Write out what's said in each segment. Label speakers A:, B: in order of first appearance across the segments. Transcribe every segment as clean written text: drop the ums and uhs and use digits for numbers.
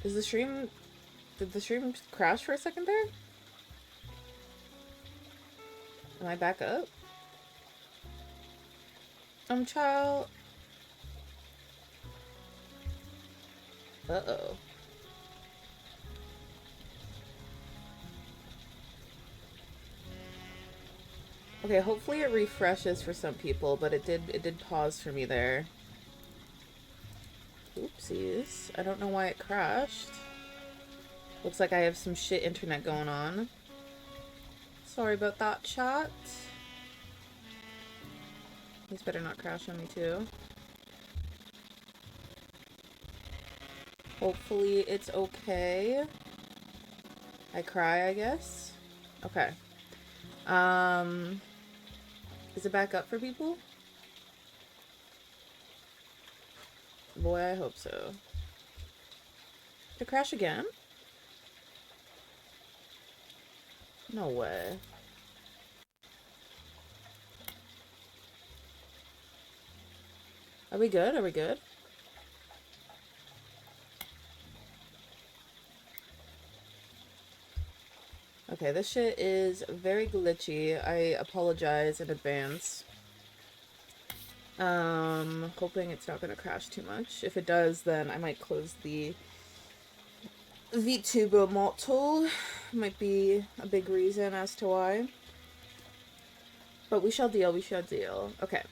A: Is the stream... Did the stream crash for a second there? Am I back up? Child. Uh-oh. Okay, hopefully it refreshes for some people, but it did pause for me there. Oopsies. I don't know why it crashed. Looks like I have some shit internet going on. Sorry about that, chat. These better not crash on me too. Hopefully it's okay. I cry, I guess. Okay. Is it back up for people? Boy, I hope so. Did it crash again? No way. Are we good? Are we good? Okay, this shit is very glitchy. I apologize in advance. Hoping it's not gonna crash too much. If it does, then I might close the VTuber module. Might be a big reason as to why. But we shall deal, we shall deal. Okay.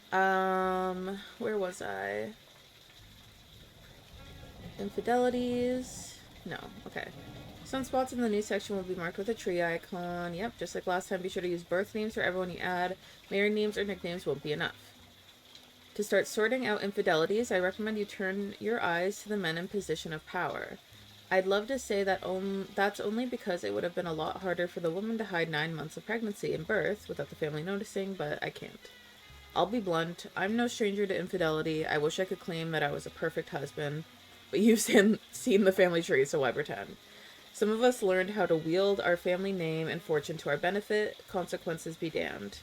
A: Where was I? Infidelities? No, okay. Sunspots in the news section will be marked with a tree icon. Yep, just like last time, be sure to use birth names for everyone you add. Married names or nicknames won't be enough. To start sorting out infidelities, I recommend you turn your eyes to the men in position of power. I'd love to say that that's only because it would have been a lot harder for the woman to hide 9 months of pregnancy and birth without the family noticing, but I can't. I'll be blunt, I'm no stranger to infidelity. I wish I could claim that I was a perfect husband, but you've seen the family tree, so why pretend? Some of us learned how to wield our family name and fortune to our benefit. Consequences be damned.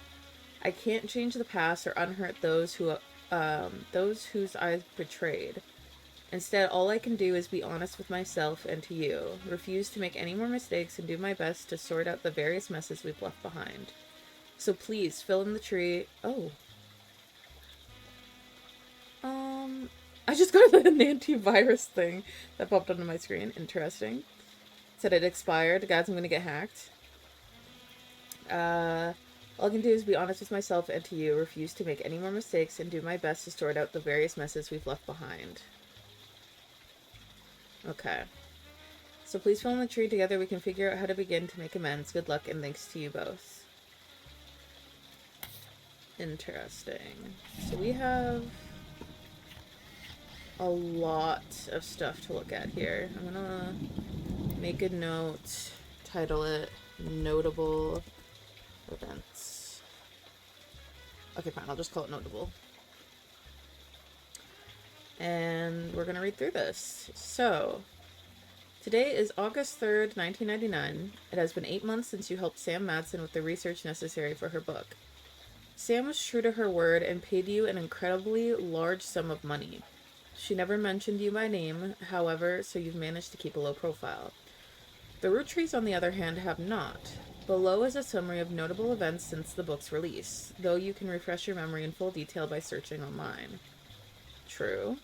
A: I can't change the past or unhurt those whose I've betrayed. Instead, all I can do is be honest with myself and to you, refuse to make any more mistakes, and do my best to sort out the various messes we've left behind. So please, fill in the tree. Oh. I just got an antivirus thing that popped onto my screen. Interesting. Said it expired. Guys, I'm gonna get hacked. All I can do is be honest with myself and to you, refuse to make any more mistakes, and do my best to sort out the various messes we've left behind. Okay. So please fill in the tree. Together we can figure out how to begin to make amends. Good luck and thanks to you both. Interesting. So we have a lot of stuff to look at here. I'm gonna make a note, title it Notable Events. Okay, fine, I'll just call it Notable. And we're gonna read through this. So, today is August 3rd, 1999. It has been 8 months since you helped Sam Madsen with the research necessary for her book. Sam was true to her word and paid you an incredibly large sum of money. She never mentioned you by name, however, so you've managed to keep a low profile. The Roottrees, on the other hand, have not. Below is a summary of notable events since the book's release, though you can refresh your memory in full detail by searching online. True.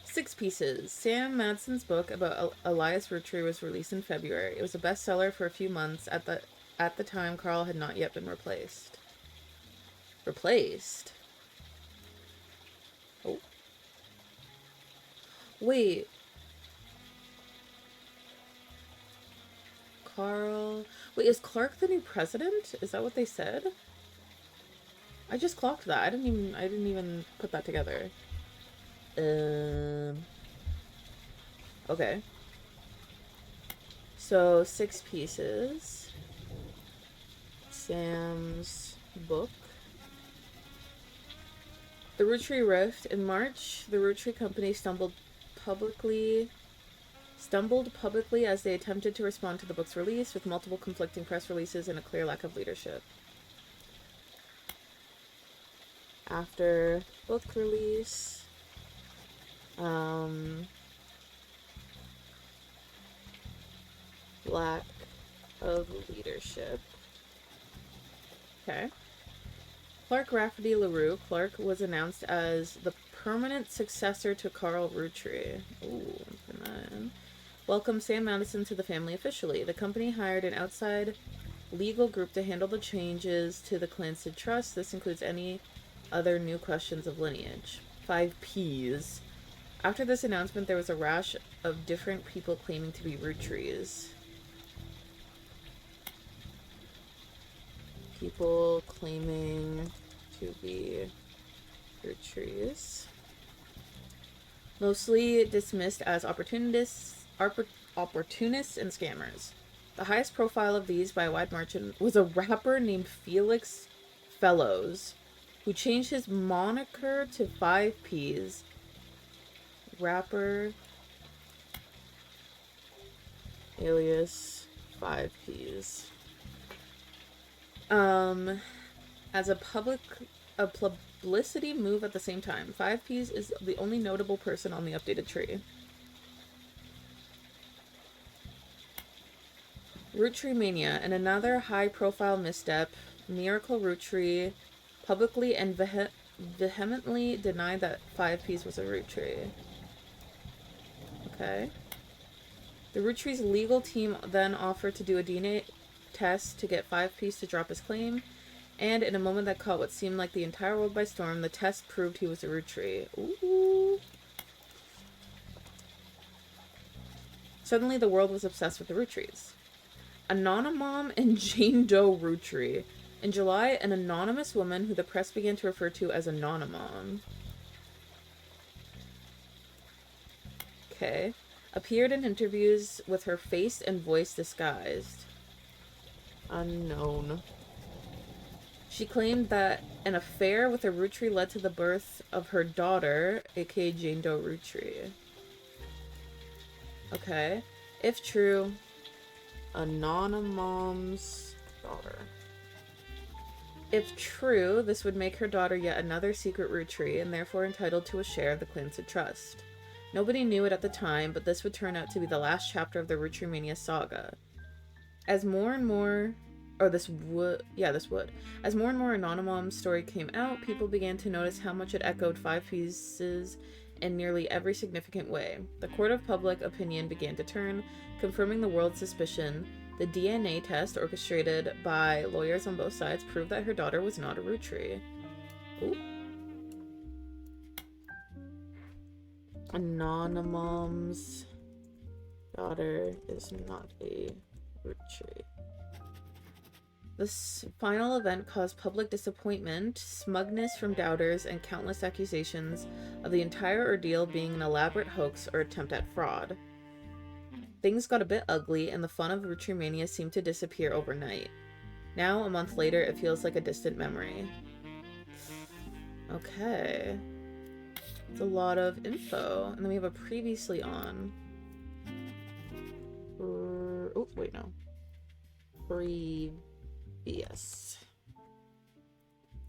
A: 6 pieces. Sam Madsen's book about Elias Roottree was released in February. It was a bestseller for a few months. At the time, Carl had not yet been replaced. Replaced? Oh. Wait. Carl... Wait, is Clark the new president? Is that what they said? I just clocked that. I didn't even put that together. Okay. So, 6 pieces. Sam's book. The Roottree Rift. In March, the Roottree Company stumbled publicly as they attempted to respond to the book's release with multiple conflicting press releases and a clear lack of leadership. After book release, Lack of leadership. Okay. Clark Rafferty LaRue. Clark was announced as the permanent successor to Carl Roottrees. Ooh, man. Welcome Sam Madison to the family officially. The company hired an outside legal group to handle the changes to the Clancy Trust. This includes any other new questions of lineage. 5 Ps. After this announcement, there was a rash of different people claiming to be Roottrees. People claiming to be Roottrees. Mostly dismissed as opportunists and scammers. The highest profile of these by a wide margin was a rapper named Felix Fellows, who changed his moniker to 5 Ps. Rapper alias 5 Ps. As a publicity move at the same time. 5 Ps is the only notable person on the updated tree. Roottreemania, and another high-profile misstep, Miracle Roottree publicly and vehemently denied that 5 Ps was a Roottree. Okay. The Roottree's legal team then offered to do a DNA test to get 5 Ps to drop his claim, and in a moment that caught what seemed like the entire world by storm, the test proved he was a Roottrie. Ooh. Suddenly, the world was obsessed with the Roottries. Anonymom and Jane Doe Roottrie. In July, an anonymous woman, who the press began to refer to as Anonymom, okay, appeared in interviews with her face and voice disguised. Unknown. She claimed that an affair with a Roottrie led to the birth of her daughter, aka Jane Doe Roottrie. Okay. If true, Anonymom's daughter. If true, this would make her daughter yet another secret Roottrie, and therefore entitled to a share of the Clancy Trust. Nobody knew it at the time, but this would turn out to be the last chapter of the Roottreemania saga. As more and more... As more and more Anonymom's story came out, people began to notice how much it echoed 5 Pieces in nearly every significant way. The court of public opinion began to turn, confirming the world's suspicion. The DNA test, orchestrated by lawyers on both sides, proved that her daughter was not a Roottrie. Ooh. Anonymom's daughter is not a Roottrie. This final event caused public disappointment, smugness from doubters, and countless accusations of the entire ordeal being an elaborate hoax or attempt at fraud. Things got a bit ugly, and the fun of Roottreemania seemed to disappear overnight. Now, a month later, it feels like a distant memory. Okay. It's a lot of info. And then we have a previously on. Oh, wait, no. Previous.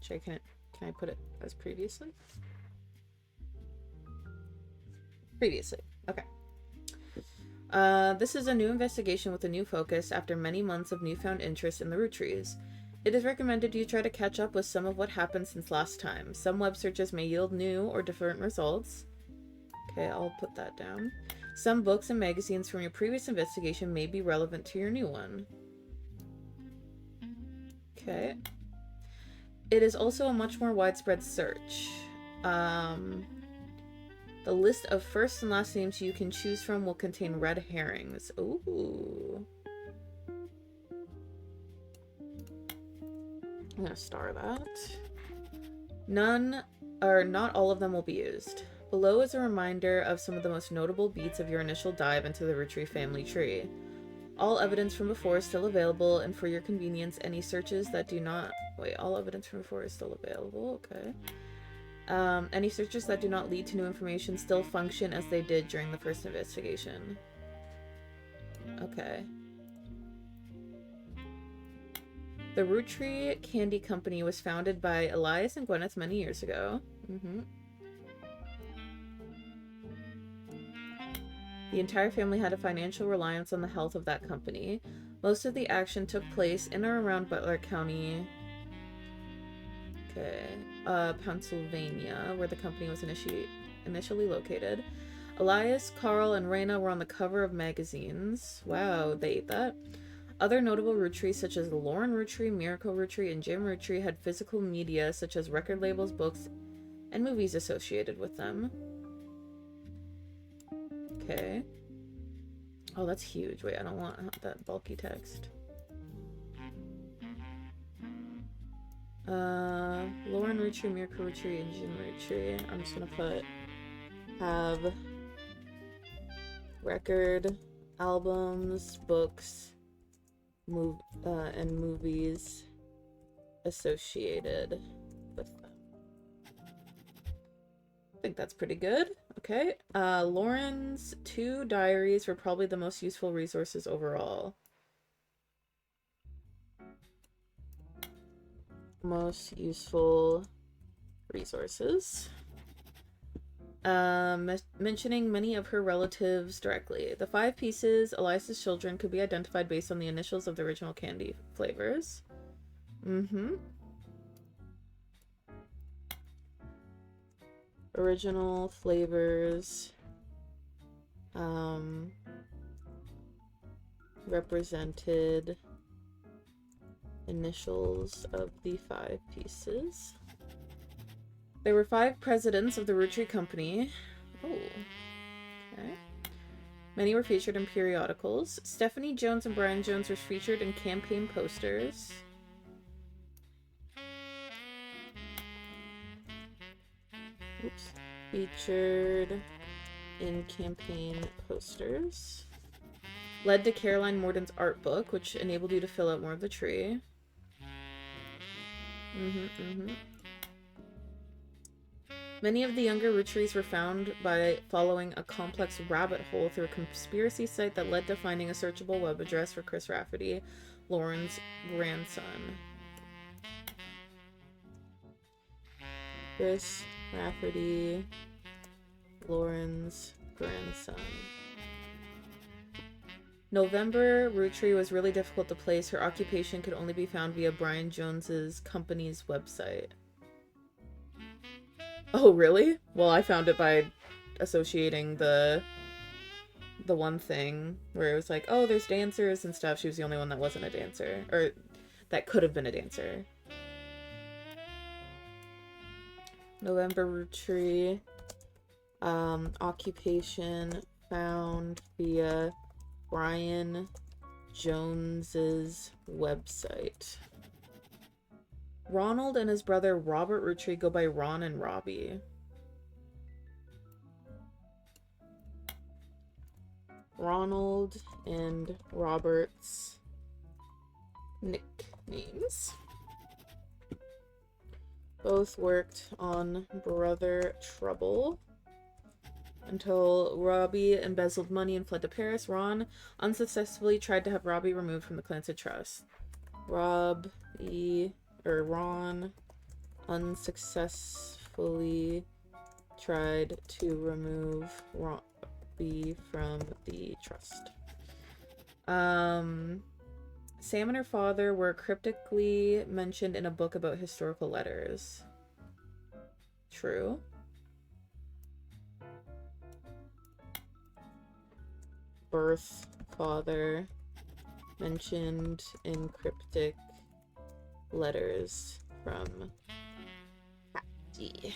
A: Can I put it as previously? Previously. Okay. This is a new investigation with a new focus after many months of newfound interest in the Roottrees. It is recommended you try to catch up with some of what happened since last time. Some web searches may yield new or different results. Okay, I'll put that down. Some books and magazines from your previous investigation may be relevant to your new one. Okay. It is also a much more widespread search. The list of first and last names you can choose from will contain red herrings. Ooh. I'm gonna star that. Not all of them will be used. Below is a reminder of some of the most notable beats of your initial dive into the Roottrie family tree. All evidence from before is still available, and for your convenience, any searches that do not... Wait, all evidence from before is still available, okay. Any searches that do not lead to new information still function as they did during the first investigation. Okay. The Roottree Candy Company was founded by Elias and Gwyneth many years ago. The entire family had a financial reliance on the health of that company. Most of the action took place in or around Butler County, Pennsylvania, where the company was initially located. Elias, Carl, and Raina were on the cover of magazines. Wow, they ate that. Other notable Roottrees such as Lauren Roottree, Miracle Roottree, and Jim Roottree had physical media such as record labels, books, and movies associated with them. Okay. Oh, that's huge. Wait, I don't want that bulky text. Lauren Roottree, Miracle Roottree, and Jim Roottree. I'm just gonna put have record, albums, books, and movies associated with them. I think that's pretty good. Okay. Lauren's 2 diaries were probably the most useful resources overall. Most useful resources. Mentioning many of her relatives directly. The 5 pieces, Elias's children, could be identified based on the initials of the original candy flavors. Original flavors represented initials of the 5 pieces. There were 5 presidents of the Roottrees Company. Oh, okay. Many were featured in periodicals. Stephanie Jones and Brian Jones were featured in campaign posters. Oops. Featured in campaign posters. Led to Caroline Morden's art book, which enabled you to fill out more of the tree. Many of the younger Roottrees were found by following a complex rabbit hole through a conspiracy site that led to finding a searchable web address for Chris Rafferty, Lauren's grandson. Chris Rafferty, Lauren's grandson. November Roottree was really difficult to place. Her occupation could only be found via Brian Jones's company's website. Oh, really? Well, I found it by associating the one thing where it was like, oh, there's dancers and stuff. She was the only one that wasn't a dancer. Or that could have been a dancer. November Roottree. Occupation found via Brian Jones's website. Ronald and his brother Robert Roottree go by Ron and Robbie. Ronald and Robert's nicknames. Both worked on Brother Trouble until Robbie embezzled money and fled to Paris. Ron unsuccessfully tried to have Robbie removed from the Clancy Trust. Ron unsuccessfully tried to remove Robbie from the trust. Sam and her father were cryptically mentioned in a book about historical letters. True. Birth father mentioned in cryptic letters from Hattie.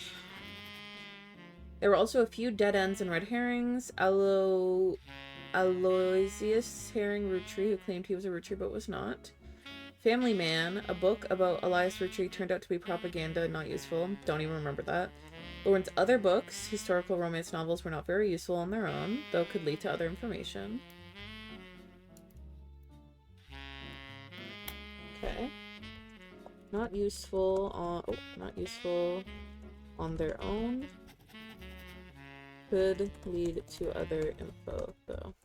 A: There were also a few dead ends and red herrings. Aloysius Herring Roottree, who claimed he was a Roottree but was not. Family Man, a book about Elias Roottree, turned out to be propaganda and not useful. Don't even remember that. Lauren's other books, historical romance novels, were not very useful on their own, though could lead to other information. Okay. Not useful on their own. Could lead to other info, though.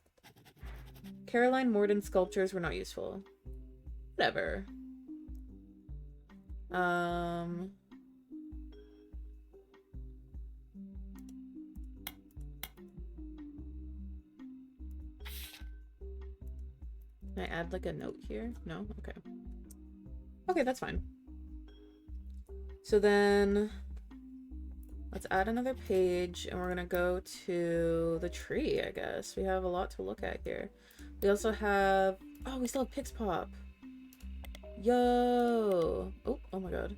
A: Caroline Morden sculptures were not useful. Whatever. Can I add like a note here? No? Okay. Okay, that's fine. So then let's add another page and we're gonna go to the tree, I guess. We have a lot to look at here. We also have, oh, we still have Pix Pop. Yo. Oh my god.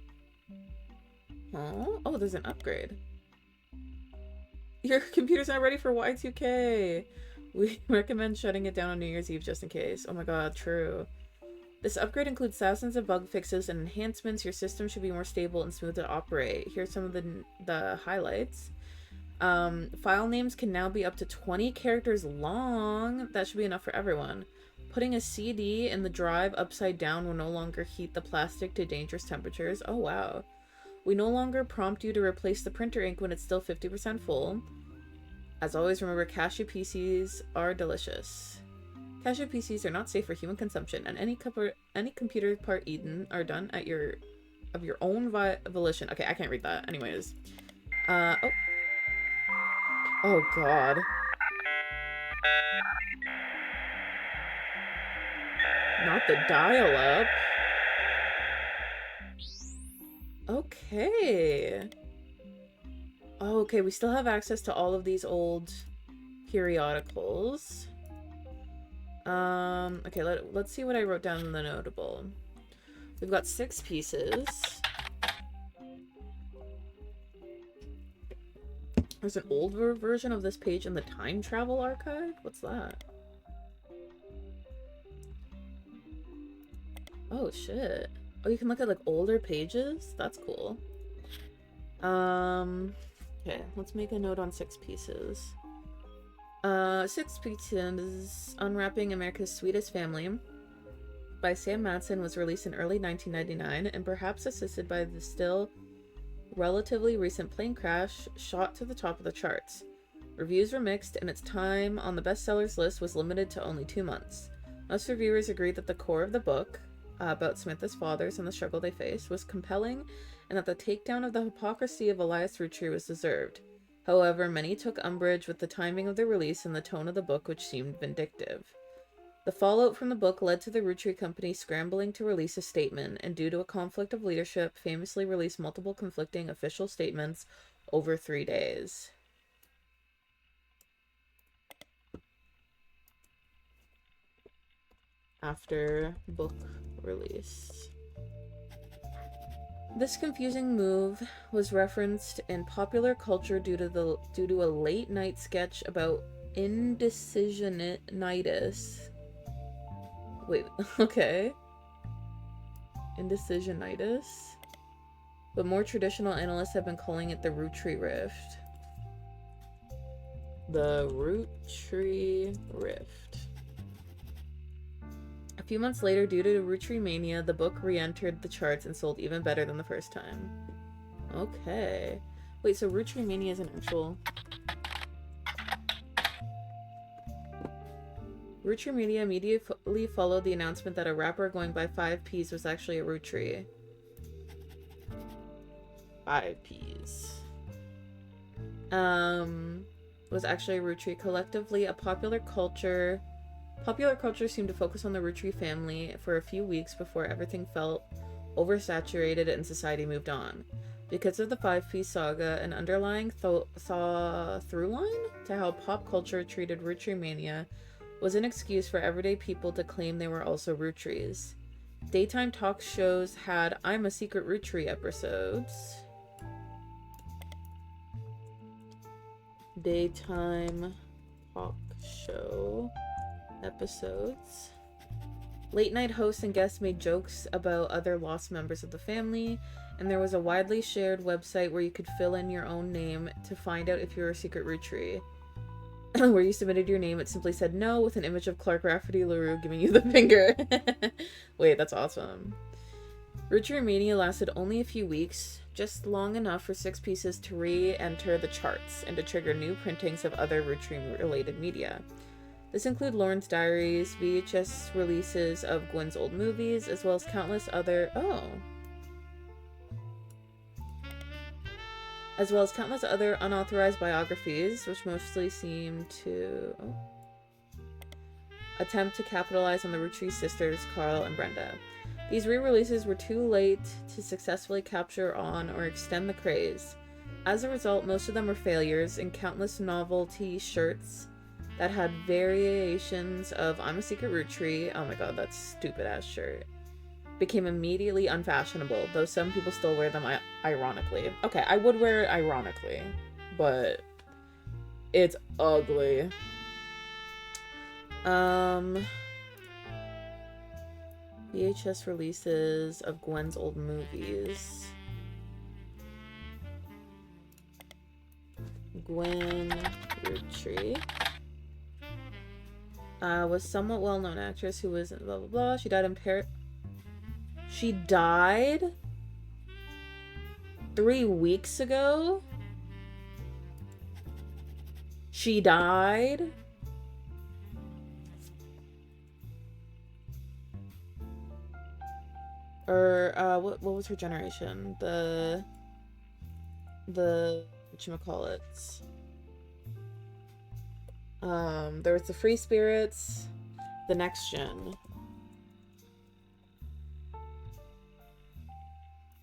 A: Oh, there's an upgrade. Your computer's not ready for Y2K. We recommend shutting it down on New Year's Eve just in case. Oh my god, true. This upgrade includes thousands of bug fixes and enhancements. Your system should be more stable and smooth to operate. Here's some of the highlights. File names can now be up to 20 characters long. That should be enough for everyone. Putting a CD in the drive upside down will no longer heat the plastic to dangerous temperatures. Oh wow. We no longer prompt you to replace the printer ink when it's still 50% full. As always, remember cashew PCs are delicious. Cashew PCs are not safe for human consumption, and any computer part eaten are done at your own volition. Okay, I can't read that. Anyways, oh god. Not the dial-up. Okay. Oh, okay, we still have access to all of these old periodicals. Okay, let's see what I wrote down in the notable. We've got 6 pieces. There's an older version of this page in the time travel archive? What's that? Oh, shit. Oh, you can look at, like, older pages? That's cool. Okay, let's make a note on 6 pieces. 6 pieces. Unwrapping America's Sweetest Family by Sam Matson was released in early 1999 and perhaps assisted by the still relatively recent plane crash shot to the top of the charts. Reviews were mixed and its time on the bestsellers list was limited to only 2 months. Most reviewers agreed that the core of the book, about Samantha's fathers and the struggle they faced, was compelling and that the takedown of the hypocrisy of Elias Roottrees was deserved. However, many took umbrage with the timing of the release and the tone of the book, which seemed vindictive. The fallout from the book led to the Roottrees company scrambling to release a statement, and due to a conflict of leadership, famously released multiple conflicting official statements over 3 days. After book release. This confusing move was referenced in popular culture due to a late night sketch about indecisionitis. Wait, okay. Indecisionitis? But more traditional analysts have been calling it the Roottrees Rift. The Roottrees Rift. A few months later, due to Roottreemania, the book re-entered the charts and sold even better than the first time. Okay. Wait, so Roottreemania is an actual... Roottreemania immediately followed the announcement that a rapper going by 5Ps was actually a Roottree. 5Ps. Was actually a Roottrie. Collectively, popular culture seemed to focus on the Roottrie family for a few weeks before everything felt oversaturated and society moved on. Because of the 5-piece saga, an underlying through line to how pop culture treated Roottreemania was an excuse for everyday people to claim they were also Rootrees. Daytime talk shows had I'm a Secret Roottree episodes. Daytime talk show episodes. Late night hosts and guests made jokes about other lost members of the family, and there was a widely shared website where you could fill in your own name to find out if you were a secret Roottree. Where you submitted your name, it simply said no with an image of Clark Rafferty LaRue giving you the finger. Wait, that's awesome. Roottreemania lasted only a few weeks, just long enough for 6 pieces to re-enter the charts and to trigger new printings of other Roottrees-related media. This include Lauren's diaries, VHS releases of Gwen's old movies, as well as countless other unauthorized biographies, which mostly seem to attempt to capitalize on the Roottrees sisters, Carl and Brenda. These re-releases were too late to successfully capture on or extend the craze. As a result, most of them were failures, and countless novelty shirts that had variations of I'm a secret Roottree, oh my god, that stupid ass shirt, became immediately unfashionable, though some people still wear them ironically. Okay, I would wear it ironically, but it's ugly. VHS releases of Gwen's old movies. Gwen Roottrie was somewhat well-known actress who was blah blah blah. She died in Paris. She died 3 weeks ago. She died. Or what was her generation? The whatchamacallits. There was the Free Spirits, the Next Gen.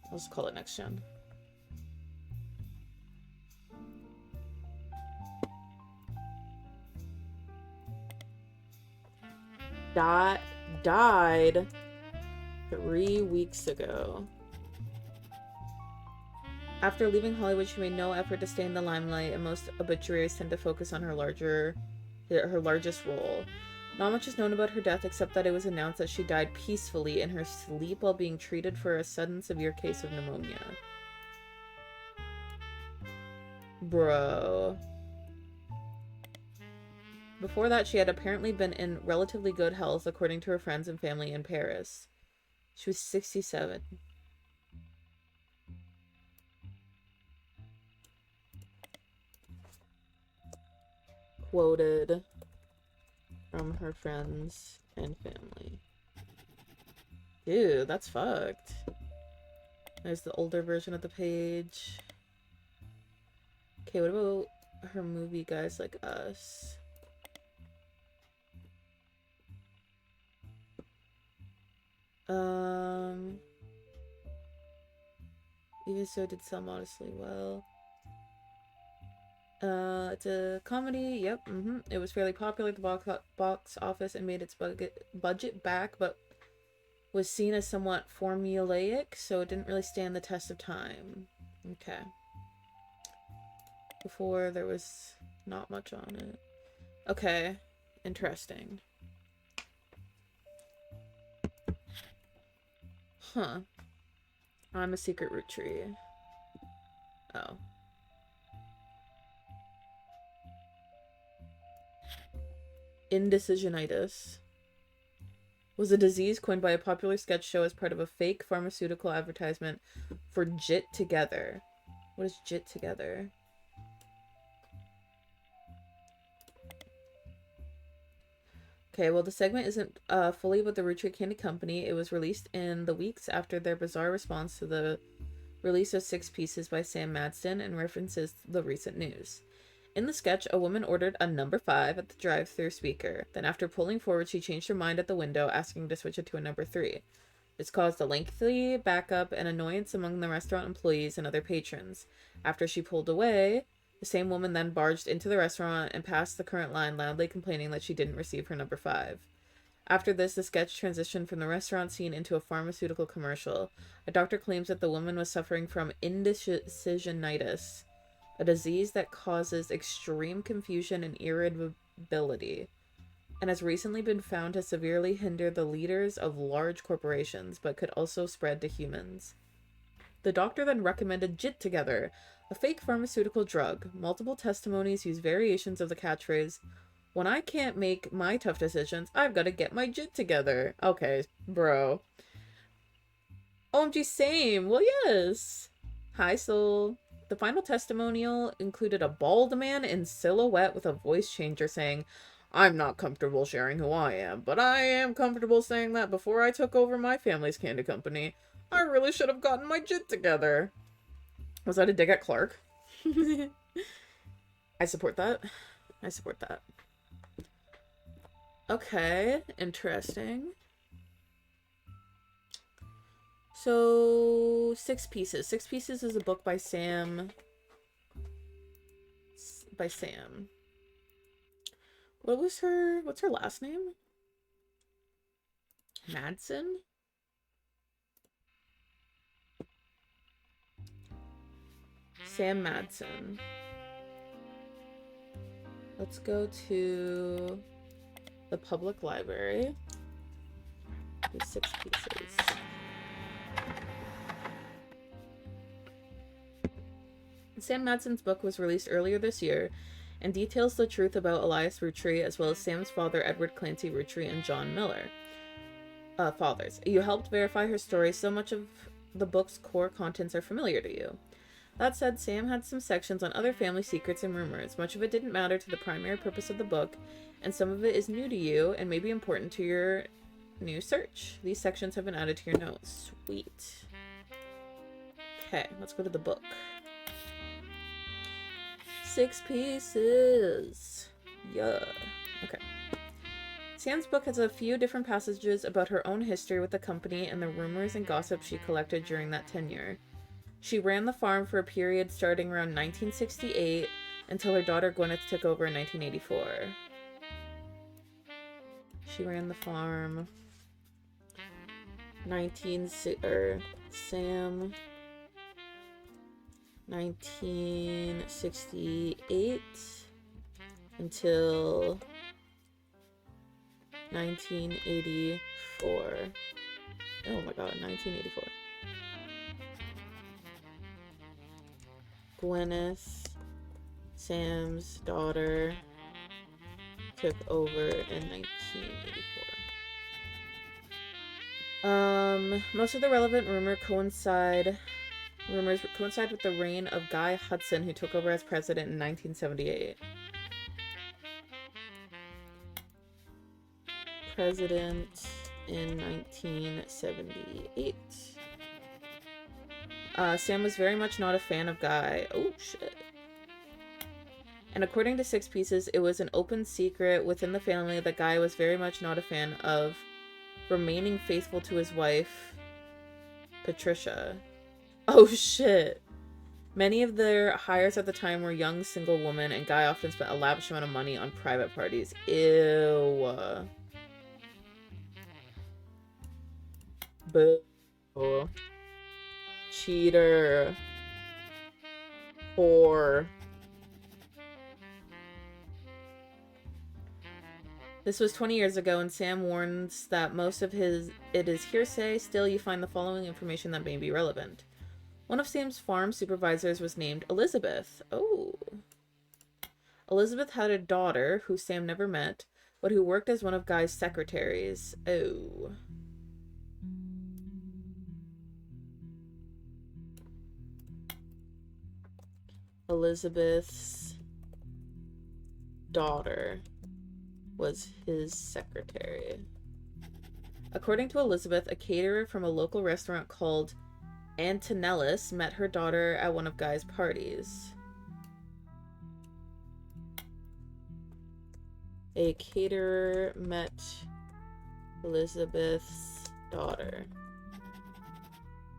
A: I'll just call it Next Gen. Died 3 weeks ago. After leaving Hollywood, she made no effort to stay in the limelight, and most obituaries tend to focus on her largest role. Not much is known about her death except that it was announced that she died peacefully in her sleep while being treated for a sudden severe case of pneumonia. Bro. Before that, she had apparently been in relatively good health, according to her friends and family in Paris. She was 67. Quoted from her friends and family. Dude, that's fucked. There's the older version of the page. Okay, what about her movie Guys Like Us? Even so, it did sell modestly well. It's a comedy. Yep. It was fairly popular at the box office and made its budget back, but was seen as somewhat formulaic, so it didn't really stand the test of time. Okay. Before, there was not much on it. Okay. Interesting. Huh. I'm a secret Roottrie. Oh. Indecisionitis was a disease coined by a popular sketch show as part of a fake pharmaceutical advertisement for Jit Together. What is Jit Together? Okay, well, the segment isn't fully about the Roottrie Candy Company. It was released in the weeks after their bizarre response to the release of 6 Pieces by Sam Madston and references the recent news. In the sketch, a woman ordered a number 5 at the drive-thru speaker. Then after pulling forward, she changed her mind at the window, asking to switch it to a number 3. This caused a lengthy backup and annoyance among the restaurant employees and other patrons. After she pulled away, the same woman then barged into the restaurant and passed the current line, loudly complaining that she didn't receive her number 5. After this, the sketch transitioned from the restaurant scene into a pharmaceutical commercial. A doctor claims that the woman was suffering from indecisionitis, a disease that causes extreme confusion and irritability, and has recently been found to severely hinder the leaders of large corporations, but could also spread to humans. The doctor then recommended Jit Together, a fake pharmaceutical drug. Multiple testimonies use variations of the catchphrase, "When I can't make my tough decisions, I've got to get my Jit together." Okay, bro. OMG, same. Well, yes. Hi, soul. The final testimonial included a bald man in silhouette with a voice changer saying, "I'm not comfortable sharing who I am, but I am comfortable saying that before I took over my family's candy company, I really should have gotten my Jit together." Was that a dig at Clark? I support that. I support that. Okay, interesting. So, Six Pieces. Six Pieces is a book by Sam. By Sam. What's her last name? Madsen? Sam Madsen. Let's go to the public library. There's Six Pieces. Sam Madsen's book was released earlier this year and details the truth about Elias Roottree as well as Sam's father, Edward Clancy Roottree, and John Miller. Fathers. You helped verify her story, so much of the book's core contents are familiar to you. That said, Sam had some sections on other family secrets and rumors. Much of it didn't matter to the primary purpose of the book, and some of it is new to you and may be important to your new search. These sections have been added to your notes. Sweet. Okay, let's go to the book. Six Pieces. Yeah. Okay. Sam's book has a few different passages about her own history with the company and the rumors and gossip she collected during that tenure. She ran the farm for a period starting around 1968 until her daughter Gwyneth took over in 1984. She ran the farm. Sam 1968 until 1984. Oh my god, 1984. Gwyneth, Sam's daughter, took over in 1984. Most of the relevant rumors coincide with the reign of Guy Hudson, who took over as president in 1978. President in 1978. Sam was very much not a fan of Guy. Oh, shit. And according to Six Pieces, it was an open secret within the family that Guy was very much not a fan of remaining faithful to his wife, Patricia. Oh, shit. Many of their hires at the time were young single women, and Guy often spent a lavish amount of money on private parties. Ew. Boo. Cheater. Whore. This was 20 years ago, and Sam warns that most of it is hearsay. Still, you find the following information that may be relevant. One of Sam's farm supervisors was named Elizabeth. Oh. Elizabeth had a daughter, who Sam never met, but who worked as one of Guy's secretaries. Oh. Elizabeth's daughter was his secretary. According to Elizabeth, a caterer from a local restaurant called Antonellis met her daughter at one of Guy's parties. A caterer met Elizabeth's daughter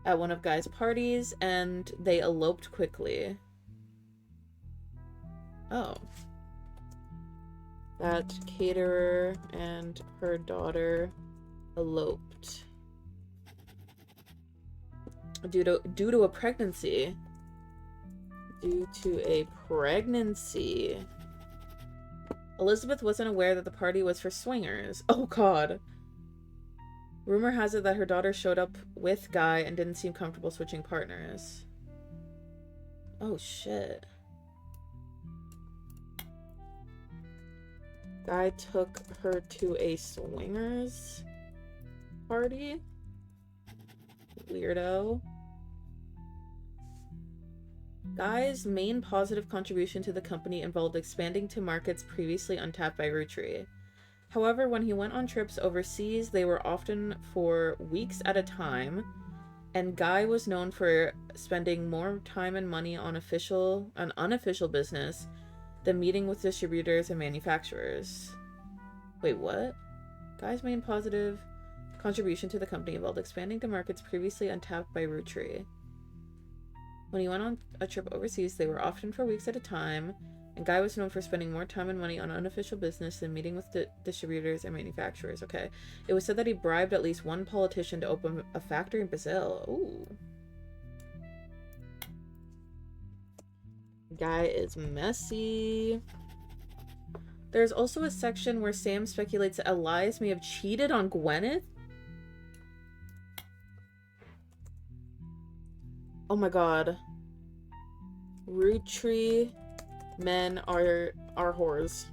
A: at one of Guy's parties, and they eloped quickly. Oh. That caterer and her daughter eloped. Due to a pregnancy. Due to a pregnancy. Elizabeth wasn't aware that the party was for swingers. Oh god. Rumor has it that her daughter showed up with Guy and didn't seem comfortable switching partners. Oh shit. Guy took her to a swingers party? Weirdo. Guy's main positive contribution to the company involved expanding to markets previously untapped by Roottrees. However, when he went on trips overseas, they were often for weeks at a time, and Guy was known for spending more time and money on unofficial business than meeting with distributors and manufacturers. Wait, what? Guy's main positive contribution to the company involved expanding to markets previously untapped by Roottrees. When he went on a trip overseas, they were often for weeks at a time, and Guy was known for spending more time and money on unofficial business than meeting with distributors and manufacturers. Okay. It was said that he bribed at least one politician to open a factory in Brazil. Ooh. Guy is messy. There's also a section where Sam speculates that Elias may have cheated on Gwyneth. Oh my god. Roottrees men are whores.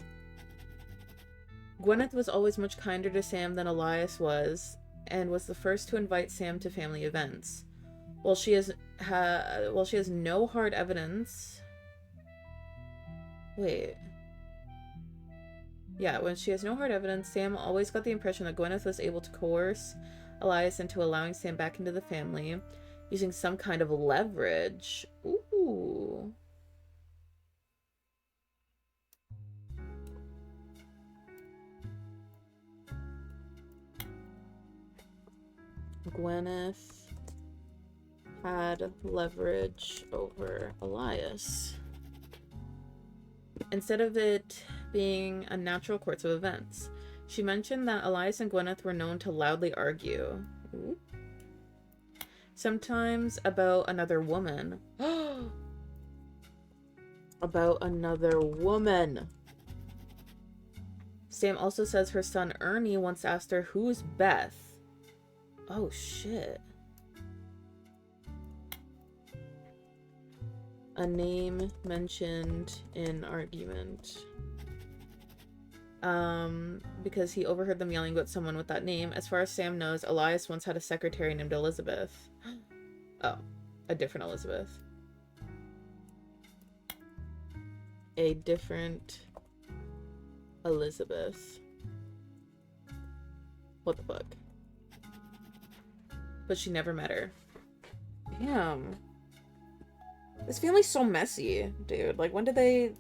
A: Gwyneth was always much kinder to Sam than Elias was, and was the first to invite Sam to family events. While she has no hard evidence. Wait. Yeah, when she has no hard evidence, Sam always got the impression that Gwyneth was able to coerce Elias into allowing Sam back into the family, using some kind of leverage. Ooh. Gwyneth had leverage over Elias. Instead of it being a natural course of events. She mentioned that Elias and Gwyneth were known to loudly argue. Ooh. Sometimes about another woman. About another woman. Sam also says her son Ernie once asked her, "Who's Beth?" Oh shit. A name mentioned in argument. Because he overheard them yelling about someone with that name. As far as Sam knows, Elias once had a secretary named Elizabeth. Oh, a different Elizabeth. A different Elizabeth. What the fuck? But she never met her. Damn. This family's so messy, dude. Like, when did they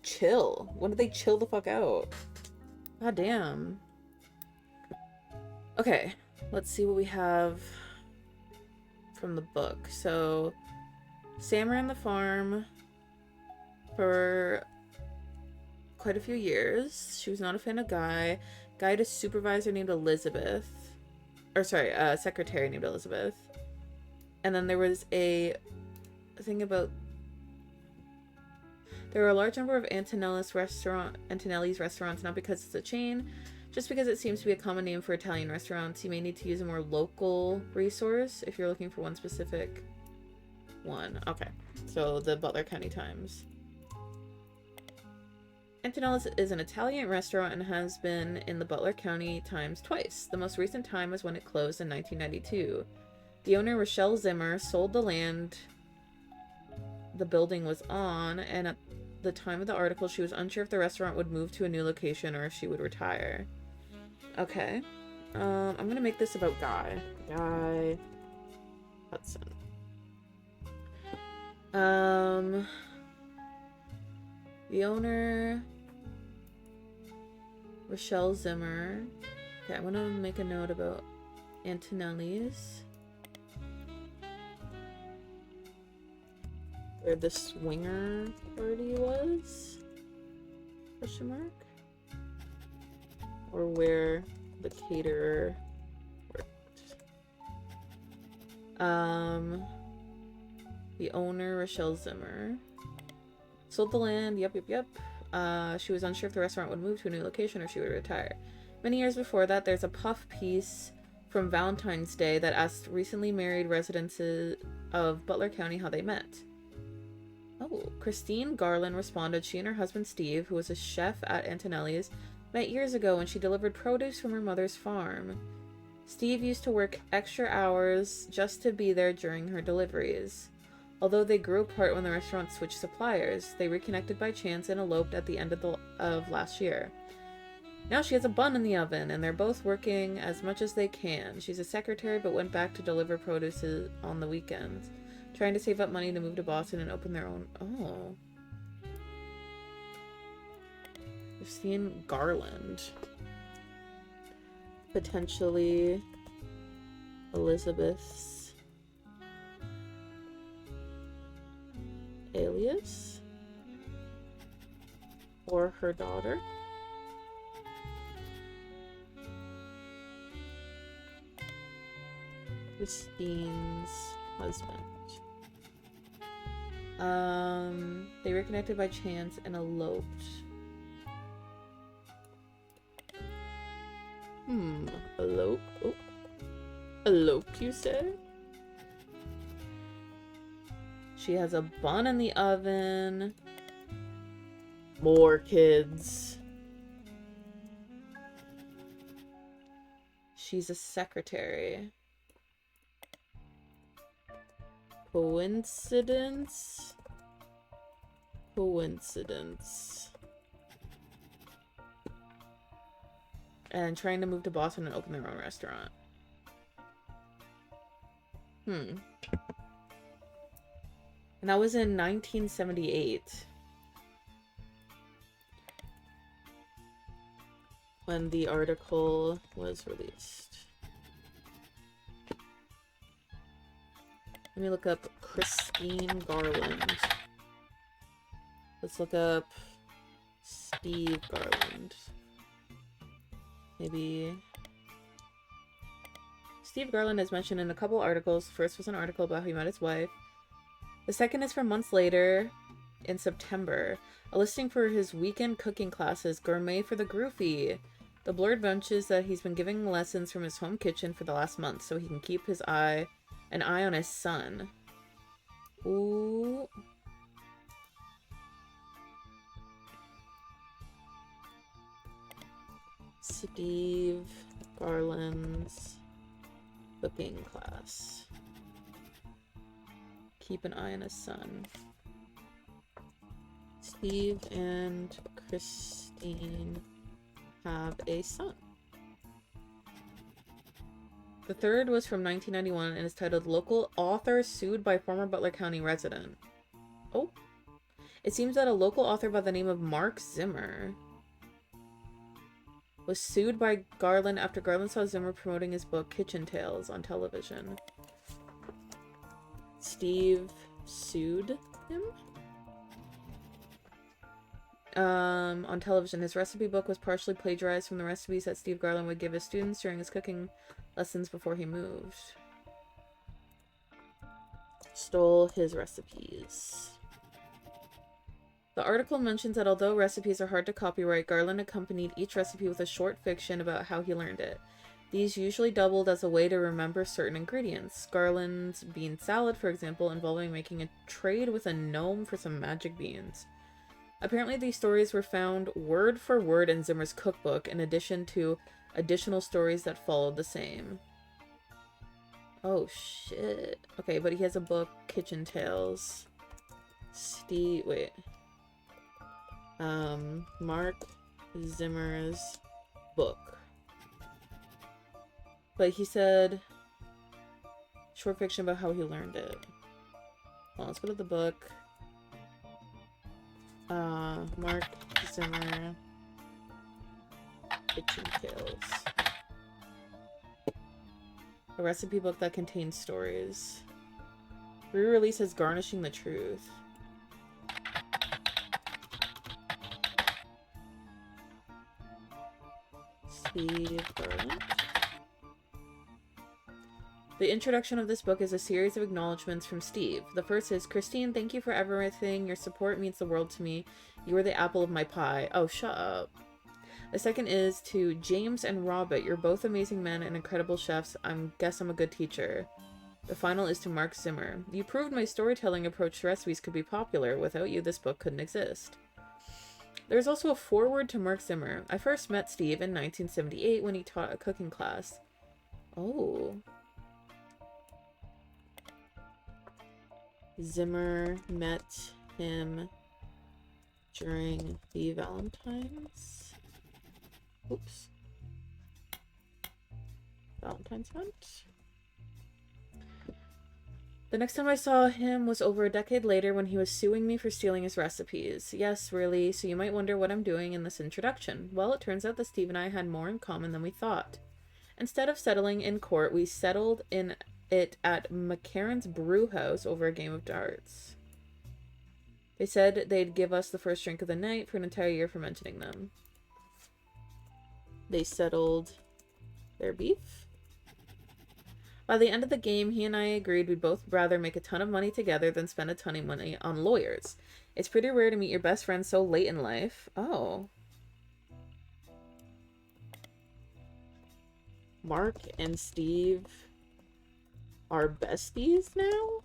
A: chill? When did they chill the fuck out? God damn. Okay, let's see what we have from the book. So, Sam ran the farm for quite a few years. She was not a fan of Guy. Guy had a supervisor named Elizabeth. Or sorry, a secretary named Elizabeth. And then there was a thing about... There were a large number of Antonelli's restaurants, not because it's a chain, just because it seems to be a common name for Italian restaurants. You may need to use a more local resource if you're looking for one specific one. Okay, so the Butler County Times. Antonelli's is an Italian restaurant and has been in the Butler County Times twice. The most recent time was when it closed in 1992. The owner, Rochelle Zimmer, sold the land the building was on, and at the time of the article, she was unsure if the restaurant would move to a new location or if she would retire. Okay. I'm gonna make this about Guy. Guy Hudson. The owner, Rochelle Zimmer. Okay, I'm gonna make a note about Antonelli's. Where the swinger party was? Question mark? Or where the caterer worked. The owner, Rochelle Zimmer. Sold the land, yep. She was unsure if the restaurant would move to a new location or she would retire. Many years before that, there's a puff piece from Valentine's Day that asked recently married residents of Butler County how they met. Oh, Christine Garland responded she and her husband Steve, who was a chef at Antonelli's, met years ago when she delivered produce from her mother's farm. Steve used to work extra hours just to be there during her deliveries. Although they grew apart when the restaurant switched suppliers, they reconnected by chance and eloped at the end of last year. Now she has a bun in the oven, and they're both working as much as they can. She's a secretary, but went back to deliver produce on the weekends, trying to save up money to move to Boston and open their own... Oh. Christine Garland. Potentially Elizabeth's alias or her daughter. Christine's husband. They reconnected by chance and eloped. Elope? Oh. Eloped, you say? She has a bun in the oven. More kids. She's a secretary. Coincidence? Coincidence. And trying to move to Boston and open their own restaurant. And that was in 1978. When the article was released. Let me look up Christine Garland. Let's look up Steve Garland. Maybe... Steve Garland is mentioned in a couple articles. The first was an article about how he met his wife. The second is from months later, in September. A listing for his weekend cooking classes, Gourmet for the Groovy. The blurred mentions that he's been giving lessons from his home kitchen for the last month so he can keep an eye on his son. Ooh. Steve Garland's cooking class. Keep an eye on his son. Steve and Christine have a son. The third was from 1991 and is titled Local Author Sued by Former Butler County Resident. Oh. It seems that a local author by the name of Mark Zimmer was sued by Garland after Garland saw Zimmer promoting his book Kitchen Tales on television. Steve sued him? On television. His recipe book was partially plagiarized from the recipes that Steve Garland would give his students during his cooking lessons before he moved. Stole his recipes. The article mentions that although recipes are hard to copyright, Garland accompanied each recipe with a short fiction about how he learned it. These usually doubled as a way to remember certain ingredients. Garland's bean salad, for example, involving making a trade with a gnome for some magic beans. Apparently these stories were found word for word in Zimmer's cookbook, in addition to additional stories that followed the same. Oh shit. Okay, but he has a book, Kitchen Tales. Wait. Mark Zimmer's book. But he said short fiction about how he learned it. Well, let's go to the book. Mark Zimmer Kitchen Tales. A recipe book that contains stories. Re-release as Garnishing the Truth. Steve Garland. The introduction of this book is a series of acknowledgments from Steve. The first is, Christine, thank you for everything. Your support means the world to me. You are the apple of my pie. Oh, shut up. The second is to James and Robert. You're both amazing men and incredible chefs. Guess I'm a good teacher. The final is to Mark Zimmer. You proved my storytelling approach to recipes could be popular. Without you, this book couldn't exist. There's also a foreword to Mark Zimmer. I first met Steve in 1978 when he taught a cooking class. Oh. Zimmer met him during the Valentine's hunt. The next time I saw him was over a decade later when he was suing me for stealing his recipes. Yes, really, so you might wonder what I'm doing in this introduction. Well, it turns out that Steve and I had more in common than we thought. Instead of settling in court, we settled in it at McCarran's brew house over a game of darts. They said they'd give us the first drink of the night for an entire year for mentioning them. They settled their beef. By the end of the game, he and I agreed we'd both rather make a ton of money together than spend a ton of money on lawyers. It's pretty rare to meet your best friend so late in life. Oh. Mark and Steve are besties now?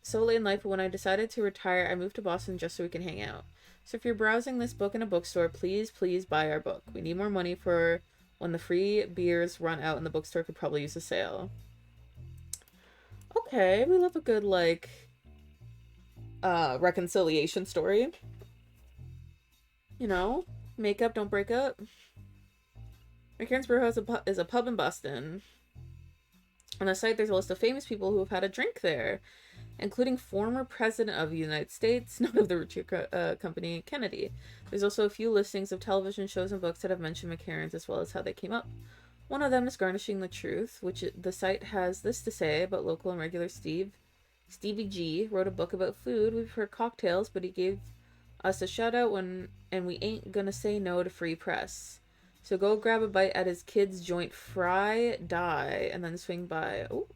A: So late in life, when I decided to retire, I moved to Boston just so we can hang out. So if you're browsing this book in a bookstore, please buy our book. We need more money for when the free beers run out and the bookstore could probably use a sale. Okay, we love a good, like, reconciliation story. You know? Make up, don't break up. McCarran's Brew House is a pub in Boston. On the site, there's a list of famous people who have had a drink there, including former president of the United States, not of the Roottrees company, Kennedy. There's also a few listings of television shows and books that have mentioned McCarran's as well as how they came up. One of them is Garnishing the Truth, which the site has this to say about local and regular Stevie G wrote a book about food. We prefer cocktails, but he gave us a shout out and we ain't gonna say no to free press. So go grab a bite at his kids' joint Fry Die and then swing by. Oh.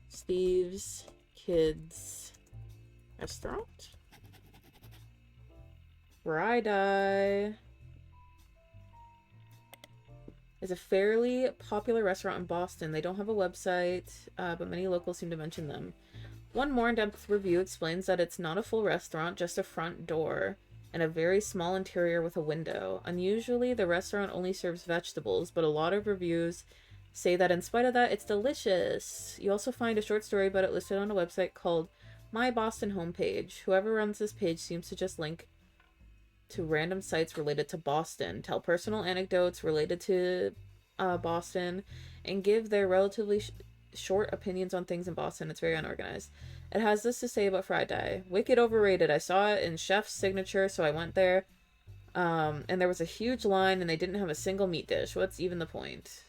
A: Steve's Kids Restaurant. Fry Die is a fairly popular restaurant in Boston. They don't have a website, but many locals seem to mention them. One more in-depth review explains that it's not a full restaurant, just a front door and a very small interior with a window. Unusually, the restaurant only serves vegetables, but a lot of reviews say that in spite of that, it's delicious. You also find a short story about it listed on a website called My Boston Homepage. Whoever runs this page seems to just link to random sites related to Boston, tell personal anecdotes related to Boston, and give their relatively short opinions on things in Boston. It's very unorganized. It has this to say about Fry Die. Wicked overrated. I saw it in Chef's Signature, so I went there. And there was a huge line, and they didn't have a single meat dish. What's even the point?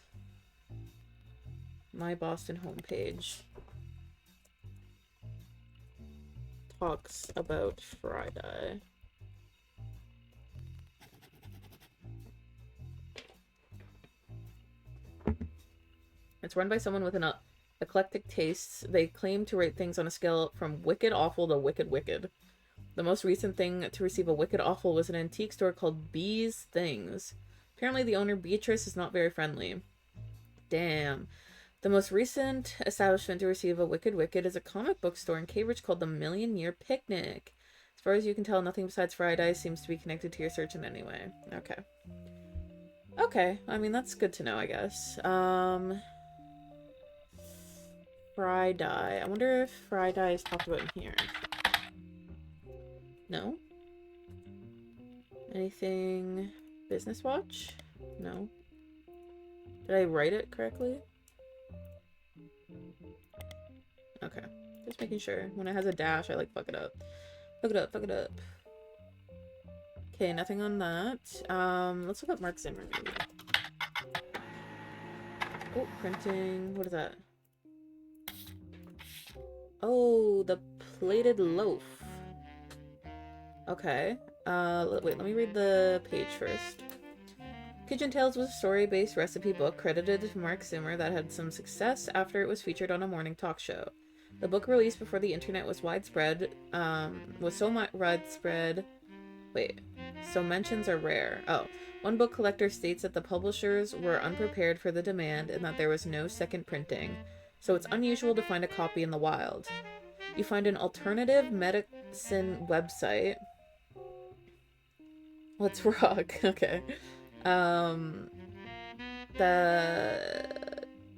A: My Boston Homepage talks about Fry Die. It's run by someone with an eclectic tastes. They claim to rate things on a scale from wicked awful to wicked wicked. The most recent thing to receive a wicked awful was an antique store called Bee's Things. Apparently the owner, Beatrice, is not very friendly. Damn. The most recent establishment to receive a wicked wicked is a comic book store in Cambridge called the Million Year Picnic. As far as you can tell, nothing besides Fried Eye seems to be connected to your search in any way. Okay. Okay, I mean, that's good to know, I guess. Fried Eye. I wonder if Fried Eye is talked about in here. No? Anything Business Watch? No. Did I write it correctly? Okay. Just making sure. When it has a dash, I like fuck it up. Fuck it up, fuck it up. Okay, nothing on that. Let's look up Mark Zimmer maybe. Oh, printing. What is that? Oh, the plated loaf. Okay. Wait, let me read the page first. Kitchen Tales was a story-based recipe book credited to Mark Zimmer that had some success after it was featured on a morning talk show. The book, released before the internet was widespread, was so widespread. Wait, so mentions are rare. Oh, one book collector states that the publishers were unprepared for the demand and that there was no second printing, so it's unusual to find a copy in the wild. You find an alternative medicine website. Let's rock. Okay.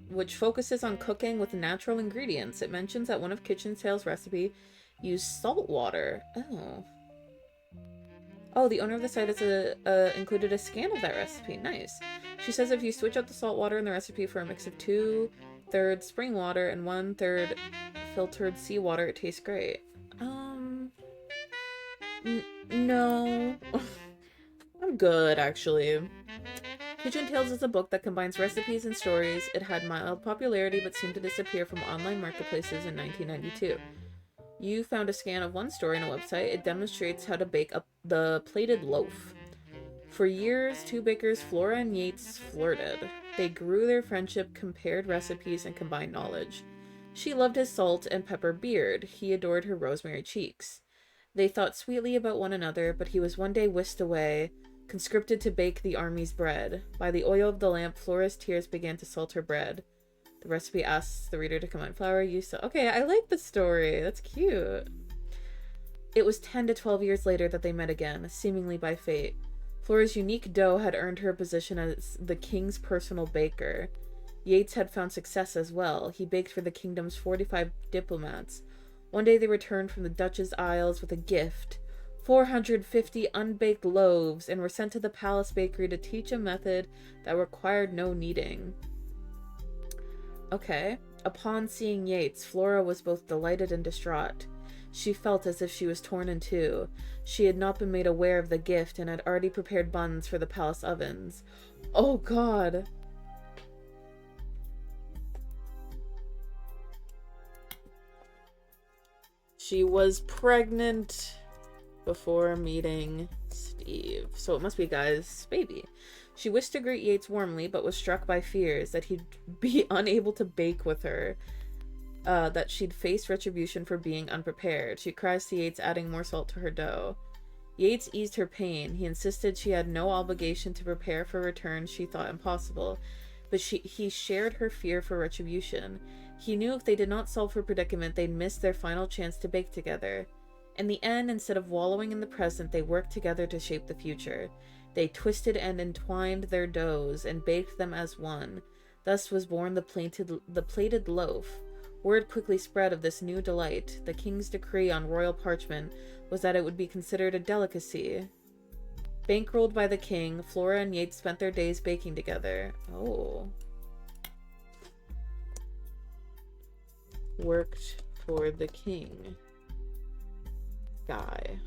A: Which focuses on cooking with natural ingredients. It mentions that one of Kitchen Tales' recipe used salt water. Oh. Oh, the owner of the site has included a scan of that recipe. Nice. She says if you switch out the salt water in the recipe for a mix of 2/3 spring water and 1/3 filtered seawater, it tastes great. No. I'm good, actually. Pigeon Tales is a book that combines recipes and stories. It had mild popularity but seemed to disappear from online marketplaces in 1992. You found a scan of one story on a website. It demonstrates how to bake up the plated loaf. For years, two bakers, Flora and Yates, flirted. They grew their friendship, compared recipes, and combined knowledge. She loved his salt and pepper beard. He adored her rosemary cheeks. They thought sweetly about one another, but he was one day whisked away, conscripted to bake the army's bread. By the oil of the lamp, Flora's tears began to salt her bread. The recipe asks the reader to combine flour, yeast. Okay, I like the story. That's cute. It was 10 to 12 years later that they met again, seemingly by fate. Flora's unique dough had earned her a position as the king's personal baker. Yates had found success as well. He baked for the kingdom's 45 diplomats. One day they returned from the Duchess Isles with a gift, 450 unbaked loaves, and were sent to the palace bakery to teach a method that required no kneading. Okay. Upon seeing Yates, Flora was both delighted and distraught. She felt as if she was torn in two. She had not been made aware of the gift and had already prepared buns for the palace ovens. Oh god. She was pregnant before meeting Steve. So it must be Guy's baby. She wished to greet Yates warmly, but was struck by fears that he'd be unable to bake with her. That she'd face retribution for being unprepared. She cries to Yates, adding more salt to her dough. Yates eased her pain. He insisted she had no obligation to prepare for return she thought impossible, but he shared her fear for retribution. He knew if they did not solve her predicament, they'd miss their final chance to bake together. In the end, instead of wallowing in the present, they worked together to shape the future. They twisted and entwined their doughs and baked them as one. Thus was born the plated loaf. Word quickly spread of this new delight. The king's decree on royal parchment was that it would be considered a delicacy. Bankrolled by the king, Flora and Yates spent their days baking together. Oh. Worked for the king. Guy.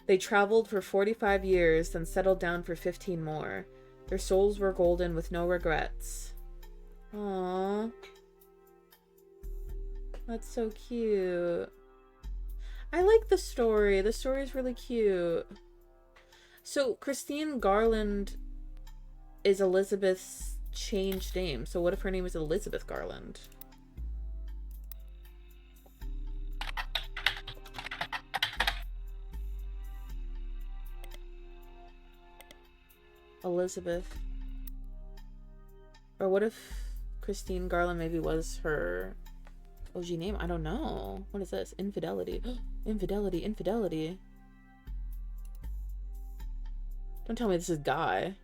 A: They traveled for 45 years, then settled down for 15 more. Their souls were golden with no regrets. Aww. That's so cute. I like the story. The story is really cute. So, Christine Garland is Elizabeth's changed name. So what if her name is Elizabeth Garland? Elizabeth. Or what if Christine Garland maybe was her OG name? I don't know. What is this? Infidelity. Infidelity, infidelity. Don't tell me this is Guy.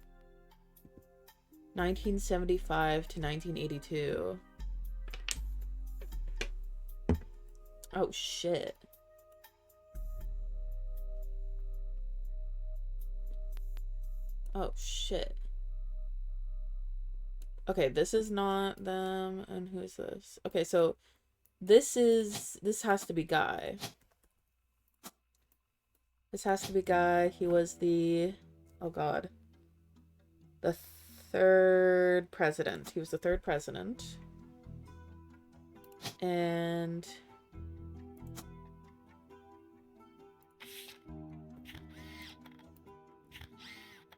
A: 1975 to 1982. Oh, shit. Oh, shit. Okay, this is not them. And who is this? Okay, so this has to be Guy. This has to be Guy. He was the, oh god, the third president. He was the third president. And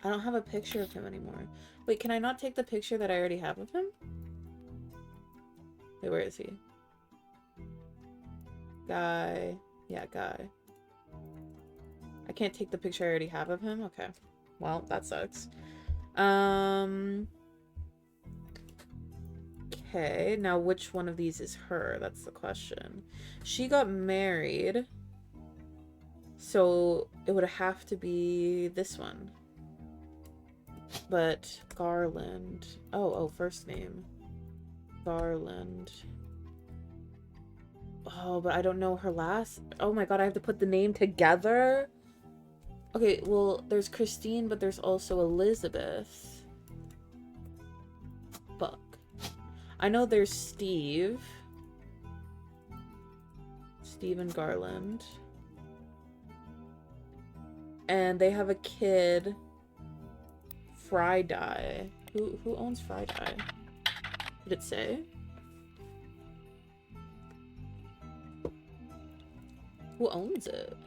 A: I don't have a picture of him anymore. Wait, can I not take the picture that I already have of him? Wait, where is he? Guy. Yeah, Guy. I can't take the picture I already have of him? Okay. Well, that sucks. Okay, now which one of these is her? That's the question. She got married, so it would have to be this one. But Garland. Oh, first name. Garland. Oh, but I don't know her last. Oh my god, I have to put the name together? Okay, well, there's Christine, but there's also Elizabeth. Fuck. I know there's Steve. Stephen Garland. And they have a kid, Friday. Who owns Friday? Did it say? Who owns it?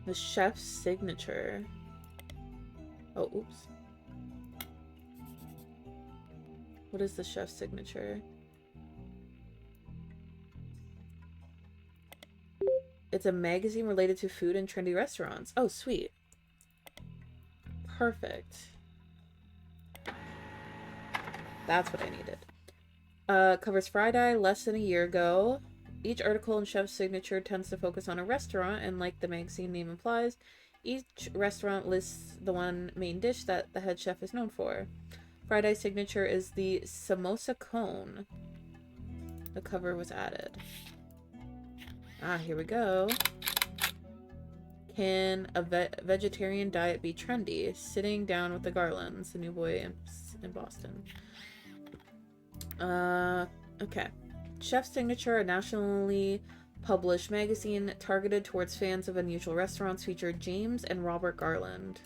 A: The chef's signature. Oh, oops. What is the chef's signature? It's a magazine related to food and trendy restaurants. Oh, sweet. Perfect. That's what I needed. Covers Friday, less than a year ago. Each article in Chef's Signature tends to focus on a restaurant, and like the magazine name implies, each restaurant lists the one main dish that the head chef is known for. Friday's signature is the samosa cone. The cover was added. Ah, here we go. Can a vegetarian diet be trendy? Sitting down with the Garlands, the new boy in Boston. Okay. Chef's Signature, a nationally published magazine targeted towards fans of unusual restaurants, featured James and Robert Garland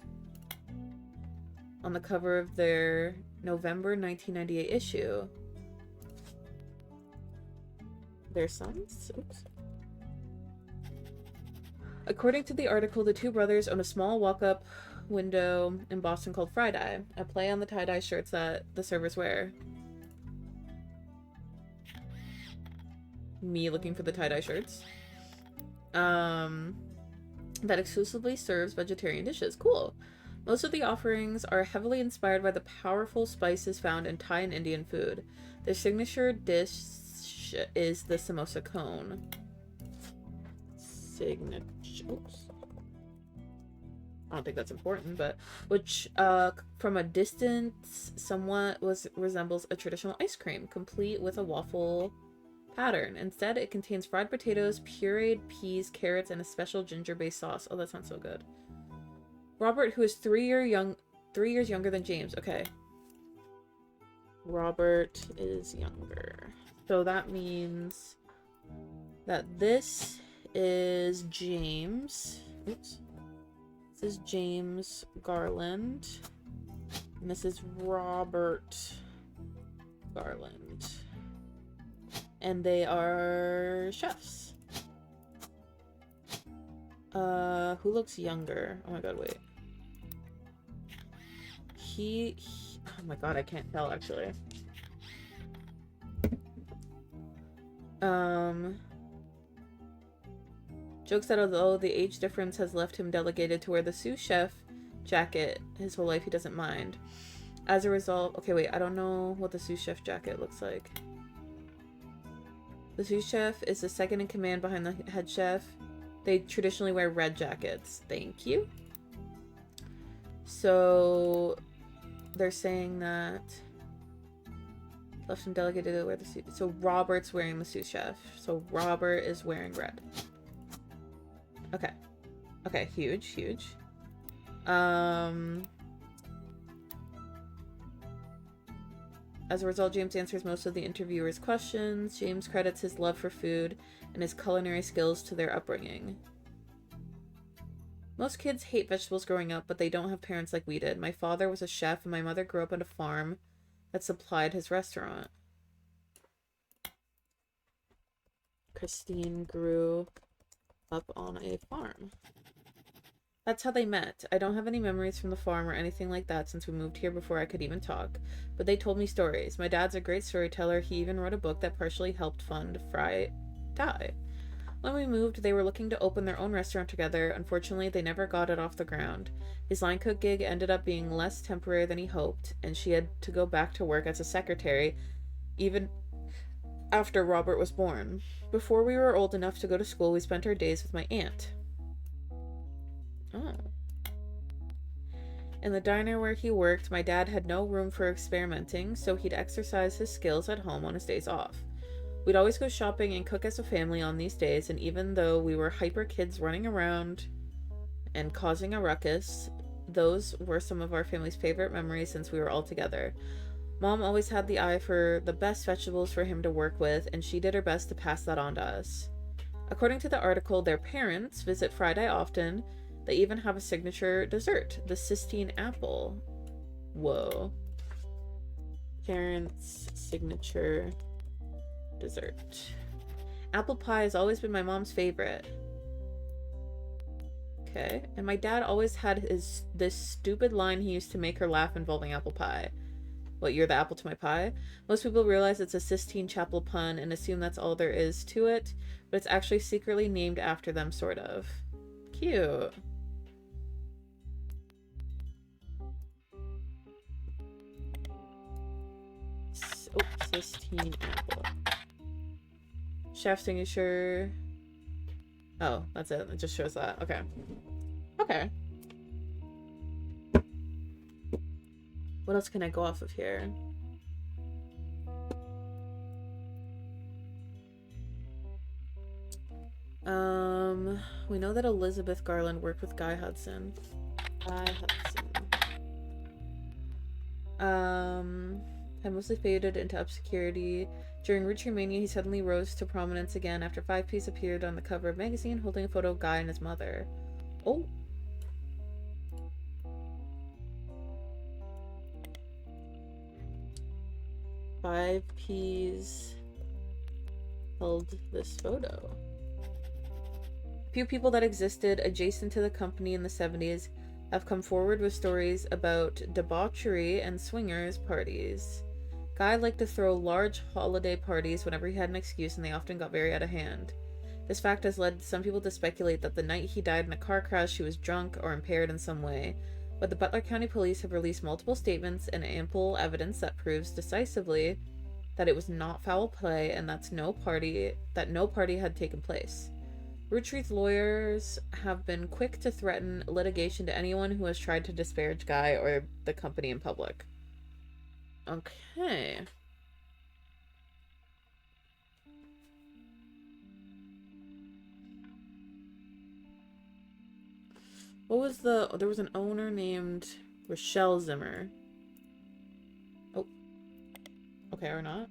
A: on the cover of their November 1998 issue. Their sons? Oops. According to the article, the two brothers own a small walk-up window in Boston called Friday, a play on the tie-dye shirts that the servers wear. Me looking for the tie-dye shirts. That exclusively serves vegetarian dishes. Cool. Most of the offerings are heavily inspired by the powerful spices found in Thai and Indian food. Their signature dish is the samosa cone. Oops. I don't think that's important, but which from a distance somewhat resembles a traditional ice cream, complete with a waffle pattern. Instead, it contains fried potatoes, pureed peas, carrots, and a special ginger-based sauce. Oh, that sounds so good. Robert, who is 3 years younger than James. Okay. Robert is younger. So that means that this is James. Oops. This is James Garland. And this is Robert Garland. And they are chefs. Who looks younger? Oh my god, wait. Oh my god, I can't tell actually. Jokes that although the age difference has left him delegated to wear the sous chef jacket his whole life, he doesn't mind. As a result, okay, wait, I don't know what the sous chef jacket looks like. The sous chef is the second in command behind the head chef. They traditionally wear red jackets. Thank you. So they're saying that left him delegated to wear the sous. So Robert's wearing the sous chef. So Robert is wearing red. Okay. Okay, huge, huge. As a result, James answers most of the interviewer's questions. James credits his love for food and his culinary skills to their upbringing. Most kids hate vegetables growing up, but they don't have parents like we did. My father was a chef, and my mother grew up on a farm that supplied his restaurant. Christine grew up on a farm. That's how they met. I don't have any memories from the farm or anything like that since we moved here before I could even talk, but they told me stories. My dad's a great storyteller. He even wrote a book that partially helped fund Friday. When we moved, they were looking to open their own restaurant together. Unfortunately, they never got it off the ground. His line cook gig ended up being less temporary than he hoped, and she had to go back to work as a secretary, even after Robert was born. Before we were old enough to go to school, we spent our days with my aunt. Oh. In the diner where he worked, my dad had no room for experimenting, so he'd exercise his skills at home on his days off. We'd always go shopping and cook as a family on these days, and even though we were hyper kids running around and causing a ruckus, those were some of our family's favorite memories since we were all together. Mom always had the eye for the best vegetables for him to work with, and she did her best to pass that on to us. According to the article, their parents visit Friday often. They even have a signature dessert, the Sistine apple. Whoa. Parents' signature dessert. Apple pie has always been my mom's favorite. Okay. And my dad always had this stupid line he used to make her laugh involving apple pie. What, you're the apple to my pie? Most people realize it's a Sistine Chapel pun and assume that's all there is to it, but it's actually secretly named after them, sort of. Cute. Sistine apple. Chef signature. Oh, that's it. It just shows that. Okay. Okay. What else can I go off of here? We know that Elizabeth Garland worked with Guy Hudson. Had mostly faded into obscurity. During Roottreemania, he suddenly rose to prominence again after 5 Piece appeared on the cover of a magazine holding a photo of Guy and his mother. Oh. Five P's held this photo. Few people that existed adjacent to the company in the 70s have come forward with stories about debauchery and swingers parties. Guy liked to throw large holiday parties whenever he had an excuse, and they often got very out of hand. This fact has led some people to speculate that the night he died in a car crash he was drunk or impaired in some way, but the Butler County Police have released multiple statements and ample evidence that proves decisively that it was not foul play and that no party had taken place. Roottrees lawyers have been quick to threaten litigation to anyone who has tried to disparage Guy or the company in public. Okay. What was there was an owner named Rochelle Zimmer. Oh. Okay, or not.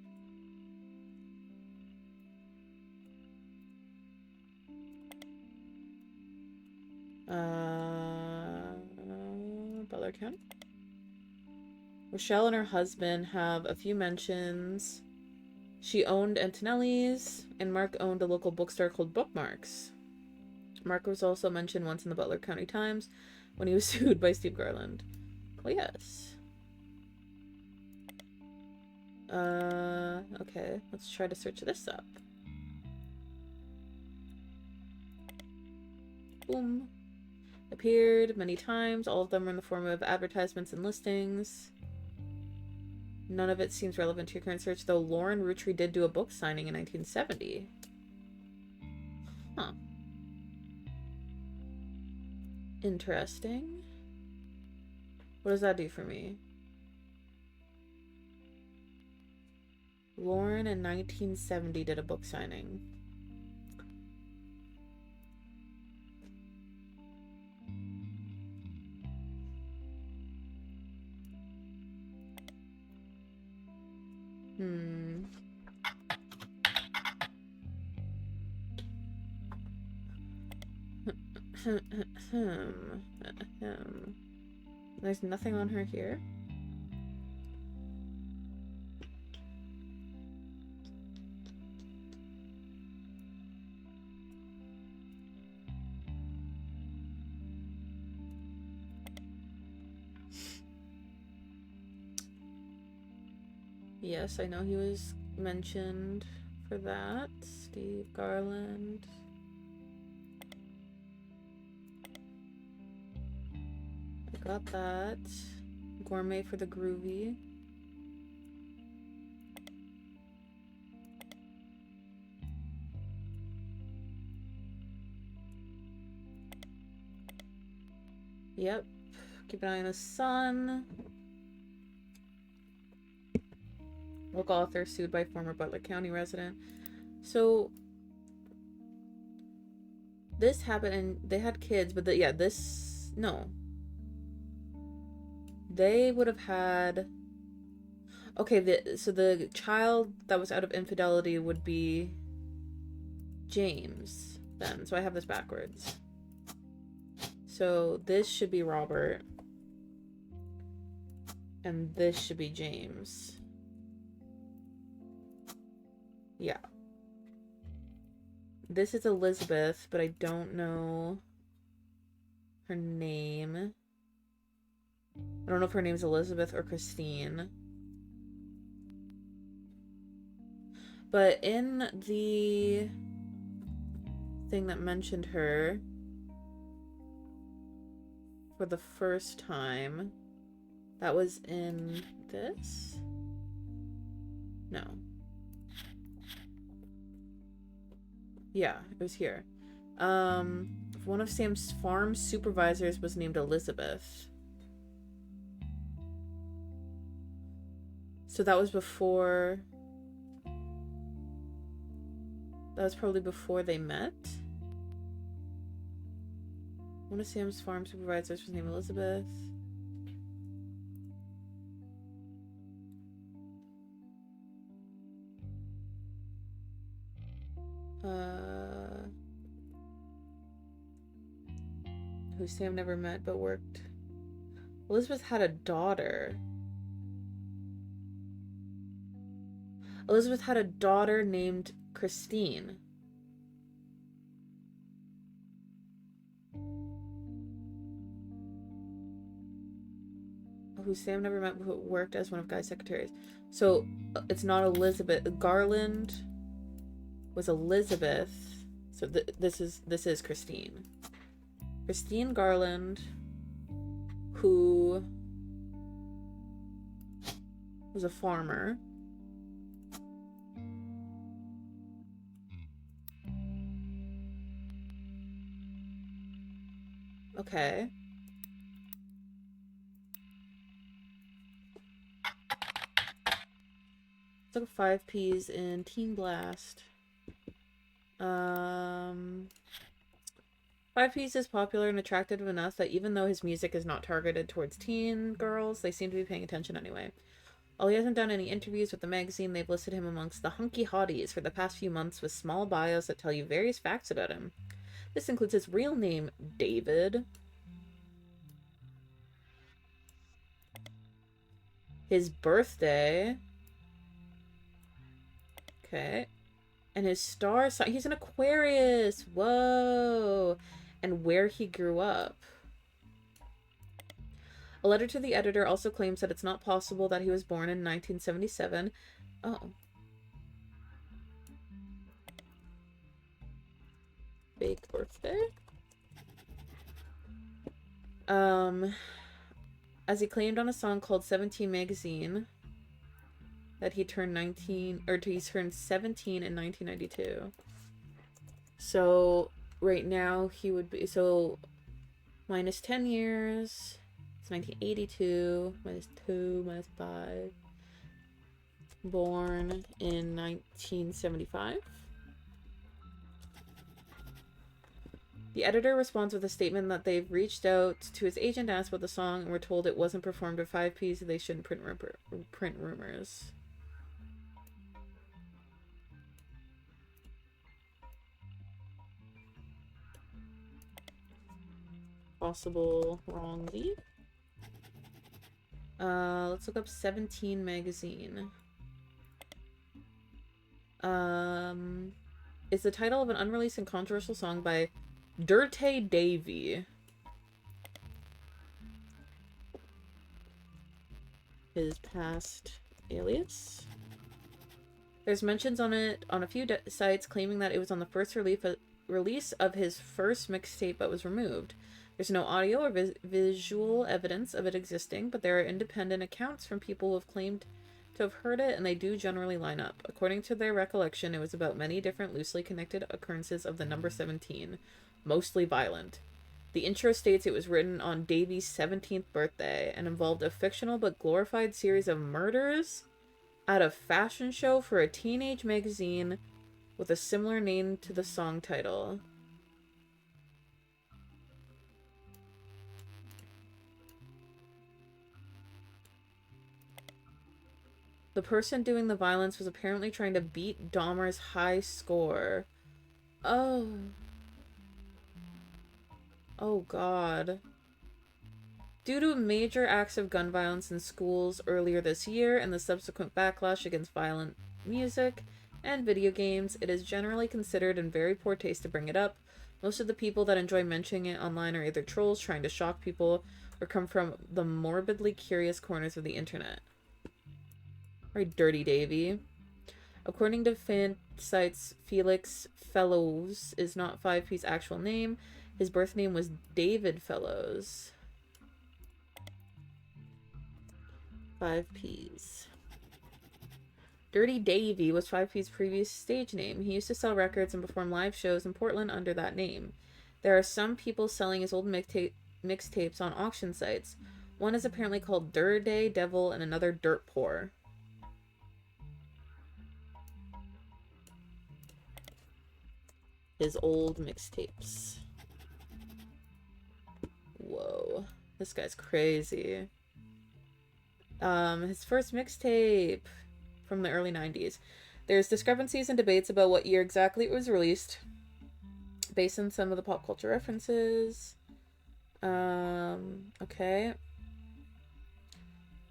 A: Butler County. Rochelle and her husband have a few mentions. She owned Antonelli's, and Mark owned a local bookstore called Bookmarks. Mark was also mentioned once in the Butler County Times when he was sued by Steve Garland. Well, yes. Okay, let's try to search this up. Boom. Appeared many times. All of them are in the form of advertisements and listings. None of it seems relevant to your current search, though Lauren Roottrees did do a book signing in 1970. Huh. Interesting. What does that do for me? Lauren in 1970 did a book signing. There's nothing on her here. Yes, I know he was mentioned for that. Steve Garland. I got that. Gourmet for the Groovy. Yep. Keep an eye on the sun. Local author sued by former Butler County resident. So this happened, and they had kids, but no. They would have had... Okay, so the child that was out of infidelity would be James then. So I have this backwards. So this should be Robert. And this should be James. Yeah. This is Elizabeth, but I don't know her name. I don't know if her name's Elizabeth or Christine. But in the thing that mentioned her for the first time, that was in this? No. Yeah, it was here. One of Sam's farm supervisors was named Elizabeth. So that was before... That was probably before they met. One of Sam's farm supervisors was named Elizabeth. Who Sam never met but worked. Elizabeth had a daughter. Elizabeth had a daughter named Christine. Who Sam never met but worked as one of Guy's secretaries. So it's not Elizabeth. Garland was Elizabeth. So this is Christine. Christine Garland, who was a farmer. Okay. Took 5 Ps in Teen Blast. 5 Ps is popular and attractive enough that even though his music is not targeted towards teen girls, they seem to be paying attention anyway. While he hasn't done any interviews with the magazine, they've listed him amongst the hunky hotties for the past few months with small bios that tell you various facts about him. This includes his real name, David. His birthday. Okay. And his star sign. He's an Aquarius. Whoa. And where he grew up. A letter to the editor also claims that it's not possible that he was born in 1977. Oh. Fake birthday? As he claimed on a song called 17 Magazine that he turned 19, or he turned 17 in 1992. So right now he would be, so minus 10 years, it's 1982, minus 2, minus 5, born in 1975. The editor responds with a statement that they've reached out to his agent, asked about the song, and were told it wasn't performed at 5 Ps, so they shouldn't print rumors. Possible wrong lead. Let's look up 17 Magazine. It's the title of an unreleased and controversial song by Dirty Davy. His past alias. There's mentions on it on a few sites claiming that it was on the first release of his first mixtape but was removed. There's no audio or visual evidence of it existing, but there are independent accounts from people who have claimed to have heard it, and they do generally line up. According to their recollection, it was about many different loosely connected occurrences of the number 17, mostly violent. The intro states it was written on Davy's 17th birthday and involved a fictional but glorified series of murders at a fashion show for a teenage magazine with a similar name to the song title. The person doing the violence was apparently trying to beat Dahmer's high score. Oh. Oh, God. Due to major acts of gun violence in schools earlier this year and the subsequent backlash against violent music and video games, it is generally considered in very poor taste to bring it up. Most of the people that enjoy mentioning it online are either trolls trying to shock people or come from the morbidly curious corners of the internet. Right, Dirty Davy. According to fan sites, Felix Fellows is not 5P's actual name. His birth name was David Fellows. 5P's. Dirty Davy was 5P's previous stage name. He used to sell records and perform live shows in Portland under that name. There are some people selling his old mixtapes on auction sites. One is apparently called Day Devil and another Dirt Poor. His old mixtapes. Whoa. This guy's crazy. His first mixtape from the early 90s. There's discrepancies and debates about what year exactly it was released, based on some of the pop culture references. Okay.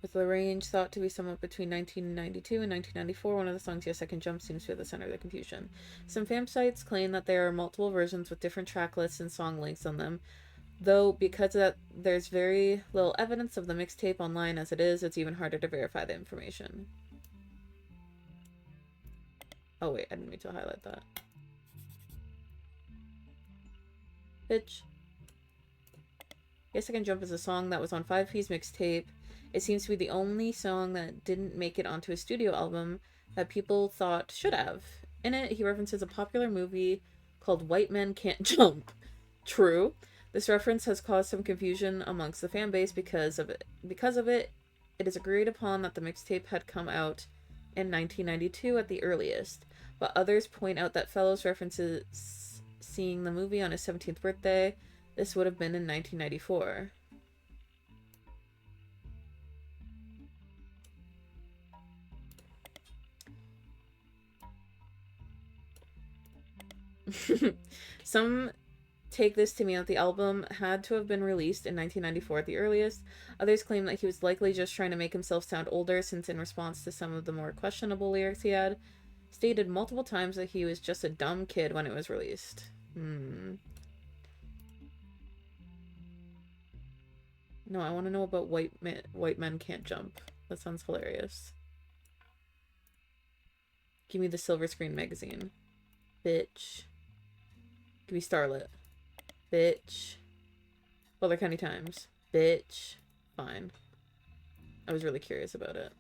A: With the range thought to be somewhat between 1992 and 1994, one of the songs, Yes I Can Jump, seems to be at the center of the confusion. Some fan sites claim that there are multiple versions with different track lists and song links on them, though because of that, there's very little evidence of the mixtape online as it is, it's even harder to verify the information. Oh wait, I didn't mean to highlight that. Bitch. Yes I Can Jump is a song that was on 5P's mixtape. It seems to be the only song that didn't make it onto a studio album that people thought should have. In it, he references a popular movie called White Men Can't Jump. True. This reference has caused some confusion amongst the fan base because of it. It is agreed upon that the mixtape had come out in 1992 at the earliest, but others point out that Fellows references seeing the movie on his 17th birthday. This would have been in 1994. Some take this to mean that the album had to have been released in 1994 at the earliest. Others claim that he was likely just trying to make himself sound older, since in response to some of the more questionable lyrics he had stated multiple times that he was just a dumb kid when it was released. No, I want to know about White Men Can't Jump. That sounds hilarious. Give me the Silver Screen magazine. Bitch. Give me Starlet. Bitch. Butler County Times. Bitch. Fine. I was really curious about it.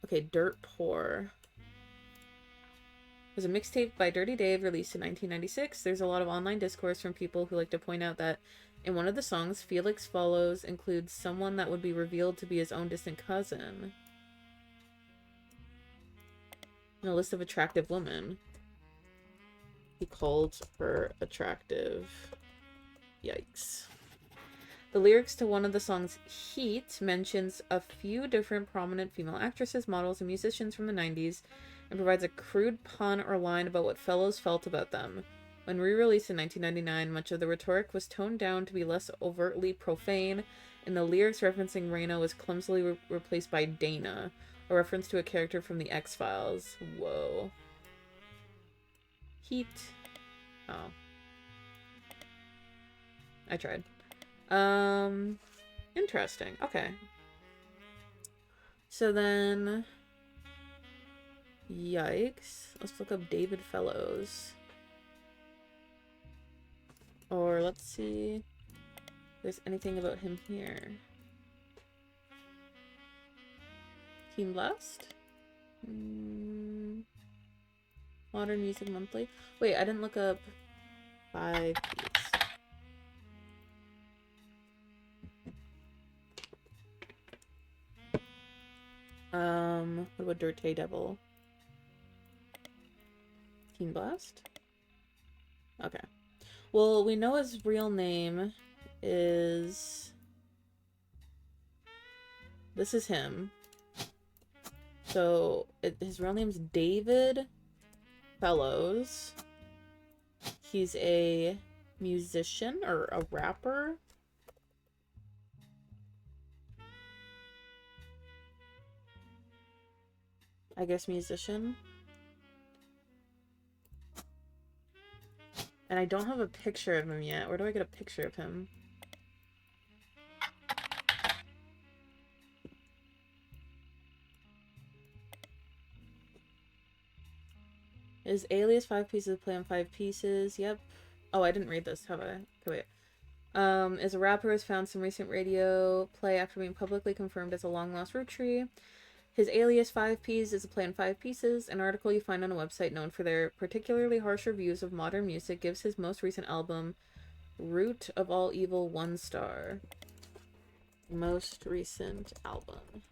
A: Okay, Dirt Poor. It was a mixtape by Dirty Dave released in 1996. There's a lot of online discourse from people who like to point out that in one of the songs, Felix Follows includes someone that would be revealed to be his own distant cousin. In a list of attractive women. He called her attractive. Yikes. The lyrics to one of the songs, Heat, mentions a few different prominent female actresses, models, and musicians from the 90s, and provides a crude pun or line about what Fellows felt about them. When re-released in 1999, much of the rhetoric was toned down to be less overtly profane, and the lyrics referencing Raina was clumsily replaced by Dana, a reference to a character from the X-Files. Whoa. Heat. Oh. I tried. Interesting. Okay. So then... Yikes. Let's look up David Fellows. Or let's see if there's anything about him here. Team Blast? Modern Music Monthly. Wait, I didn't look up 5 Keys. What about Dirty Devil? Team Blast? Okay. Well, we know his real name is... This is him. So, his real name's David Fellows. He's a musician or a rapper. I guess musician. And I don't have a picture of him yet. Where do I get a picture of him? His alias 5 pieces play on 5 pieces. Yep. Oh, I didn't read this. Have I? Okay, wait. Is a rapper has found some recent radio play after being publicly confirmed as a long-lost Roottrees. His alias 5Ps is a play on 5 pieces. An article you find on a website known for their particularly harsh reviews of modern music gives his most recent album, Root of All Evil, 1 star. Most recent album.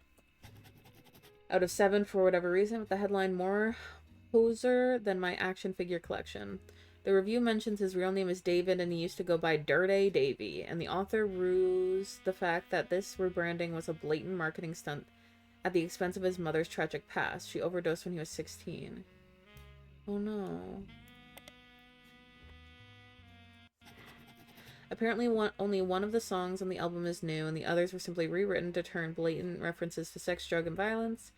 A: Out of 7 for whatever reason, with the headline more poser than my action figure collection. The review mentions his real name is David and he used to go by Dirty Davy, and the author rues the fact that this rebranding was a blatant marketing stunt at the expense of his mother's tragic past. She overdosed when he was 16. Oh no. Apparently only one of the songs on the album is new, and the others were simply rewritten to turn blatant references to sex, drug, and violence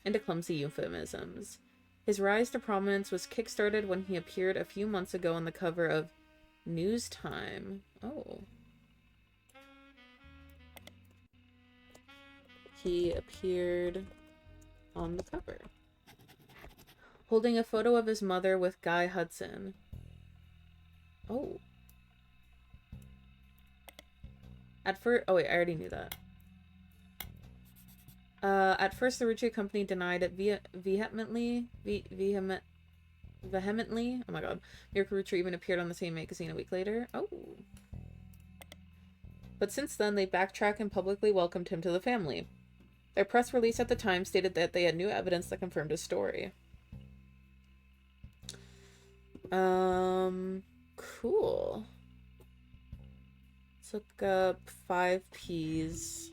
A: into clumsy euphemisms. His rise to prominence was kickstarted when he appeared a few months ago on the cover of News Time. Oh. He appeared on the cover, holding a photo of his mother with Guy Hudson. Oh. At first, oh wait, I already knew that. At first, the Roottrees company denied it vehemently. Oh my god. Miracle Roottrees even appeared on the same magazine a week later. Oh. But since then, they backtracked and publicly welcomed him to the family. Their press release at the time stated that they had new evidence that confirmed his story. Cool. Let's look up 5Ps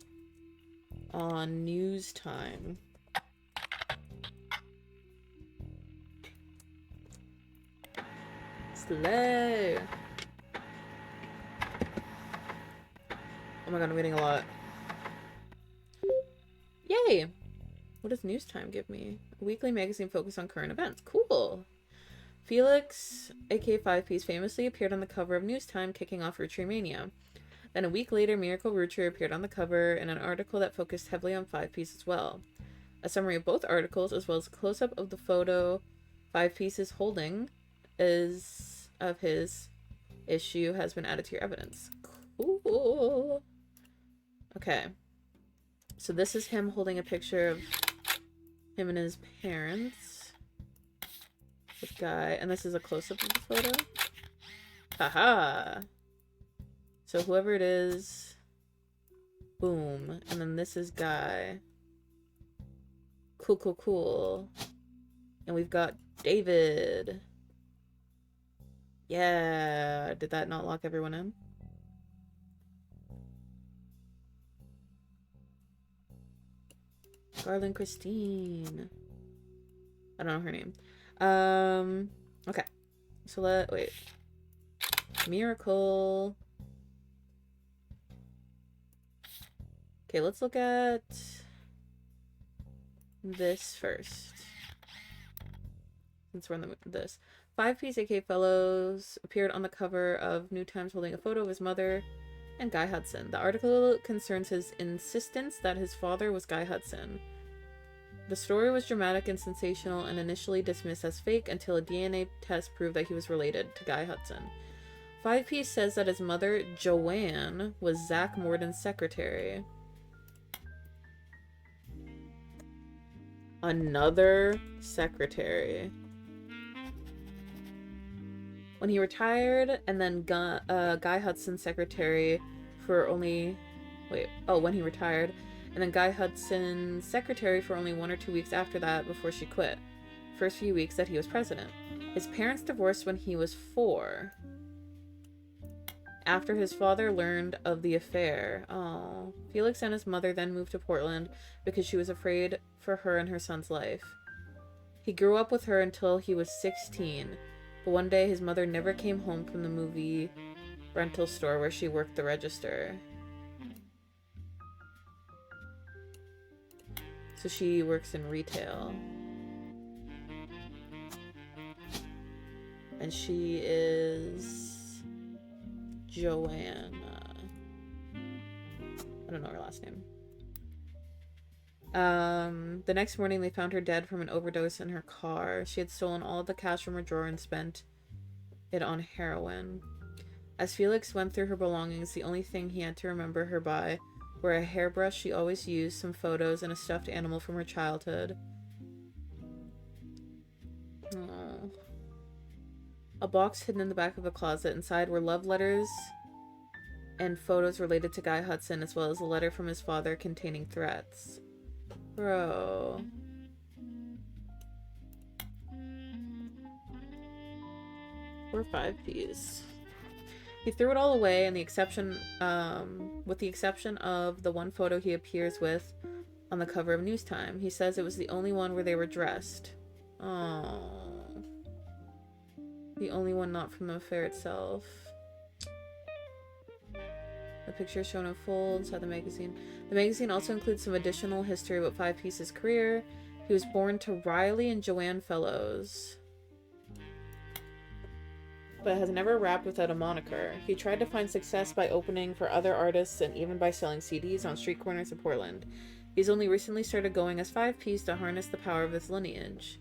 A: on News Time. Slay. Oh my god, I'm getting a lot. Yay! What does News Time give me? A weekly magazine focused on current events. Cool! Felix, aka 5Ps, famously appeared on the cover of News Time, kicking off Roottreemania. Then a week later, Miracle Roottrees appeared on the cover in an article that focused heavily on 5Ps as well. A summary of both articles, as well as a close-up of the photo 5Ps is holding of his issue, has been added to your evidence. Cool! Okay. So this is him holding a picture of him and his parents. This guy. And this is a close-up of the photo. Haha! So whoever it is. Boom. And then this is Guy. Cool, cool, cool. And we've got David. Yeah. Did that not lock everyone in? Garland Christine. I don't know her name. Okay. So wait. Miracle. Okay, let's look at this first. Since we're on this. 5Ps aka Fellows appeared on the cover of New Times holding a photo of his mother and Guy Hudson. The article concerns his insistence that his father was Guy Hudson. The story was dramatic and sensational and initially dismissed as fake until a DNA test proved that he was related to Guy Hudson. 5P says that his mother, Joanne, was Zach Morden's secretary. Another secretary. When he retired, and then Guy Hudson's secretary for only... when he retired, and then Guy Hudson's secretary for only 1 or 2 weeks after that before she quit. First few weeks that he was president. His parents divorced when he was 4. after his father learned of the affair. Oh, Felix and his mother then moved to Portland because she was afraid for her and her son's life. He grew up with her until he was 16, but one day his mother never came home from the movie rental store where she worked the register. So she works in retail. And she is Joanna. I don't know her last name. The next morning they found her dead from an overdose in her car. She had stolen all the cash from her drawer and spent it on heroin. As Felix went through her belongings, the only thing he had to remember her by were a hairbrush she always used, some photos, and a stuffed animal from her childhood. Aww. A box hidden in the back of a closet. Inside were love letters and photos related to Guy Hudson, as well as a letter from his father containing threats. Bro. Poor 5Ps. He threw it all away, and with the exception of the one photo he appears with on the cover of News Time. He says it was the only one where they were dressed. Oh. The only one not from the affair itself. The picture shown in full inside the magazine. The magazine also includes some additional history about 5P's career. He was born to Riley and Joanne Fellows, but has never rapped without a moniker. He tried to find success by opening for other artists and even by selling CDs on street corners of Portland. He's only recently started going as 5Ps to harness the power of his lineage.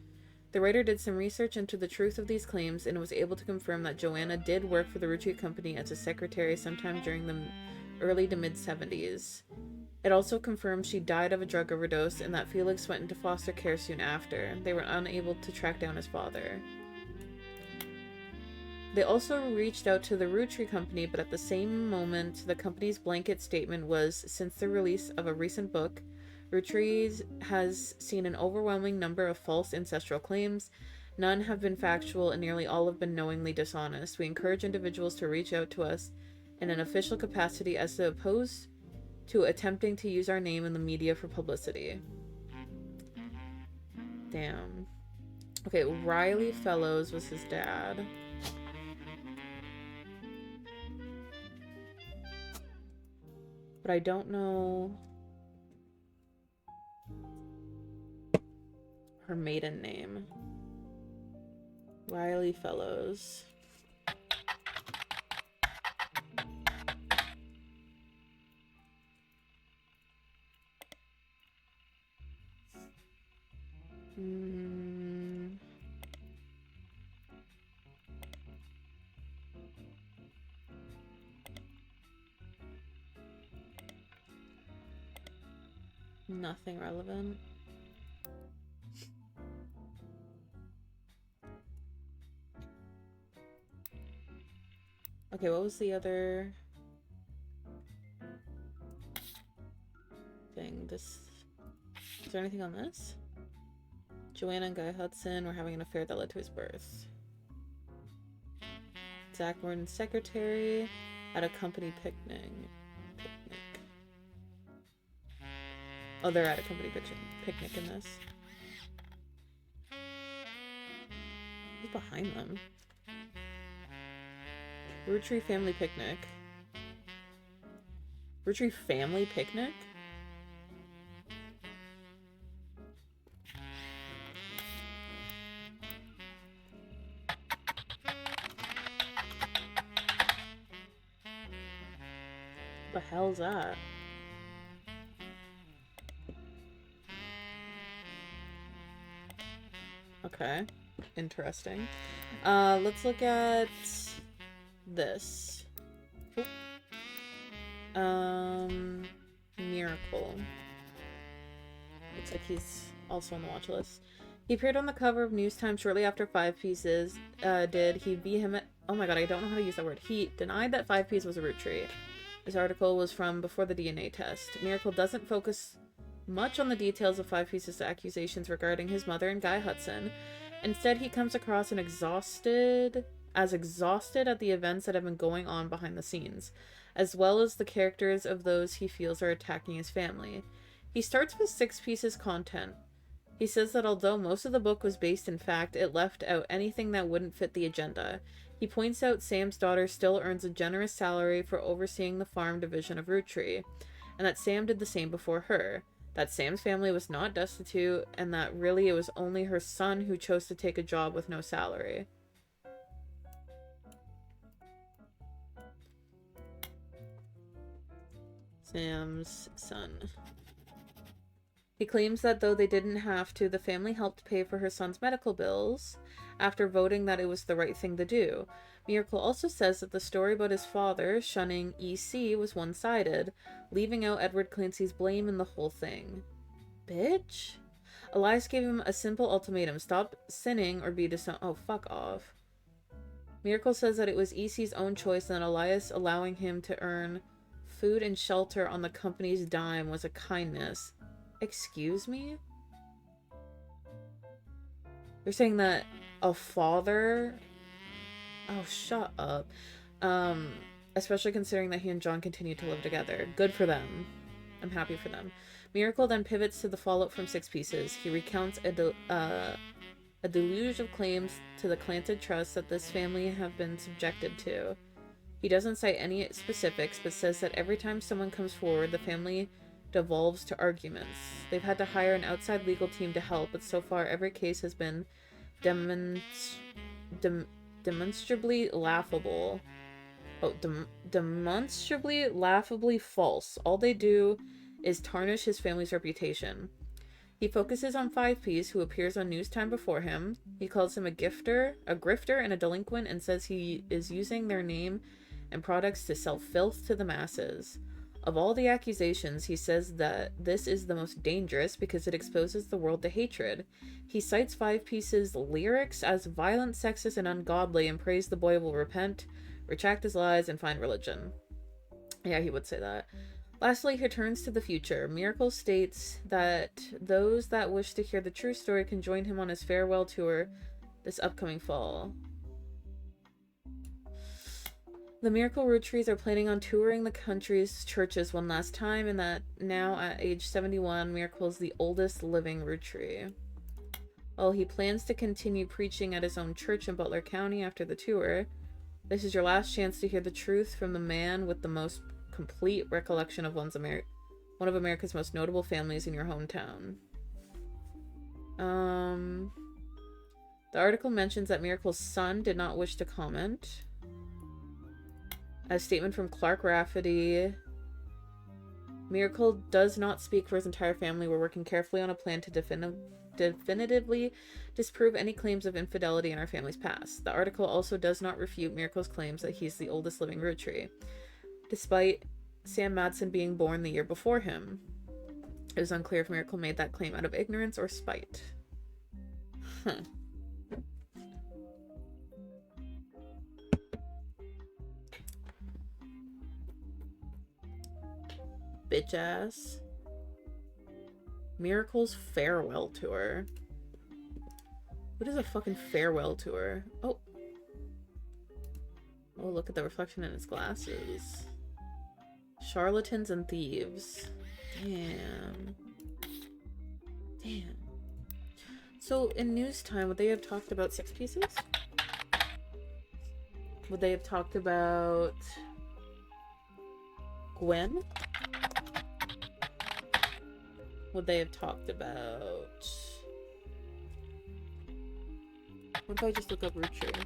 A: The writer did some research into the truth of these claims and was able to confirm that Joanna did work for the Roottrees Company as a secretary sometime during the early to mid-70s. It also confirmed she died of a drug overdose and that Felix went into foster care soon after. They were unable to track down his father. They also reached out to the Roottrees Company, but at the same moment, the company's blanket statement was, since the release of a recent book, Roottrees has seen an overwhelming number of false ancestral claims. None have been factual, and nearly all have been knowingly dishonest. We encourage individuals to reach out to us in an official capacity as opposed to attempting to use our name in the media for publicity. Damn. Okay, Riley Fellows was his dad. But I don't know her maiden name. Riley Fellows. Nothing relevant. Okay, what was the other thing? Is there anything on this? Joanna and Guy Hudson were having an affair that led to his birth. Zach Morton's secretary at a company picnic. Oh, they're at a company picnic in this. Who's behind them? Roottrees family picnic. Roottrees family picnic? What the hell's that? Okay, interesting. Let's look at this. Miracle. Looks like he's also on the watch list. He appeared on the cover of News Time shortly after 5Ps did. He vehement. Oh my god, I don't know how to use that word. He denied that 5Ps was a Roottrees. This article was from before the DNA test. Miracle doesn't focus much on the details of 5P's accusations regarding his mother and Guy Hudson. Instead, he comes across an exhausted as exhausted at the events that have been going on behind the scenes, as well as the characters of those he feels are attacking his family. He starts with 6 pieces content. He says that although most of the book was based in fact, it left out anything that wouldn't fit the agenda. He points out Sam's daughter still earns a generous salary for overseeing the farm division of Roottree, and that Sam did the same before her. That Sam's family was not destitute, and that really it was only her son who chose to take a job with no salary. Sam's son. He claims that though they didn't have to, the family helped pay for her son's medical bills after voting that it was the right thing to do. Miracle also says that the story about his father shunning EC was one-sided, leaving out Edward Clancy's blame in the whole thing. Bitch? Elias gave him a simple ultimatum: stop sinning or be disowned. Oh, fuck off. Miracle says that it was EC's own choice and that Elias allowing him to earn food and shelter on the company's dime was a kindness. Excuse me? You're saying that a father... Oh, shut up. Especially considering that he and John continued to live together. Good for them. I'm happy for them. Miracle then pivots to the fallout from 6 pieces. He recounts a deluge of claims to the Clanted Trust that this family have been subjected to. He doesn't cite any specifics, but says that every time someone comes forward, the family devolves to arguments. They've had to hire an outside legal team to help, but so far every case has been demonstrably laughable. Oh, demonstrably laughably false. All they do is tarnish his family's reputation. He focuses on 5Ps, who appears on news time before him. He calls him a grifter, and a delinquent, and says he is using their name and products to sell filth to the masses. Of all the accusations, he says that this is the most dangerous because it exposes the world to hatred. He cites 5P's lyrics as violent, sexist, and ungodly, and prays the boy will repent, retract his lies, and find religion. Yeah, he would say that. Lastly, he turns to the future. Miracle states that those that wish to hear the true story can join him on his farewell tour this upcoming fall. The Miracle Rootrees are planning on touring the country's churches one last time, and that now at age 71, Miracle is the oldest living Rootree. While he plans to continue preaching at his own church in Butler County after the tour, this is your last chance to hear the truth from the man with the most complete recollection of one of America's most notable families in your hometown. The article mentions that Miracle's son did not wish to comment. A statement from Clark Rafferty. Miracle does not speak for his entire family. We're working carefully on a plan to definitively disprove any claims of infidelity in our family's past. The article also does not refute Miracle's claims that he's the oldest living Rootree, despite Sam Madsen being born the year before him. It was unclear if Miracle made that claim out of ignorance or spite. Huh. Bitch ass. Miracle's farewell tour. What is a fucking farewell tour? Oh. Oh, look at the reflection in his glasses. Charlatans and thieves. Damn. Damn. So, in news time, would they have talked about 6 pieces? Would they have talked about Gwen? Would they have talked about... What if I just look up Rootree?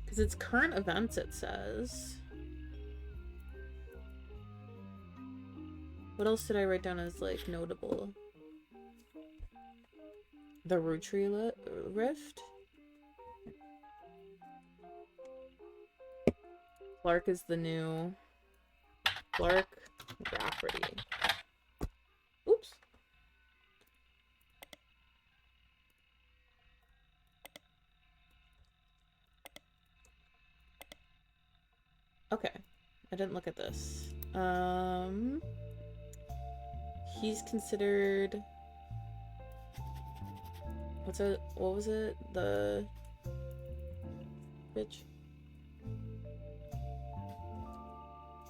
A: Because it's current events, it says. What else did I write down as, like, notable? The Rootree rift? Clark is the new... Clark Rafferty. Oops. Okay. I didn't look at this. He's considered What's it? What was it? The bitch.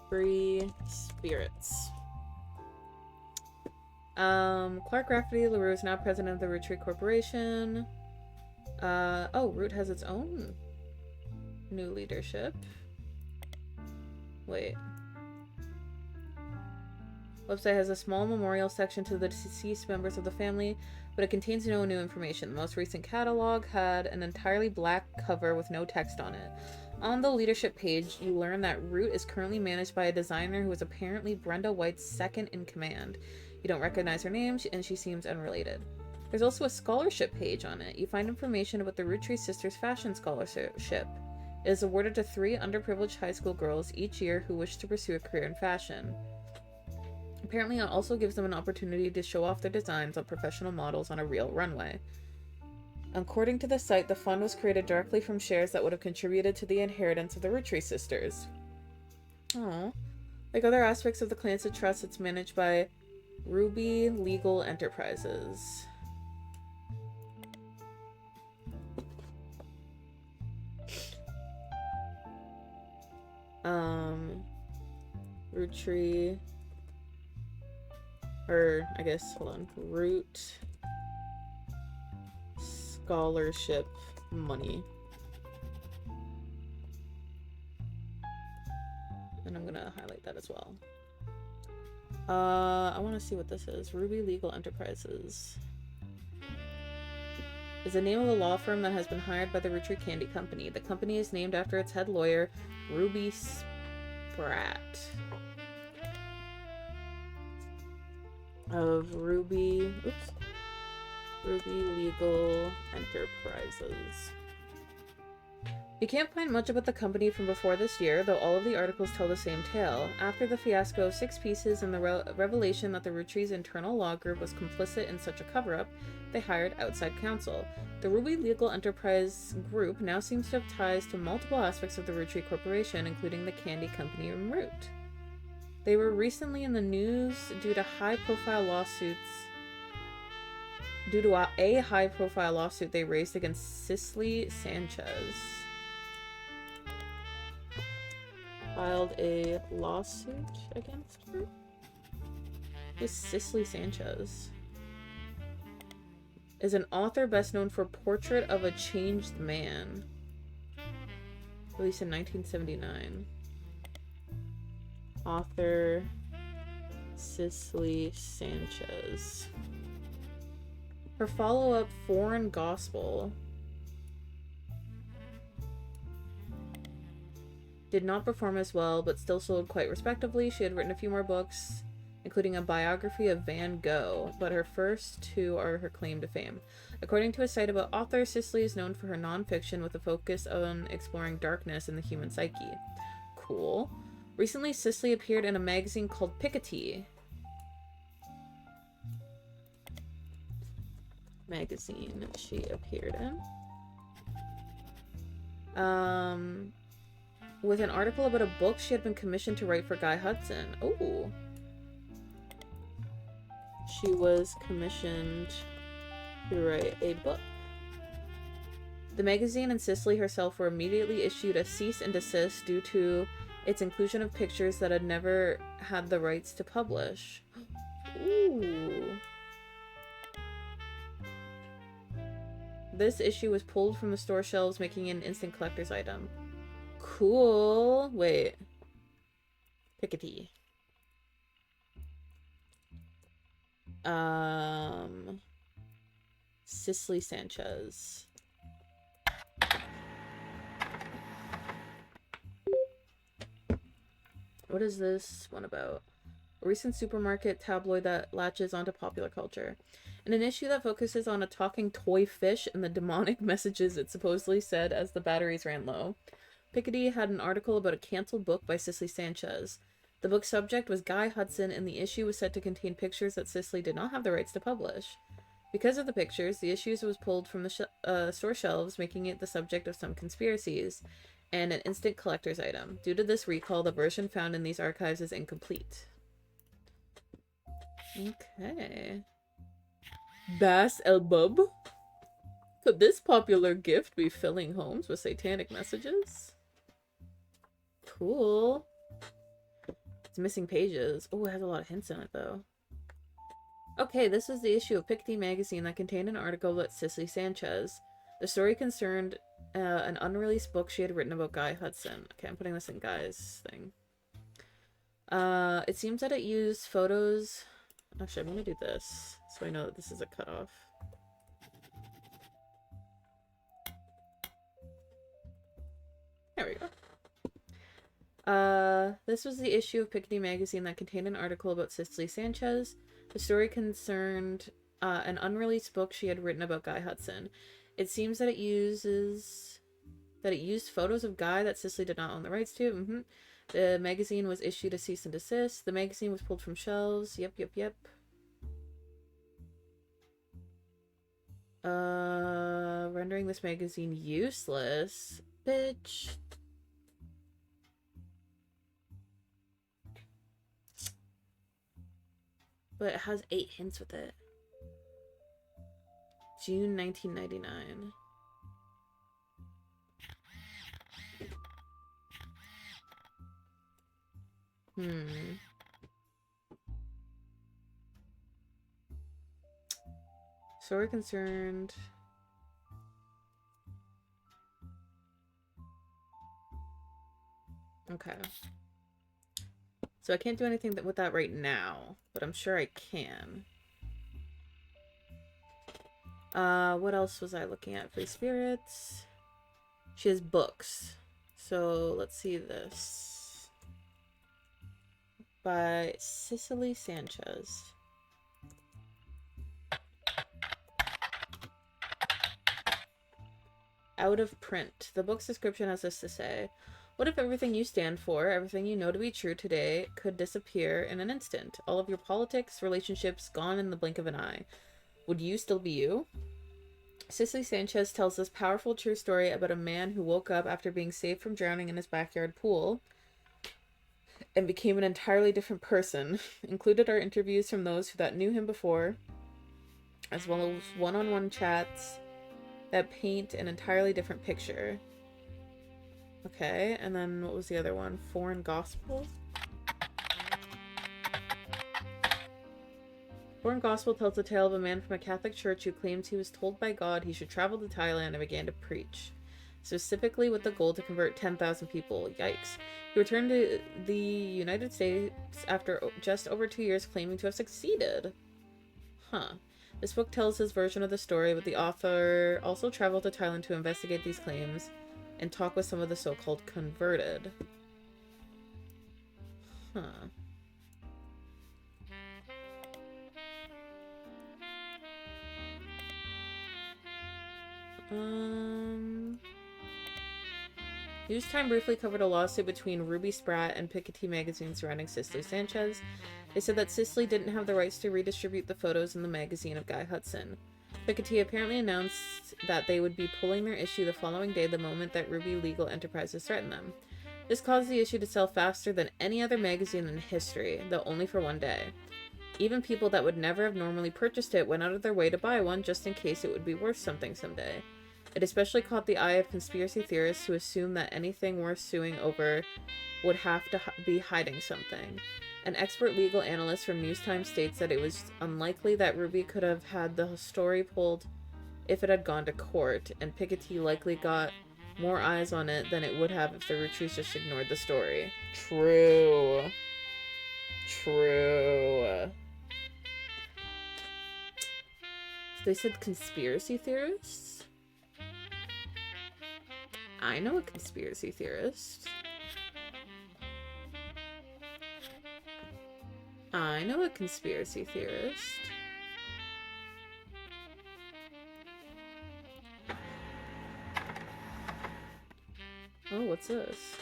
A: Free spirits. Clark Rafferty LaRue is now president of the Roottrees Corporation. Oh, Root has its own new leadership. Wait. Website has a small memorial section to the deceased members of the family, but it contains no new information. The most recent catalog had an entirely black cover with no text on it. On the leadership page, you learn that Root is currently managed by a designer who is apparently Brenda White's second in command. You don't recognize her name, and she seems unrelated. There's also a scholarship page on it. You find information about the Roottrees Sisters Fashion Scholarship. It is awarded to 3 underprivileged high school girls each year who wish to pursue a career in fashion. Apparently, it also gives them an opportunity to show off their designs on professional models on a real runway. According to the site, the fund was created directly from shares that would have contributed to the inheritance of the Roottrees sisters. Aww. Like other aspects of the Clancy Trust, it's managed by Ruby Legal Enterprises. Roottrees... Or, I guess, hold on. Root scholarship money. And I'm gonna highlight that as well. I want to see what this is. Ruby Legal Enterprises is the name of a law firm that has been hired by the Roottrees Candy Company. The company is named after its head lawyer, Ruby Spratt. Of Ruby Legal Enterprises. You can't find much about the company from before this year, though all of the articles tell the same tale. After the fiasco of 6 Pieces and the revelation that the Roottrees' internal law group was complicit in such a cover-up, they hired outside counsel. The Ruby Legal Enterprise Group now seems to have ties to multiple aspects of the Roottrees Corporation, including the candy company and Root. They were recently in the news due to a high-profile lawsuit they raised against Cicely Sanchez. Filed a lawsuit against her? Who's Cicely Sanchez? Is an author best known for Portrait of a Changed Man, released in 1979. Author Cicely Sanchez. Her follow-up, Foreign Gospel, did not perform as well, but still sold quite respectably. She had written a few more books, including a biography of Van Gogh, but her first 2 are her claim to fame. According to a site about author, Cicely is known for her nonfiction with a focus on exploring darkness in the human psyche. Cool. Recently, Cicely appeared in a magazine called Piketty. Magazine she appeared in. With an article about a book she had been commissioned to write for Guy Hudson. Oh. She was commissioned to write a book. The magazine and Cicely herself were immediately issued a cease and desist due to its inclusion of pictures that had never had the rights to publish. Ooh. This issue was pulled from the store shelves, making it an instant collector's item. Cool. Wait. Piketty. Cicely Sanchez. What is this one about? A recent supermarket tabloid that latches onto popular culture. In an issue that focuses on a talking toy fish and the demonic messages it supposedly said as the batteries ran low, Piketty had an article about a canceled book by Cicely Sanchez. The book's subject was Guy Hudson, and the issue was said to contain pictures that Cicely did not have the rights to publish. Because of the pictures, the issue was pulled from the store shelves, making it the subject of some conspiracies, and an instant collector's item. Due to this recall, the version found in these archives is incomplete. Okay. Bas El Bub. Could this popular gift be filling homes with satanic messages? Cool. It's missing pages. Oh, it has a lot of hints in it, though. Okay, this is the issue of Picadee magazine that contained an article about Cicely Sanchez. The story concerned an unreleased book she had written about Guy Hudson. Okay, I'm putting this in Guy's thing. It seems that it used photos... Actually, I'm going to do this, so I know that this is a cutoff. There we go. This was the issue of Picadee magazine that contained an article about Cicely Sanchez. The story concerned an unreleased book she had written about Guy Hudson. It seems that it used photos of Guy that Cicely did not own the rights to. The magazine was issued a cease and desist. The magazine was pulled from shelves. Yep. Rendering this magazine useless. Bitch. But it has 8 hints with it. June 1999. So we're concerned. Okay. So I can't do anything with that right now, but I'm sure I can. What else was I looking at? Free Spirits. She has books. So let's see this. By Cicely Sanchez. Out of print. The book's description has this to say: what if everything you stand for, everything you know to be true today, could disappear in an instant? All of your politics, relationships, gone in the blink of an eye. Would you still be you? Cicely Sanchez tells this powerful true story about a man who woke up after being saved from drowning in his backyard pool and became an entirely different person. Included are interviews from those that knew him before, as well as one-on-one chats that paint an entirely different picture. Okay, and then what was the other one? Foreign Gospel? Foreign Gospel tells the tale of a man from a Catholic church who claims he was told by God he should travel to Thailand and began to preach, specifically with the goal to convert 10,000 people. Yikes. He returned to the United States after just over 2 years, claiming to have succeeded. Huh. This book tells his version of the story, but the author also traveled to Thailand to investigate these claims and talk with some of the so-called converted. Huh. Newstime briefly covered a lawsuit between Ruby Spratt and Picadee magazine surrounding Cicely Sanchez. They said that Cicely didn't have the rights to redistribute the photos in the magazine of Guy Hudson. Picadee apparently announced that they would be pulling their issue the following day the moment that Ruby Legal Enterprises threatened them. This caused the issue to sell faster than any other magazine in history, though only for one day. Even people that would never have normally purchased it went out of their way to buy one just in case it would be worth something someday. It especially caught the eye of conspiracy theorists who assumed that anything worth suing over would have to be hiding something. An expert legal analyst from Newstime states that it was unlikely that Ruby could have had the story pulled if it had gone to court, and Picadee likely got more eyes on it than it would have if the Roottrees just ignored the story. True. They said conspiracy theorists? I know a conspiracy theorist. Oh, what's this?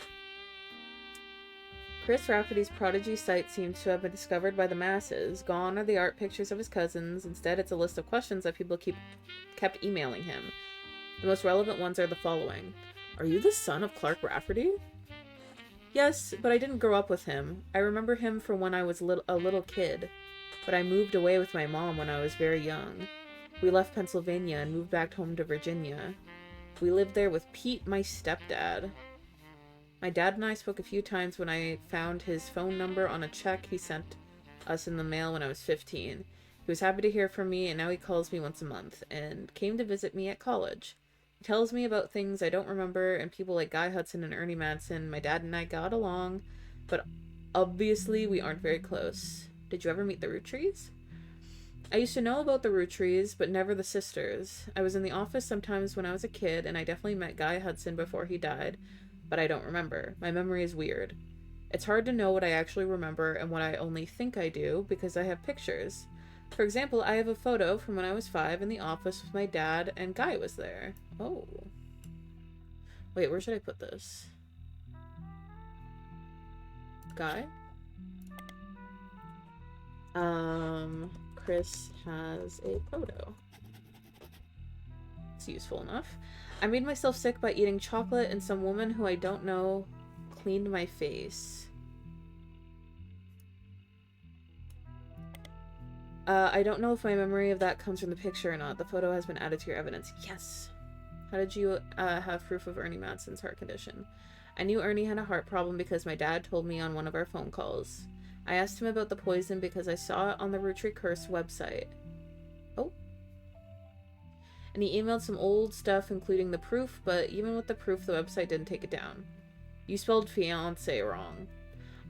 A: Chris Rafferty's prodigy site seems to have been discovered by the masses. Gone are the art pictures of his cousins. Instead, it's a list of questions that people kept emailing him. The most relevant ones are the following. Are you the son of Clark Rafferty? Yes, but I didn't grow up with him. I remember him from when I was a little kid, but I moved away with my mom when I was very young. We left Pennsylvania and moved back home to Virginia. We lived there with Pete, my stepdad. My dad and I spoke a few times when I found his phone number on a check he sent us in the mail when I was 15. He was happy to hear from me, and now he calls me once a month, and came to visit me at college. He tells me about things I don't remember, and people like Guy Hudson and Ernie Madsen. My dad and I got along, but obviously we aren't very close. Did you ever meet the Roottrees? I used to know about the Roottrees, but never the sisters. I was in the office sometimes when I was a kid, and I definitely met Guy Hudson before he died, but I don't remember. My memory is weird. It's hard to know what I actually remember and what I only think I do because I have pictures. For example, I have a photo from when I was 5 in the office with my dad, and Guy was there. Oh. Wait, where should I put this? Guy? Chris has a photo. It's useful enough. I made myself sick by eating chocolate, and some woman who I don't know cleaned my face. I don't know if my memory of that comes from the picture or not. The photo has been added to your evidence. Yes! How did you have proof of Ernie Madsen's heart condition? I knew Ernie had a heart problem because my dad told me on one of our phone calls. I asked him about the poison because I saw it on the Roottrees Curse website. Oh. And he emailed some old stuff, including the proof, but even with the proof, the website didn't take it down. You spelled fiance wrong.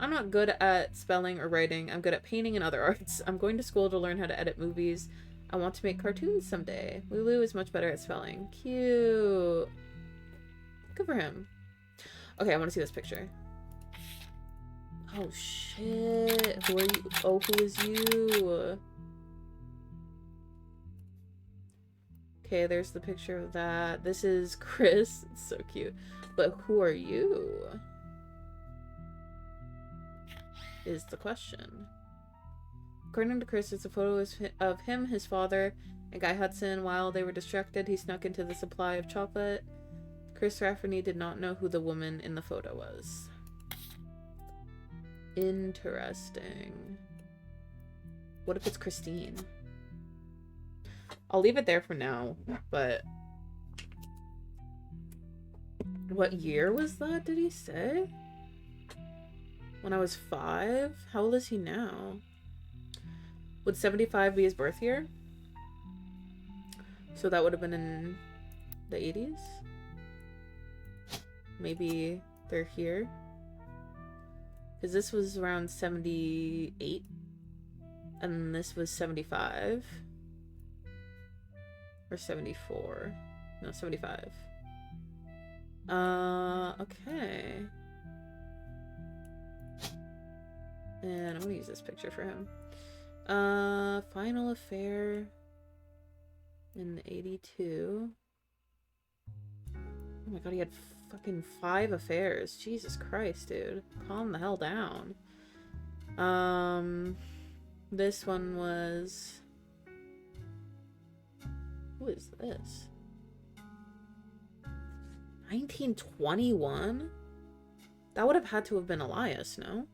A: I'm not good at spelling or writing. I'm good at painting and other arts. I'm going to school to learn how to edit movies. I want to make cartoons someday. Lulu is much better at spelling. Cute. Good for him. Okay, I want to see this picture. Oh, shit. Who are you? Oh, who is you? Okay, there's the picture of that. This is Chris. It's so cute. But who are you? Is the question. According to Chris, it's a photo of him, his father, and Guy Hudson. While they were distracted, he snuck into the supply of chocolate. Chris Rafferty did not know who the woman in the photo was. Interesting. What if it's Christine? I'll leave it there for now, but... What year was that, did he say? When I was 5? How old is he now? Would 75 be his birth year? So that would have been in the 80s? Maybe they're here? Because this was around 78. And this was 75. Or 74. No, 75. Okay. And I'm gonna use this picture for him. Final affair in 82. Oh my god, he had fucking 5 affairs. Jesus Christ, dude. Calm the hell down. This one was... Who is this? 1921? That would have had to have been Elias, no?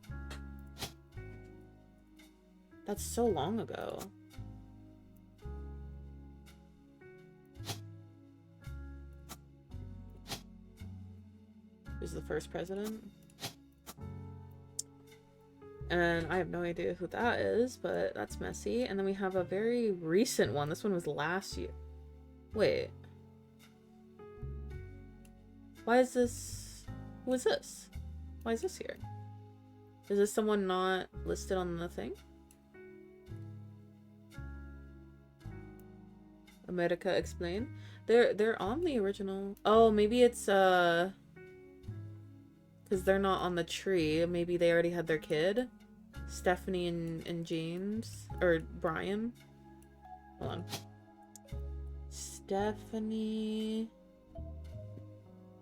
A: That's so long ago. Who's the first president? And I have no idea who that is, but that's messy. And then we have a very recent one. This one was last year. Wait. Why is this... Who is this? Why is this here? Is this someone not listed on the thing? America explain. They're on the original. Oh, maybe it's because they're not on the tree. Maybe they already had their kid. Stephanie and James or Brian. Hold on. Stephanie,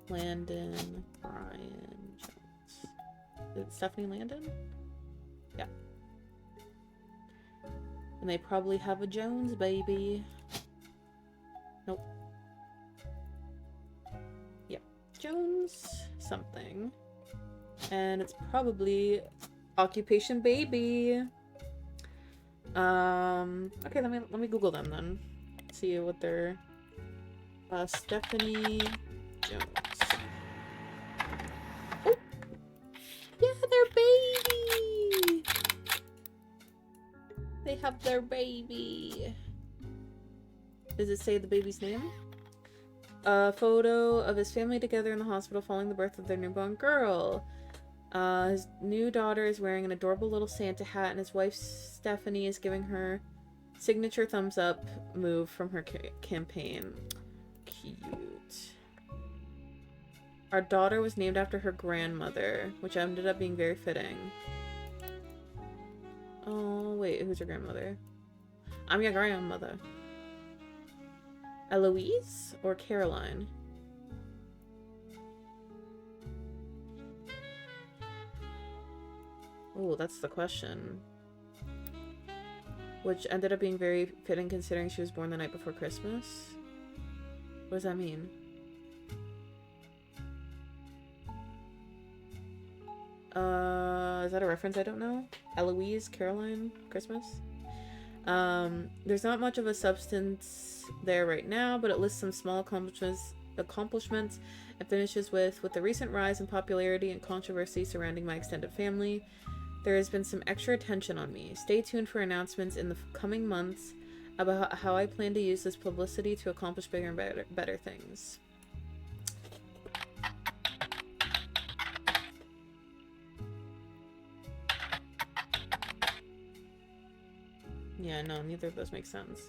A: Landon, Brian, Jones. Is it Stephanie Landon? Yeah. And they probably have a Jones baby. Nope. Yep. Jones something. And it's probably occupation baby. Okay, let me Google them then. Let's see what they're... Stephanie Jones. Oh! Yeah, their baby! They have their baby. Does it say the baby's name? A photo of his family together in the hospital following the birth of their newborn girl. His new daughter is wearing an adorable little Santa hat, and his wife Stephanie is giving her signature thumbs up move from her campaign. Cute. Our daughter was named after her grandmother, which ended up being very fitting. Oh, wait, who's your grandmother? I'm your grandmother. Eloise or Caroline? Oh, that's the question. Which ended up being very fitting considering she was born the night before Christmas. What does that mean? Is that a reference I don't know? Eloise, Caroline, Christmas? There's not much of a substance there right now, but it lists some small accomplishments and finishes with the recent rise in popularity and controversy surrounding my extended family, there has been some extra attention on me. Stay tuned for announcements in the coming months about how I plan to use this publicity to accomplish bigger and better things. Yeah, no, neither of those make sense.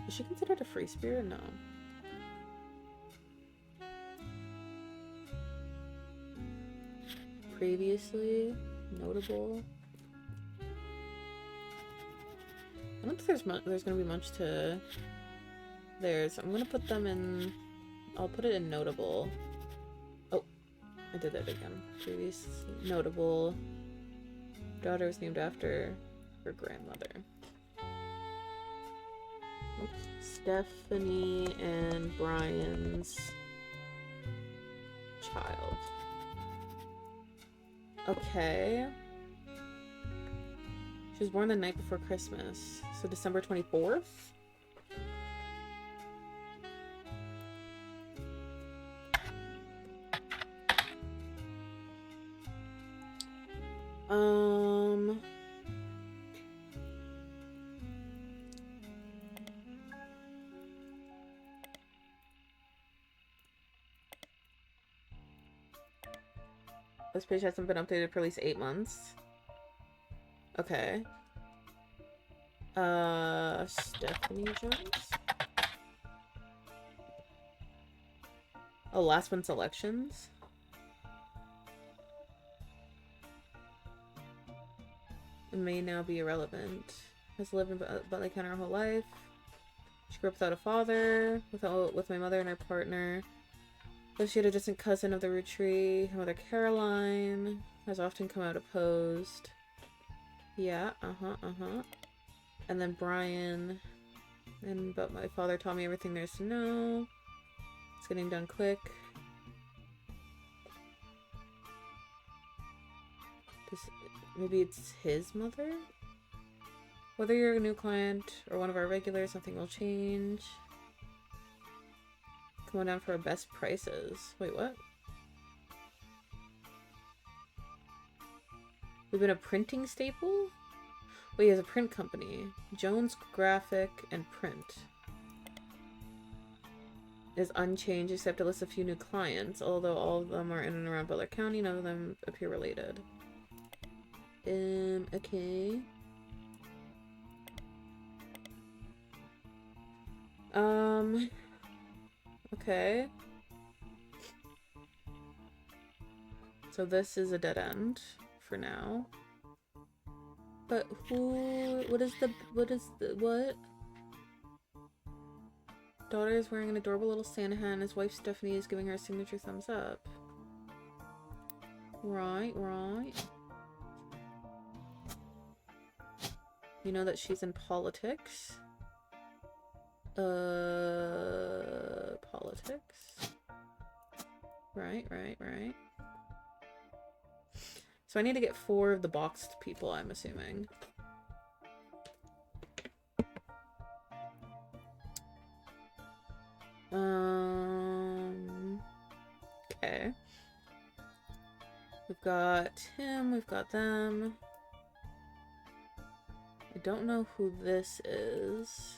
A: Is she considered a free spirit? No. Previously notable. I don't think there's gonna be much to there, so I'm gonna put them in. I'll put it in notable. Oh, I did that again. Previous notable. Daughter was named after her grandmother. Oops. Stephanie and Brian's child. Okay. She was born the night before Christmas, so December 24th? This page hasn't been updated for at least 8 months. Okay. Stephanie Jones? Oh, last month's elections? It may now be irrelevant. Has lived in Butler County her whole life. She grew up without a father, with my mother and her partner. Though she had a distant cousin of the Roottrees, her mother Caroline has often come out opposed. Yeah, And then Brian, but my father taught me everything there is to know. It's getting done quick. Maybe it's his mother? Whether you're a new client or one of our regulars, nothing will change. Going down for our best prices. Wait, what? We've been a printing staple? Wait, he has a print company. Jones Graphic and Print. Is unchanged except it lists a few new clients, although all of them are in and around Butler County, none of them appear related. Okay. Okay. So this is a dead end for now. But what? Daughter is wearing an adorable little Santa hat and his wife Stephanie is giving her a signature thumbs up. Right. You know that she's in politics? Politics. Right. So So I need to get 4 of the boxed people, I'm assuming. Okay. We've got him, we've got them. I don't know who this is.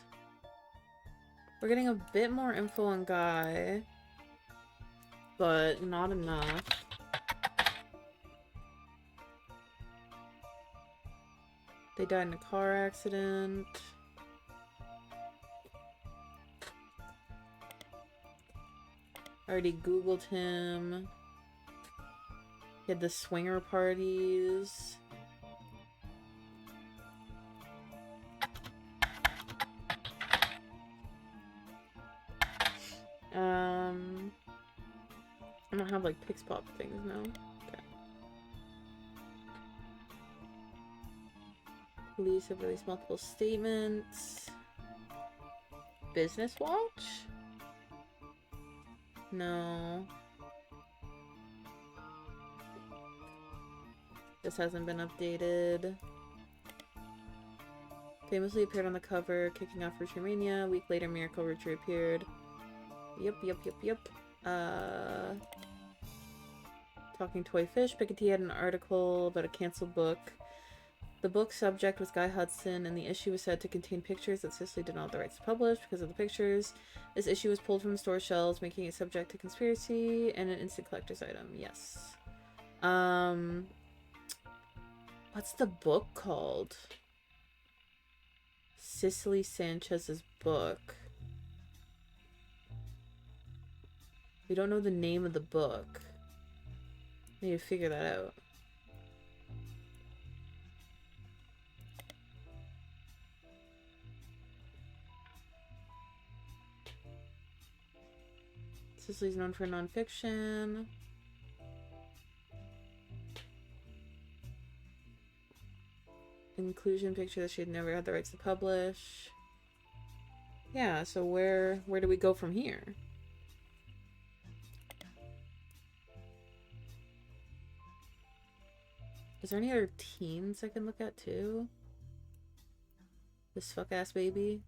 A: We're getting a bit more info on Guy, but not enough. They died in a car accident. I already Googled him. He had the swinger parties. I don't have like Pix Pop things now. Okay. Police have released multiple statements. Business Watch? No. This hasn't been updated. Famously appeared on the cover, kicking off Roottreemania. A week later, Miracle Rootree appeared. Yep. Talking Toy Fish. Piketty had an article about a canceled book. The book's subject was Guy Hudson, and the issue was said to contain pictures that Cicely did not have the rights to publish because of the pictures. This issue was pulled from the store shelves, making it subject to conspiracy and an instant collector's item. Yes. What's the book called? Cicely Sanchez's book. We don't know the name of the book. Need to figure that out. Cicely's known for nonfiction. Inclusion picture that she had never had the rights to publish. Yeah, so where do we go from here? Is there any other teens I can look at too? This fuck-ass baby.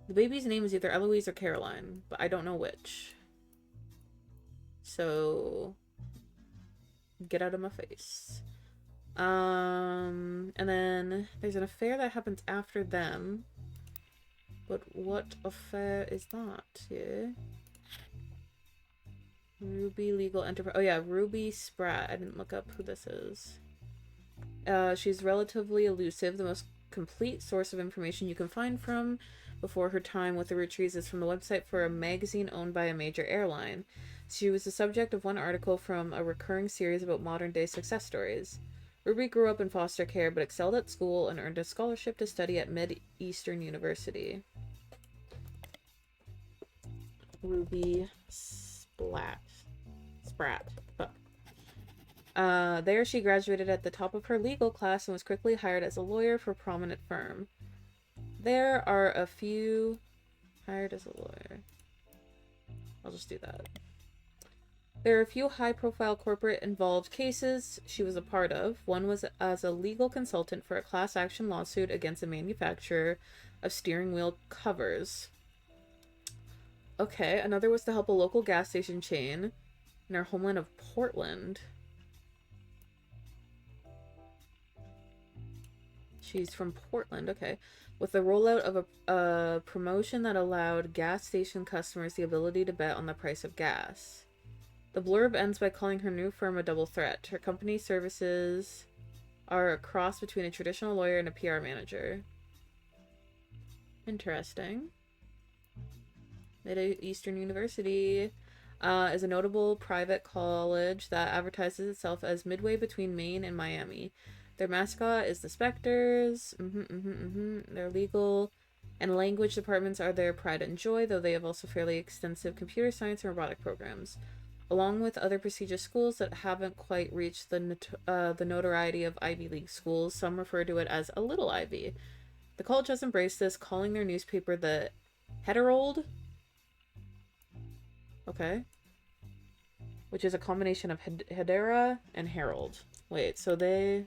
A: The baby's name is either Eloise or Caroline, but I don't know which. So get out of my face. And then there's an affair that happens after them. But what affair is that? Yeah. Ruby Legal Enterprise. Oh yeah, Ruby Spratt. I didn't look up who this is. She's relatively elusive. The most complete source of information you can find from before her time with the Roottrees is from the website for a magazine owned by a major airline. She was the subject of one article from a recurring series about modern-day success stories. Ruby grew up in foster care but excelled at school and earned a scholarship to study at Mid-Eastern University. Ruby Spratt. Fuck. There she graduated at the top of her legal class and was quickly hired as a lawyer for a prominent firm. There are a few... Hired as a lawyer. I'll just do that. There are a few high-profile corporate-involved cases she was a part of. One was as a legal consultant for a class action lawsuit against a manufacturer of steering wheel covers. Okay, another was to help a local gas station chain in our homeland of Portland. She's from Portland, okay. With the rollout of a promotion that allowed gas station customers the ability to bet on the price of gas. The blurb ends by calling her new firm a double threat. Her company services are a cross between a traditional lawyer and a PR manager. Interesting. Mid-Eastern University is a notable private college that advertises itself as midway between Maine and Miami. Their mascot is the Spectres. Their legal and language departments are their pride and joy, though they have also fairly extensive computer science and robotic programs. Along with other prestigious schools that haven't quite reached the notoriety of Ivy League schools, some refer to it as a little Ivy. The college has embraced this, calling their newspaper the Heterold. Okay. which is a combination of Hedera and Herald. Wait, so they...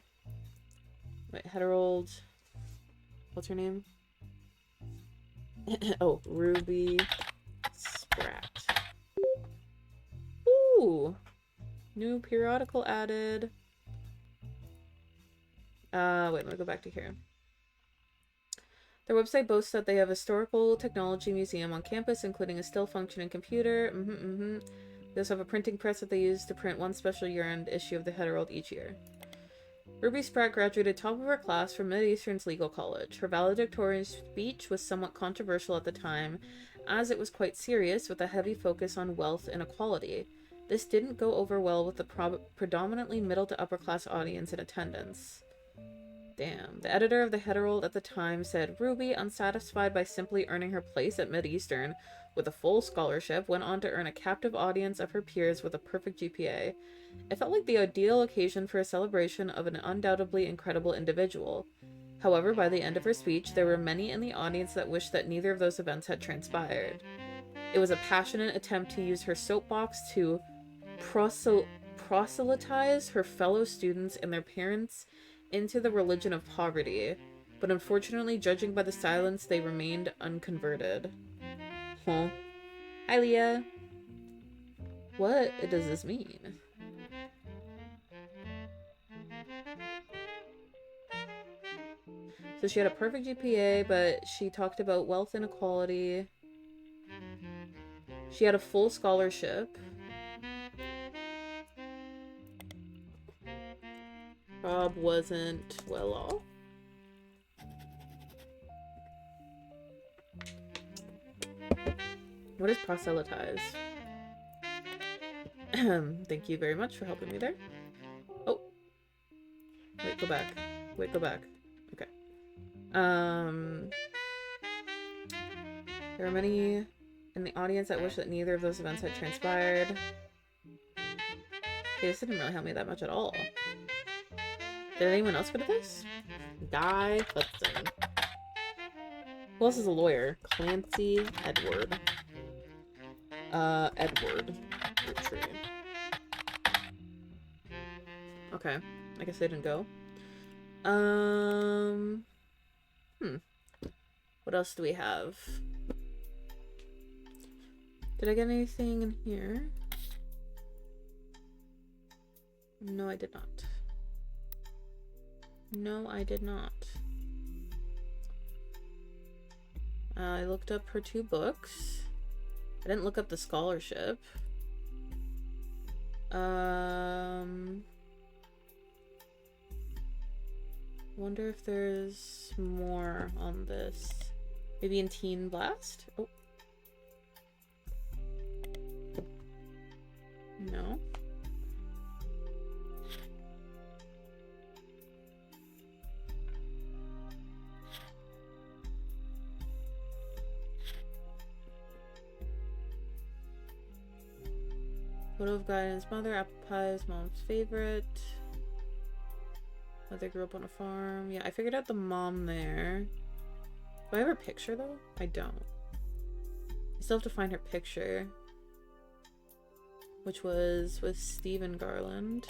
A: Wait, Herald... What's her name? Oh, Ruby Sprat. Ooh! New periodical added. Wait, let me go back to here. Their website boasts that they have a historical technology museum on campus, including a still functioning computer. They also have a printing press that they use to print one special year-end issue of the Herald each year. Ruby Spratt graduated top of her class from Mid-Eastern's Legal College. Her valedictorian speech was somewhat controversial at the time, as it was quite serious, with a heavy focus on wealth inequality. This didn't go over well with the predominantly middle to upper class audience in attendance. Damn. The editor of the Herald at the time said, Ruby, unsatisfied by simply earning her place at Mid-Eastern with a full scholarship, went on to earn a captive audience of her peers with a perfect GPA. It felt like the ideal occasion for a celebration of an undoubtedly incredible individual. However, by the end of her speech, there were many in the audience that wished that neither of those events had transpired. It was a passionate attempt to use her soapbox to proselytize her fellow students and their parents into the religion of poverty, but unfortunately, judging by the silence, they remained unconverted. Huh. Hi, Leah. What does this mean? So she had a perfect GPA, but she talked about wealth inequality. She had a full scholarship. Rob wasn't well off. What is proselytize? Thank you very much for helping me there. Oh. Wait, go back. Wait, go back. Okay. There were many in the audience that wish that neither of those events had transpired. Okay, this didn't really help me that much at all. Did anyone else go to this? Guy Hudson. Who else is a lawyer? Clancy Edward. Edward. Rootree. Okay. I guess they didn't go. What else do we have? Did I get anything in here? No, I did not. No, I did not. I looked up her 2 books. I didn't look up the scholarship. Wonder if there's more on this. Maybe in Teen Blast? Oh. No. Photo of guidance mother, apple pie is mom's favorite. Mother grew up on a farm. Yeah, I figured out the mom there. Do I have her picture though? I don't. I still have to find her picture. Which was with Stephen Garland.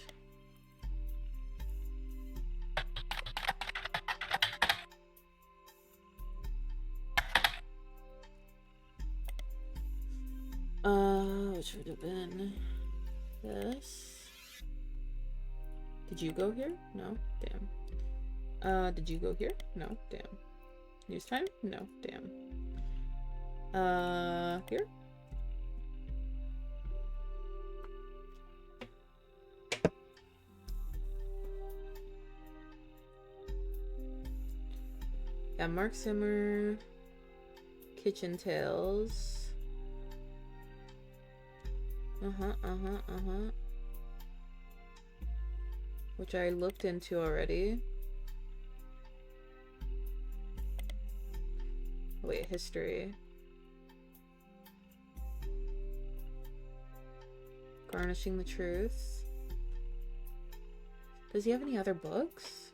A: Which would have been this. Did you go here? No, damn. Did you go here? No, damn. News time? No, damn. Here? Yeah, Mark Zimmer, Kitchen Tales. Which I looked into already. Wait, history. Garnishing the Truth. Does he have any other books?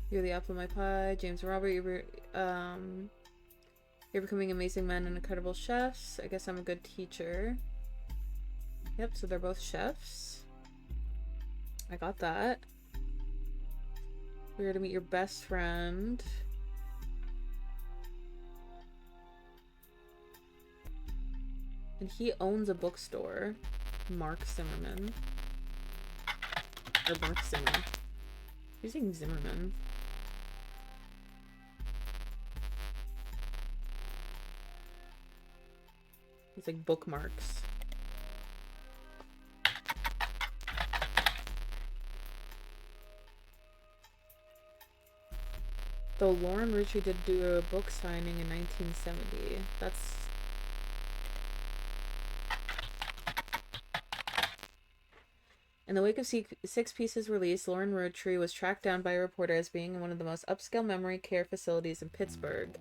A: You're the Apple of My Pie, James and Robert, You're You're becoming amazing men and incredible chefs. I guess I'm a good teacher. Yep, so they're both chefs. I got that. We're here to meet your best friend. And he owns a bookstore. Mark Zimmerman. Or Mark Zimmer. Who's saying Zimmerman? It's like bookmarks. Though Lauren Roottrees did do a book signing in 1970. That's... In the wake of Six Pieces' release, Lauren Roottrees was tracked down by a reporter as being in one of the most upscale memory care facilities in Pittsburgh.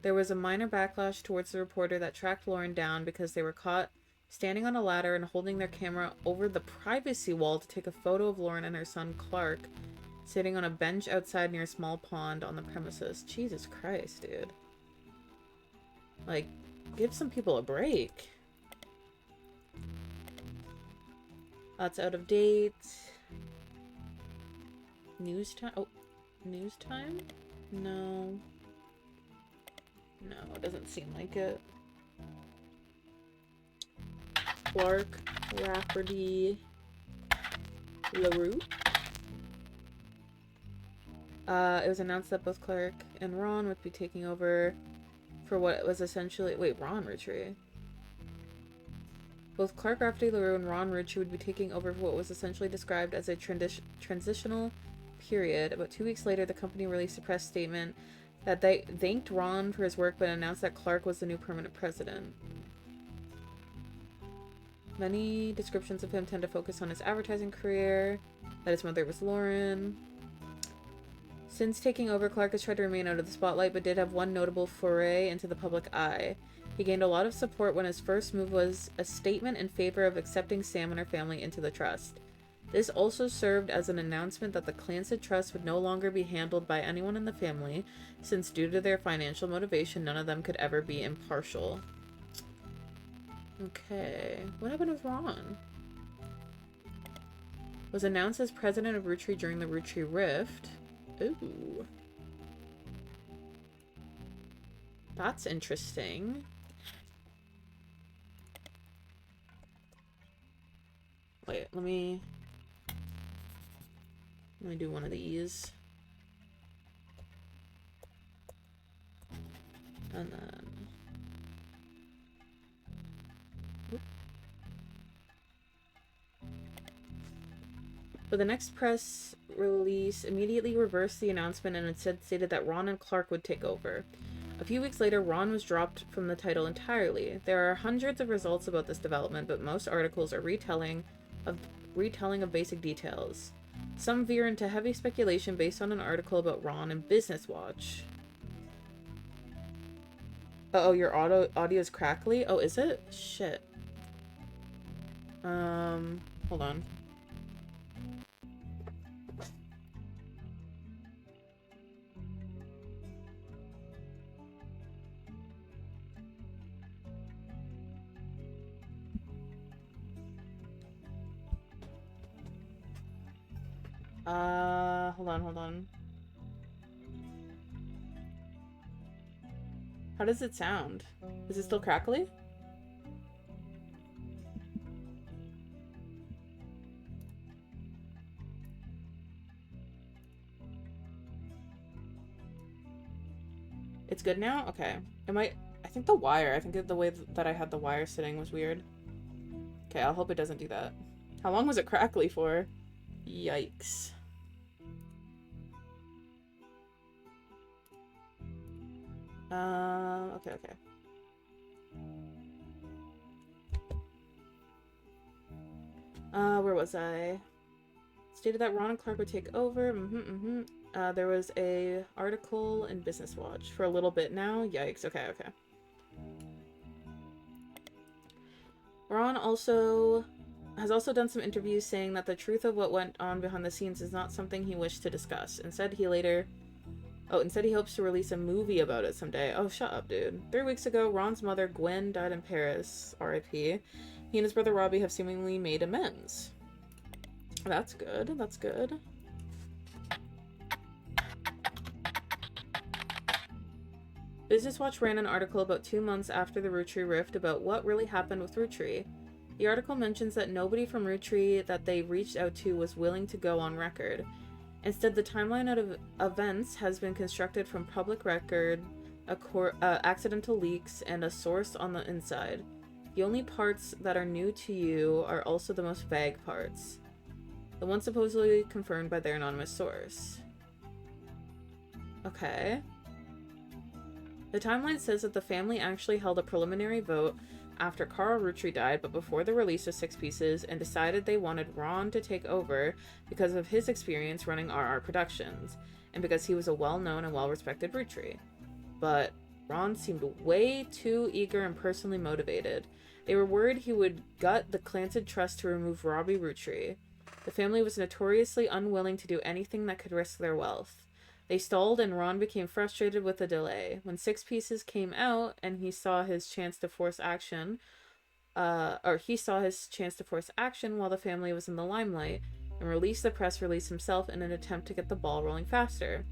A: There was a minor backlash towards the reporter that tracked Lauren down because they were caught standing on a ladder and holding their camera over the privacy wall to take a photo of Lauren and her son Clark sitting on a bench outside near a small pond on the premises. Jesus Christ, dude. Like, give some people a break. That's out of date. News time? Oh, news time? No. No, it doesn't seem like it. Clark, Rafferty, LaRue. It was announced that both Clark and Ron would be taking over for what was essentially... Wait, Ron Roottrees. Both Clark Rafferty LaRue and Ron Roottrees would be taking over for what was essentially described as a transitional period. About 2 weeks later, the company released a press statement that they thanked Ron for his work but announced that Clark was the new permanent president. Many descriptions of him tend to focus on his advertising career, that his mother was Lauren. Since taking over, Clark has tried to remain out of the spotlight, but did have one notable foray into the public eye. He gained a lot of support when his first move was a statement in favor of accepting Sam and her family into the trust. This also served as an announcement that the Clancy Trust would no longer be handled by anyone in the family, since due to their financial motivation, none of them could ever be impartial. Okay, what happened with Ron? Was announced as president of Roottrees during the Roottrees Rift. Ooh. That's interesting. Wait, let me do one of these. And then... Whoop. But the next press release immediately reversed the announcement and instead stated that Ron and Clark would take over. A few weeks later, Ron was dropped from the title entirely. There are hundreds of results about this development, but most articles are retelling of basic details. Some veer into heavy speculation based on an article about Ron in Business Watch. Uh-oh, your audio's crackly? Oh, is it? Shit. Hold on. Hold on. How does it sound? Is it still crackly? It's good now? Okay. I think I think the way that I had the wire sitting was weird. Okay, I'll hope it doesn't do that. How long was it crackly for? Yikes. Okay. Where was I? Stated that Ron and Clark would take over. There was a article in Business Watch for a little bit now. Yikes. Okay. Ron has also done some interviews saying that the truth of what went on behind the scenes is not something he wished to discuss. Instead, he later Oh, instead he hopes to release a movie about it someday. Oh, shut up, dude. 3 weeks ago, Ron's mother, Gwen, died in Paris. R.I.P. He and his brother Robbie have seemingly made amends. That's good. That's good. Business Watch ran an article about 2 months after the Rootree rift about what really happened with Rootree. The article mentions that nobody from Rootree that they reached out to was willing to go on record. Instead, the timeline of events has been constructed from public record, accidental leaks, and a source on the inside. The only parts that are new to you are also the most vague parts. The ones supposedly confirmed by their anonymous source. Okay. The timeline says that the family actually held a preliminary vote after Carl Rootree died, but before the release of Six Pieces, and decided they wanted Ron to take over because of his experience running RR Productions, and because he was a well-known and well-respected Rootree. But Ron seemed way too eager and personally motivated. They were worried he would gut the Clanted Trust to remove Robbie Rootree. The family was notoriously unwilling to do anything that could risk their wealth. They stalled, and Ron became frustrated with the delay. When Six Pieces came out and he saw his chance to force action, while the family was in the limelight, and released the press release himself in an attempt to get the ball rolling faster.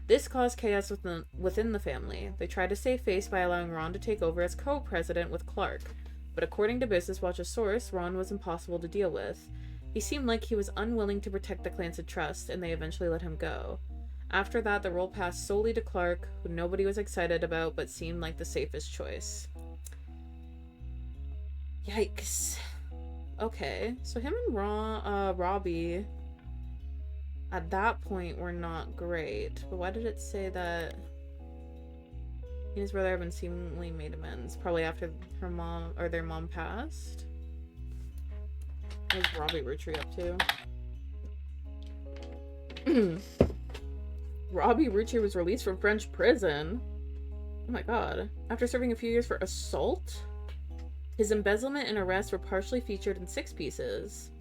A: This caused chaos within the family. They tried to save face by allowing Ron to take over as co-president with Clark, but according to Business Watch's source, Ron was impossible to deal with. He seemed like he was unwilling to protect the Clanted Trust, and they eventually let him go. After that, the role passed solely to Clark, who nobody was excited about but seemed like the safest choice. Yikes. Okay, so him and Robbie at that point were not great. But why did it say that he and his brother have been seemingly made amends? Probably after their mom passed. What was Robbie Rootree up to? Robbie Rootree was released from French prison. Oh my god. After serving a few years for assault? His embezzlement and arrest were partially featured in Six Pieces.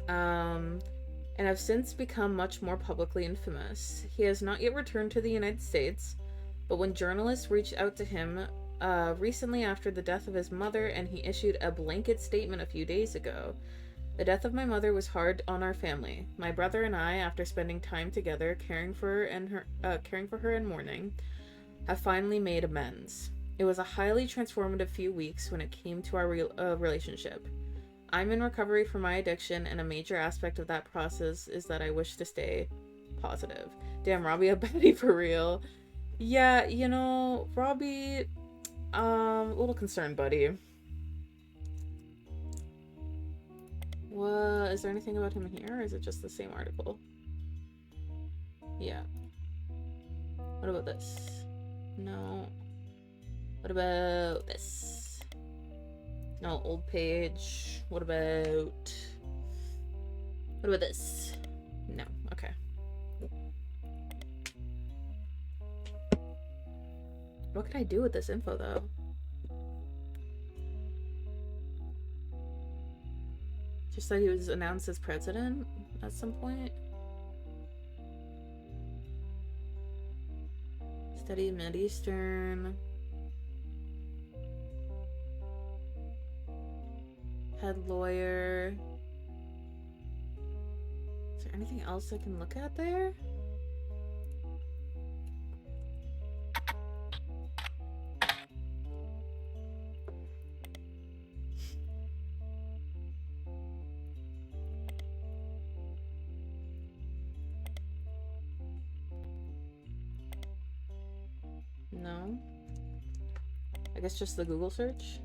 A: And have since become much more publicly infamous. He has not yet returned to the United States, but when journalists reached out to him recently after the death of his mother, and he issued a blanket statement a few days ago. The death of my mother was hard on our family. My brother and I, after spending time together caring for her in mourning, have finally made amends. It was a highly transformative few weeks when it came to our relationship. I'm in recovery from my addiction, and a major aspect of that process is that I wish to stay positive. Damn, Robbie a baddie for real. Yeah, you know, Robbie, a little concerned, buddy. What, is there anything about him here, or is it just the same article? Yeah. What about this? No. What about this? No, old page. What about this? No. Okay. What can I do with this info, though? Just that he was announced as president at some point. Studied Mideastern. Head lawyer. Is there anything else I can look at there? No. I guess just the Google search.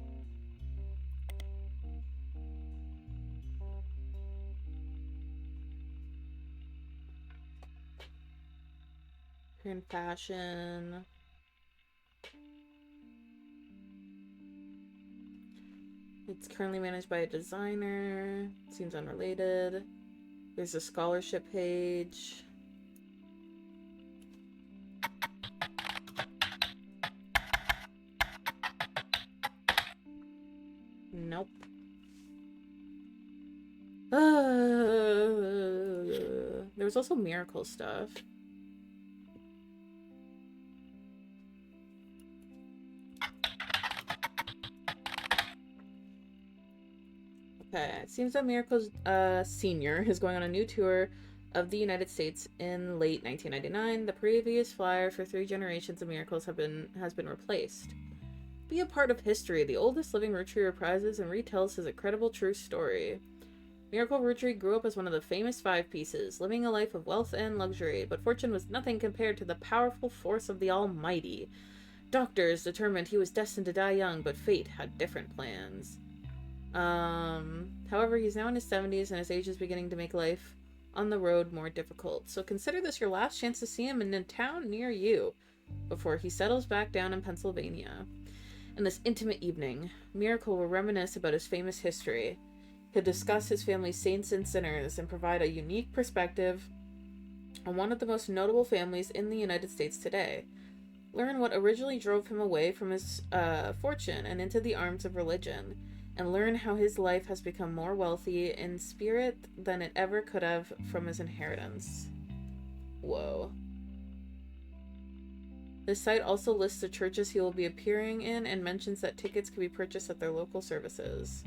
A: In fashion. It's currently managed by a designer. Seems unrelated. There's a scholarship page. Nope. There was also miracle stuff. Okay, it seems that Miracle's senior is going on a new tour of the United States in late 1999. The previous flyer for 3 generations of Miracles has been replaced. Be a part of history. The oldest living Rootree reprises and retells his incredible true story. Miracle Rootree grew up as one of the famous 5 pieces, living a life of wealth and luxury, but fortune was nothing compared to the powerful force of the Almighty. Doctors determined he was destined to die young, but fate had different plans. However, he's now in his 70s and his age is beginning to make life on the road more difficult. So consider this your last chance to see him in a town near you before he settles back down in Pennsylvania. In this intimate evening, Miracle will reminisce about his famous history. He'll discuss his family's saints and sinners and provide a unique perspective on one of the most notable families in the United States today. Learn what originally drove him away from his fortune and into the arms of religion, and learn how his life has become more wealthy in spirit than it ever could have from his inheritance. Whoa. This site also lists the churches he will be appearing in and mentions that tickets can be purchased at their local services.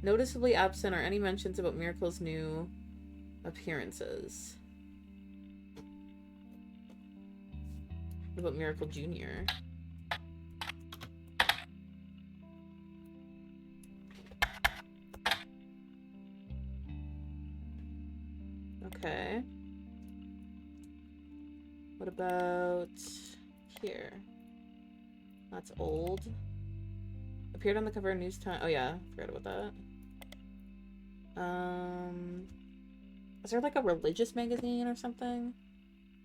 A: Noticeably absent are any mentions about Miracle's new appearances. What about Miracle Jr.? Okay. What about here? That's old. Appeared on the cover of News Time. Oh yeah, forgot about that. Is there like a religious magazine or something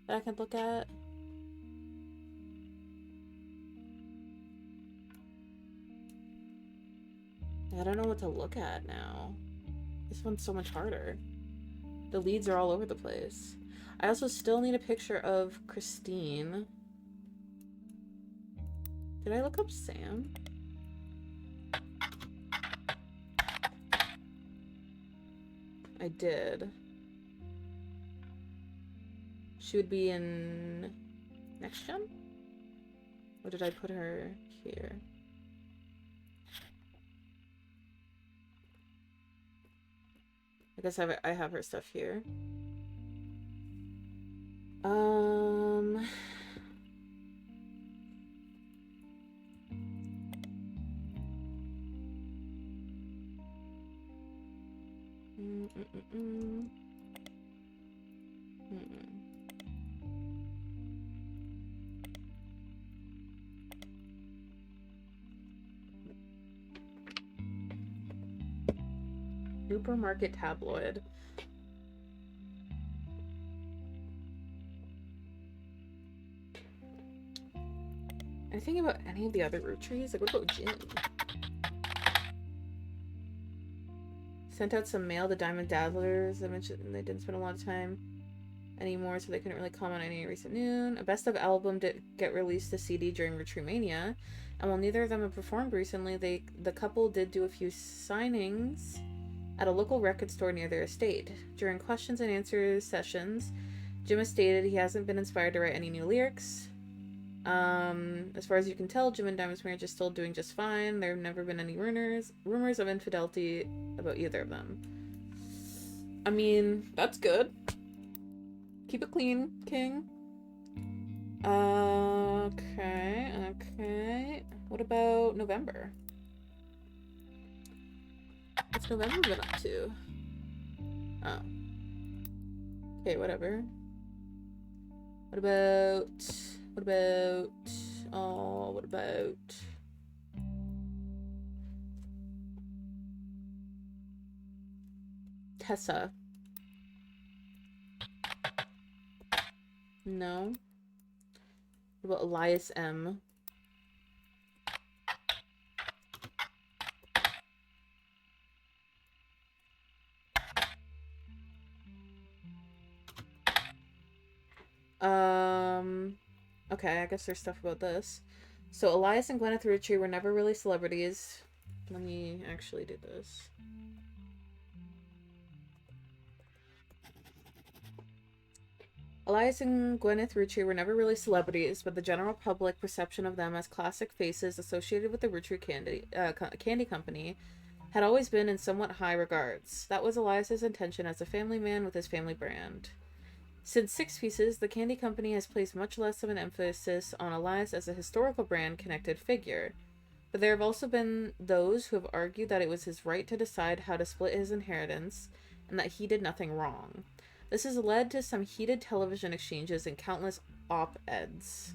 A: that I can look at? I don't know what to look at now. This one's so much harder. The leads are all over the place. I also still need a picture of Christine. Did I look up Sam? I did. She would be in Next Gen? Or did I put her here? I guess I have her stuff here. Supermarket tabloid. Anything about any of the other Roottrees? Like, what about Jin? Sent out some mail to Diamond Dazzlers. I mentioned they didn't spend a lot of time anymore, so they couldn't really comment on any recent news. A best of album did get released to CD during Roottreemania, and while neither of them have performed recently, the couple did do a few signings at a local record store near their estate. During questions and answers sessions, Jim has stated he hasn't been inspired to write any new lyrics. As far as you can tell, Jim and Diamond's marriage is still doing just fine. There have never been any rumors of infidelity about either of them. I mean, that's good. Keep it clean, King. Okay. What about November? What's November been up to? Oh. Okay, whatever. What about Tessa? No. What about Elias M? Okay, I guess there's stuff about this. So Elias and Gwyneth Rootree were never really celebrities. Let me actually do this. Elias and Gwyneth Rootree were never really celebrities, but the general public perception of them as classic faces associated with the Rootree candy company had always been in somewhat high regards. That was Elias's intention as a family man with his family brand. Since Six Pieces, the candy company has placed much less of an emphasis on Elias as a historical brand connected figure. But there have also been those who have argued that it was his right to decide how to split his inheritance and that he did nothing wrong. This has led to some heated television exchanges and countless op-eds.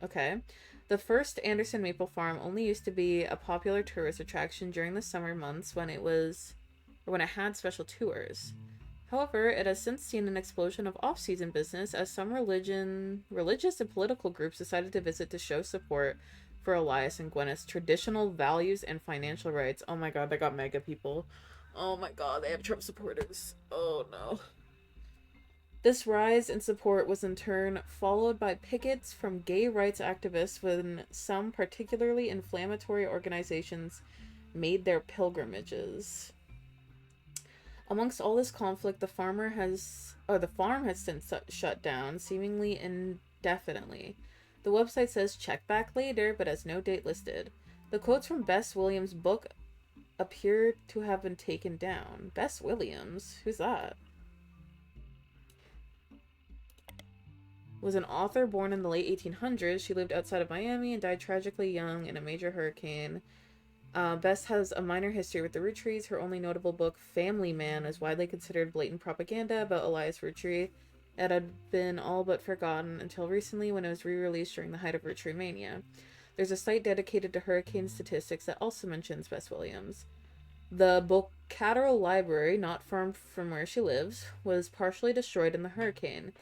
A: Okay. The first Anderson Maple Farm only used to be a popular tourist attraction during the summer months when it had special tours. However, it has since seen an explosion of off-season business as some religious and political groups decided to visit to show support for Elias and Gwyneth's traditional values and financial rights. Oh my god, they got mega people. Oh my god, they have Trump supporters. Oh no. This rise in support was in turn followed by pickets from gay rights activists when some particularly inflammatory organizations made their pilgrimages. Amongst all this conflict, the farm has since shut down, seemingly indefinitely. The website says check back later, but has no date listed. The quotes from Bess Williams' book appear to have been taken down. Bess Williams? Who's that? Was an author born in the late 1800s. She lived outside of Miami and died tragically young in a major hurricane. Bess has a minor history with the Roottrees. Her only notable book, Family Man, is widely considered blatant propaganda about Elias Roottree. It had been all but forgotten until recently when it was re-released during the height of Roottreemania. There's a site dedicated to hurricane statistics that also mentions Bess Williams. The Bocatero Library, not far from where she lives, was partially destroyed in the hurricane.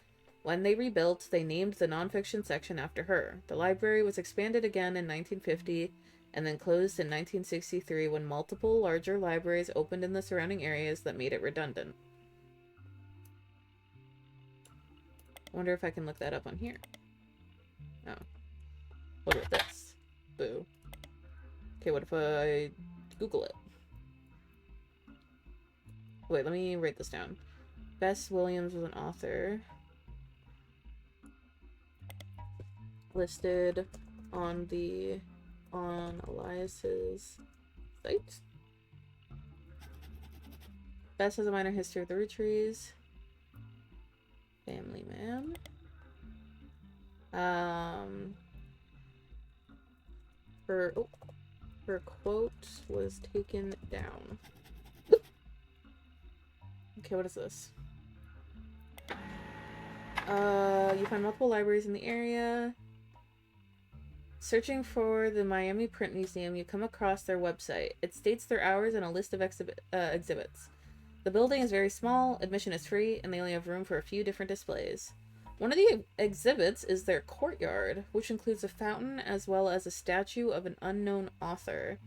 A: When they rebuilt, they named the nonfiction section after her. The library was expanded again in 1950 and then closed in 1963 when multiple larger libraries opened in the surrounding areas that made it redundant. I wonder if I can look that up on here. Oh. What about this? Boo. Okay, what if I Google it? Wait, let me write this down. Bess Williams was an author. Listed on Elias's site. Bess has a minor history of the Roottrees. Family Man. Her quote was taken down. Okay, what is this? You find multiple libraries in the area. Searching for the Miami Print Museum, you come across their website. It states their hours and a list of exhibits. The building is very small, admission is free, and they only have room for a few different displays. One of the exhibits is their courtyard, which includes a fountain as well as a statue of an unknown author.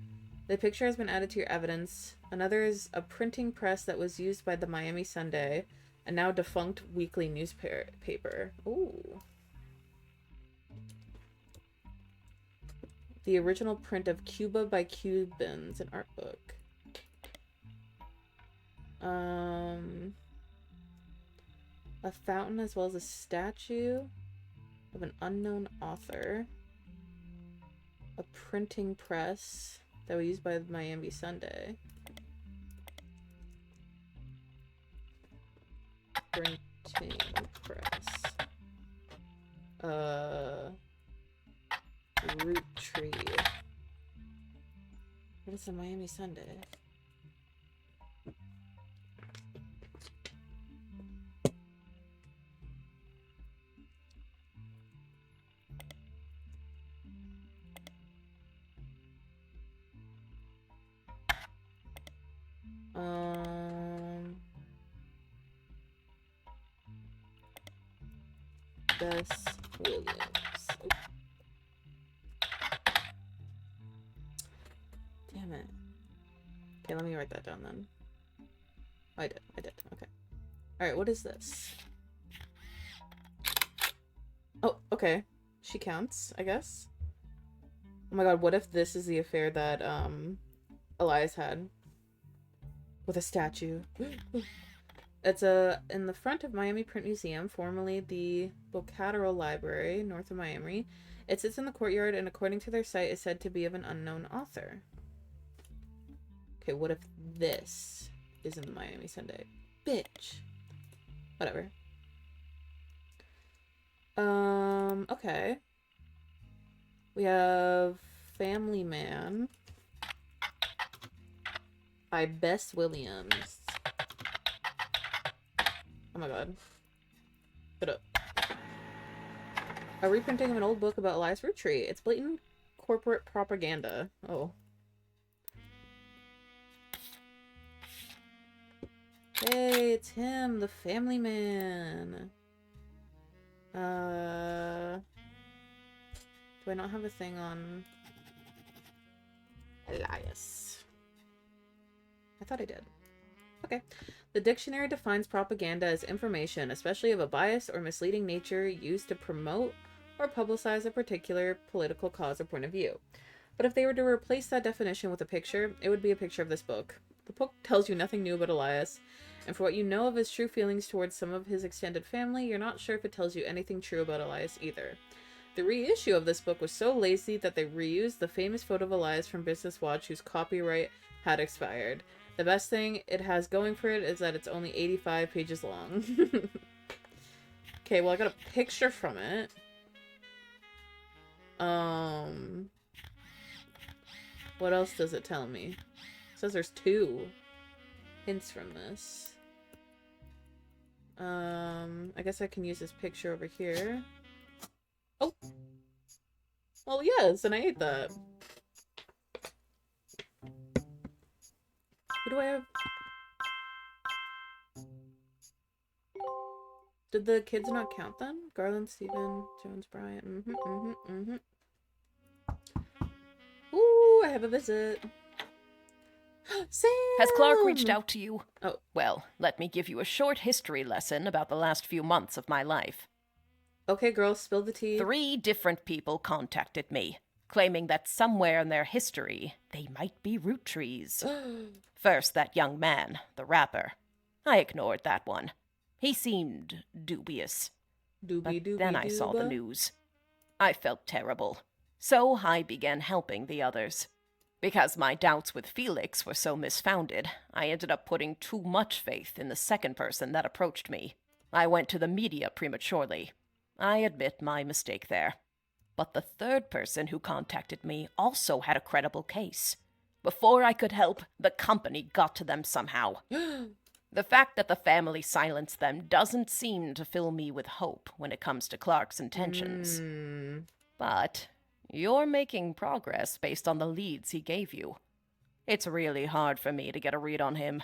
A: The picture has been added to your evidence. Another is a printing press that was used by the Miami Sunday, a now defunct weekly newspaper. Ooh. The original print of Cuba by Cubans, an art book. A fountain as well as a statue of an unknown author. A printing press that was used by the Miami Sunday. Printing press. Roottree. What is the Miami Sunday? Bess Williams. Damn it. Okay, let me write that down then. Oh, I did. Okay. Alright, what is this? Oh, okay. She counts, I guess. Oh my god, what if this is the affair that, Elias had? With a statue. It's in the front of Miami Print Museum, formerly the Bocatero Library, north of Miami. It sits in the courtyard and according to their site is said to be of an unknown author. Okay, what if this is in the Miami Sunday? Bitch. Whatever. Okay. We have Family Man by Bess Williams. Oh my god. Shut up. A reprinting of an old book about Elias Roottrees. It's blatant corporate propaganda. Oh. Hey, it's him, the Family Man. Do I not have a thing on Elias? I thought I did. Okay. The dictionary defines propaganda as information, especially of a biased or misleading nature, used to promote or publicize a particular political cause or point of view. But if they were to replace that definition with a picture, it would be a picture of this book. The book tells you nothing new about Elias, and for what you know of his true feelings towards some of his extended family, you're not sure if it tells you anything true about Elias either. The reissue of this book was so lazy that they reused the famous photo of Elias from Business Watch, whose copyright had expired. The best thing it has going for it is that it's only 85 pages long. Okay, well, I got a picture from it. What else does it tell me? It says there's 2 hints from this. I guess I can use this picture over here. Oh! Well, yes, and I ate that. What do I have? Did the kids not count then? Garland, Steven, Jones, Bryant. Ooh, I have a visit. Sam!
B: Has Clark reached out to you?
A: Oh.
B: Well, let me give you a short history lesson about the last few months of my life.
A: Okay, girl, spill the tea.
B: 3 different people contacted me, claiming that somewhere in their history, they might be Roottrees. First, that young man, the rapper. I ignored that one. He seemed dubious. But then I saw the news. I felt terrible. So I began helping the others. Because my doubts with Felix were so misfounded, I ended up putting too much faith in the second person that approached me. I went to the media prematurely. I admit my mistake there. But the third person who contacted me also had a credible case. Before I could help, the company got to them somehow. The fact that the family silenced them doesn't seem to fill me with hope when it comes to Clark's intentions. But you're making progress based on the leads he gave you. It's really hard for me to get a read on him.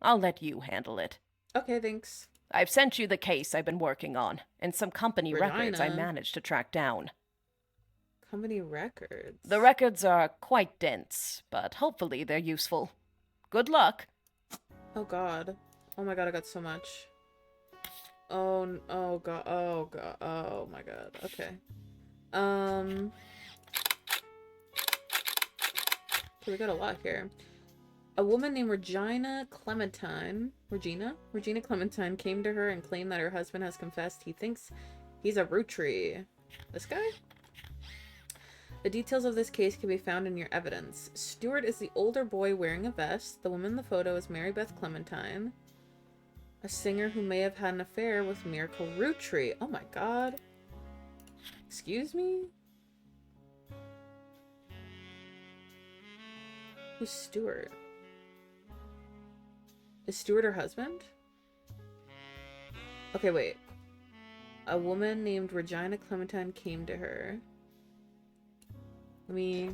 B: I'll let you handle it.
A: Okay, thanks.
B: I've sent you the case I've been working on, and some company records I managed to track down.
A: Company records?
B: The records are quite dense, but hopefully they're useful. Good luck!
A: Oh god. Oh my god, I got so much. Oh god, oh god, oh my god, okay. Okay, we got a lot here. A woman named Regina Clementine came to her and claimed that her husband has confessed he thinks he's a Roottrees. This guy? The details of this case can be found in your evidence. Stuart is the older boy wearing a vest. The woman in the photo is Mary Beth Clementine, a singer who may have had an affair with Miracle Roottrees. Oh my god. Excuse me? Who's Stuart? Is Stuart her husband? Okay, wait. A woman named Regina Clementine came to her. Let me...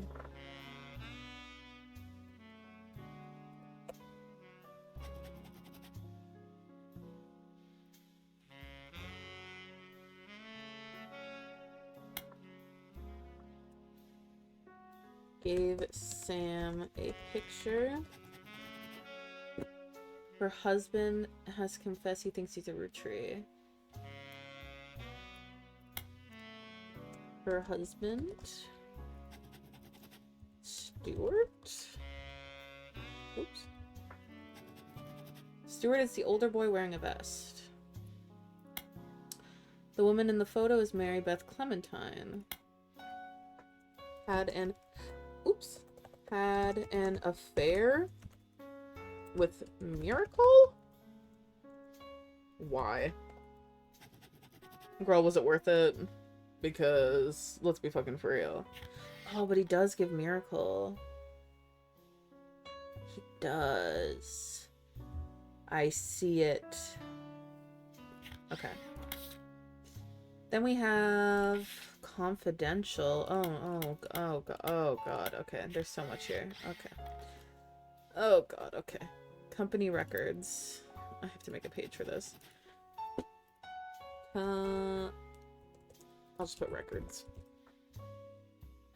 A: Gave Sam a picture. Her husband has confessed he thinks he's a Roottrees. Her husband... Stuart? Oops. Stuart is the older boy wearing a vest. The woman in the photo is Mary Beth Clementine. Had an affair with Miracle? Why? Girl, was it worth it? Because, let's be fucking for real. Oh, but he does give Miracle. He does. I see it. Okay. Then we have Confidential. Oh god. Okay, there's so much here. Okay. Oh god, okay. Company records. I have to make a page for this. I'll just put records.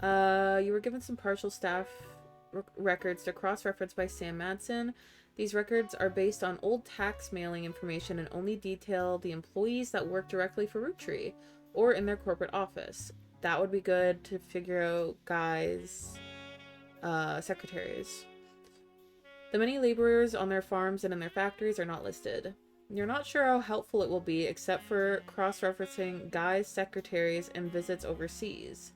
A: You were given some partial staff records to cross-reference by Sam Madsen. These records are based on old tax mailing information and only detail the employees that work directly for Roottrees or in their corporate office. That would be good to figure out guys' secretaries. The many laborers on their farms and in their factories are not listed. You're not sure how helpful it will be except for cross-referencing guys' secretaries and visits overseas.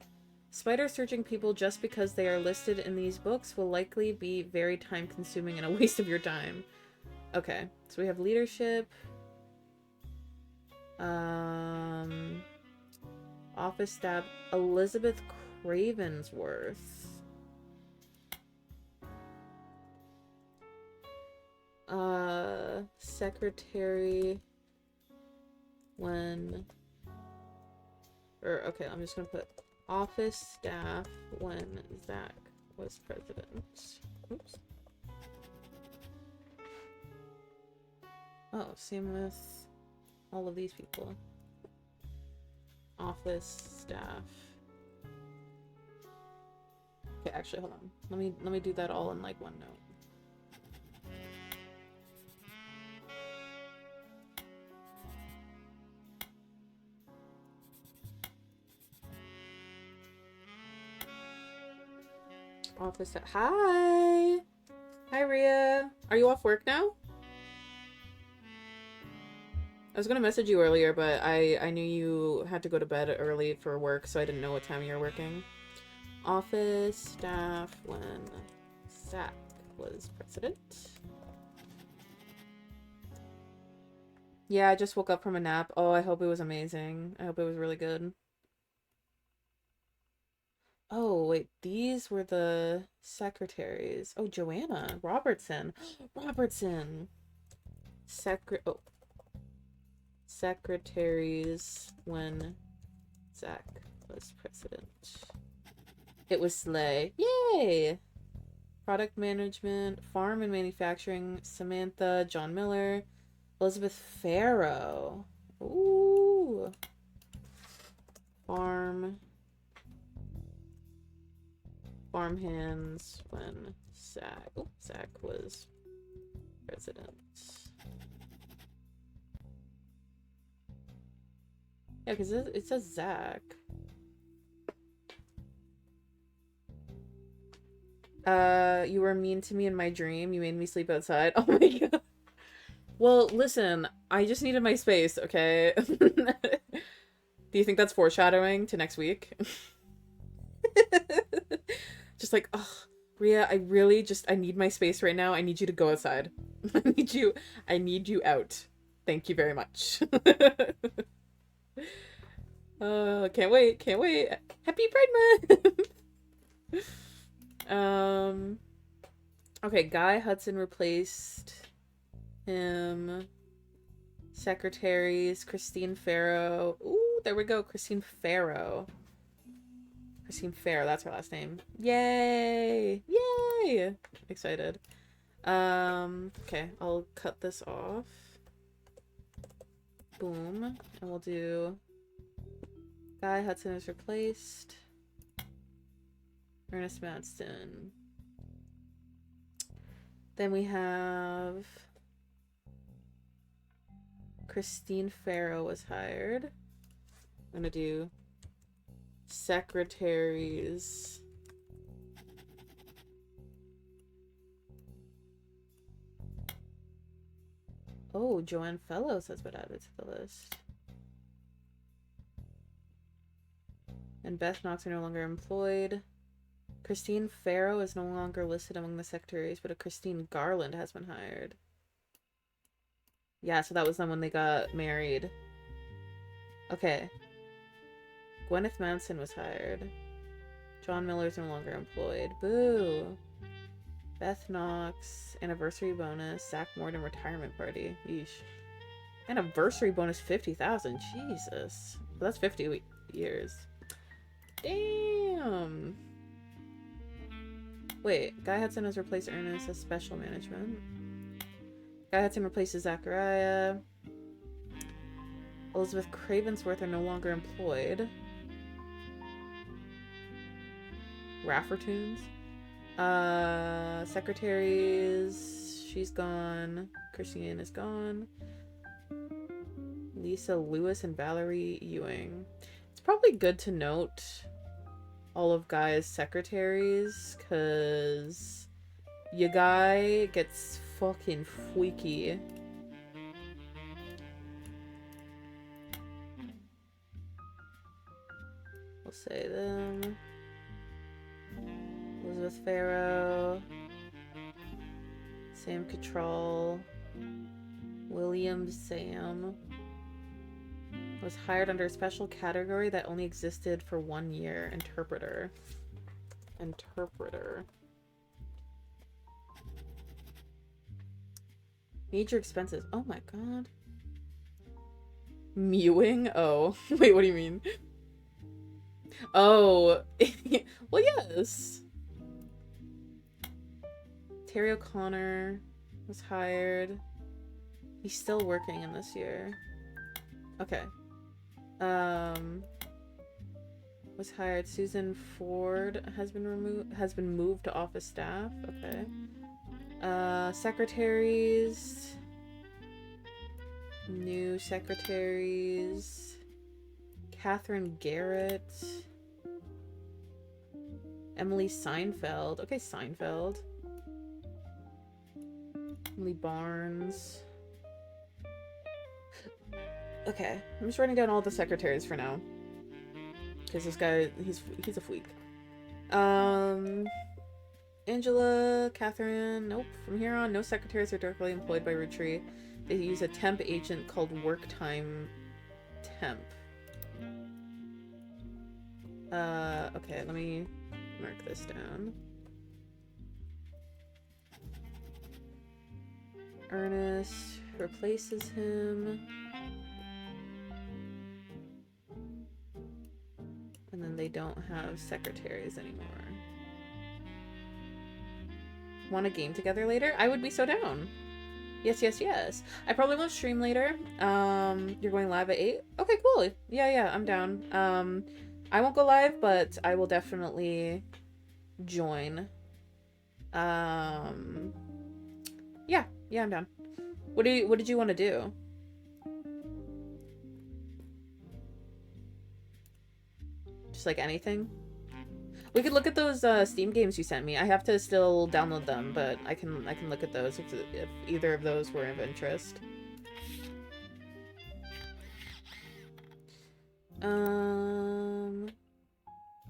A: Spider searching people just because they are listed in these books will likely be very time-consuming and a waste of your time. Okay, so we have leadership. Office staff. Elizabeth Cravensworth. Secretary when... okay, I'm just gonna put office staff when Zach was president. Oops. Oh, same with all of these people. Office staff. Okay, actually, hold on. Let me do that all in like one note. Office staff. Hi! Hi, Rhea. Are you off work now? I was gonna message you earlier, but I knew you had to go to bed early for work, so I didn't know what time you were working. Office staff when Zach was president. Yeah, I just woke up from a nap. Oh, I hope it was amazing. I hope it was really good. Oh, wait, these were the secretaries. Oh, Joanna Robertson. Robertson. Secretaries when Zach was president. It was Slay. Yay! Product management, farm and manufacturing, Samantha, John Miller, Elizabeth Farrow. Ooh. Farm hands when Zach was president. Yeah, because it says Zach. You were mean to me in my dream. You made me sleep outside. Oh my god. Well, listen, I just needed my space, okay? Do you think that's foreshadowing to next week? Just like, oh, Rhea, I need my space right now. I need you to go outside. I need you out. Thank you very much. Can't wait. Happy Pride Month! Okay, Guy Hudson replaced him. Secretaries, Christine Farrow. Ooh, there we go, Christine Farrow. Christine Farrow, that's her last name. Yay! Yay! Excited. Okay, I'll cut this off. Boom. And we'll do Guy Hudson is replaced. Ernest Madsen. Then we have Christine Farrow was hired. I'm gonna do secretaries. Oh, Joanne Fellows has been added to the list. And Beth Knox are no longer employed. Christine Farrow is no longer listed among the secretaries, but a Christine Garland has been hired. Yeah, so that was then when they got married. Okay. Gwyneth Manson was hired. John Miller's no longer employed. Boo. Beth Knox. Anniversary bonus. Zach Morton retirement party. Yeesh. Anniversary bonus 50,000. Jesus. Well, that's 50 years. Damn. Wait. Guy Hudson has replaced Ernest as special management. Guy Hudson replaces Zachariah. Elizabeth Cravensworth are no longer employed. Raffertoons. Secretaries. She's gone. Christine is gone. Lisa Lewis and Valerie Ewing. It's probably good to note all of Guy's secretaries, because your guy gets fucking freaky. We'll say them. Elizabeth Farrow. Sam Cattrall. William Sam. Was hired under a special category that only existed for 1 year. Interpreter. Interpreter. Major expenses. Oh my god. Mewing? Oh. Wait, what do you mean? Oh. Well, yes. Terry O'Connor was hired. He's still working in this year. Okay. Was hired. Susan Ford has been moved to office staff. Okay. Secretaries. New secretaries. Catherine Garrett. Emily Seinfeld. Okay, Seinfeld. Emily Barnes. Okay, I'm just writing down all the secretaries for now. Because this guy, he's a freak. Angela, Catherine, nope. From here on, no secretaries are directly employed by Roottrees. They use a temp agent called Work Time Temp. Okay, let me mark this down. Ernest replaces him. And then they don't have secretaries anymore. Want a game together later? I would be so down. Yes, yes, yes. I probably won't stream later. You're going live at 8? Okay, cool. Yeah, I'm down. I won't go live, but I will definitely join. Yeah, I'm down. What did you want to do? Just like anything? We could look at those Steam games you sent me. I have to still download them, but I can look at those if either of those were of interest.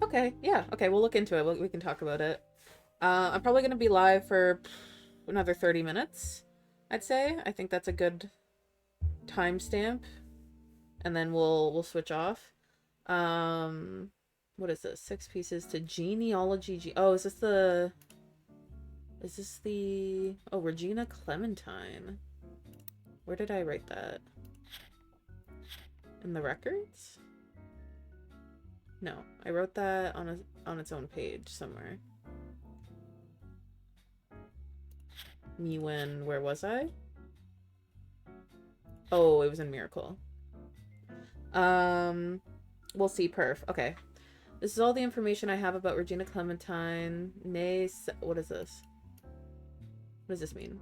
A: Okay, yeah. Okay, we'll look into it. We can talk about it. I'm probably gonna be live for another 30 minutes, I'd say. I think that's a good timestamp. And then we'll switch off. What is this? 6 pieces to genealogy. Oh, is this the... Oh, Regina Clementine. Where did I write that? In the records? No, I wrote that on its own page somewhere. Mewen, where was I? Oh, it was in Miracle. We'll see, perf. Okay. This is all the information I have about Regina Clementine. What is this? What does this mean?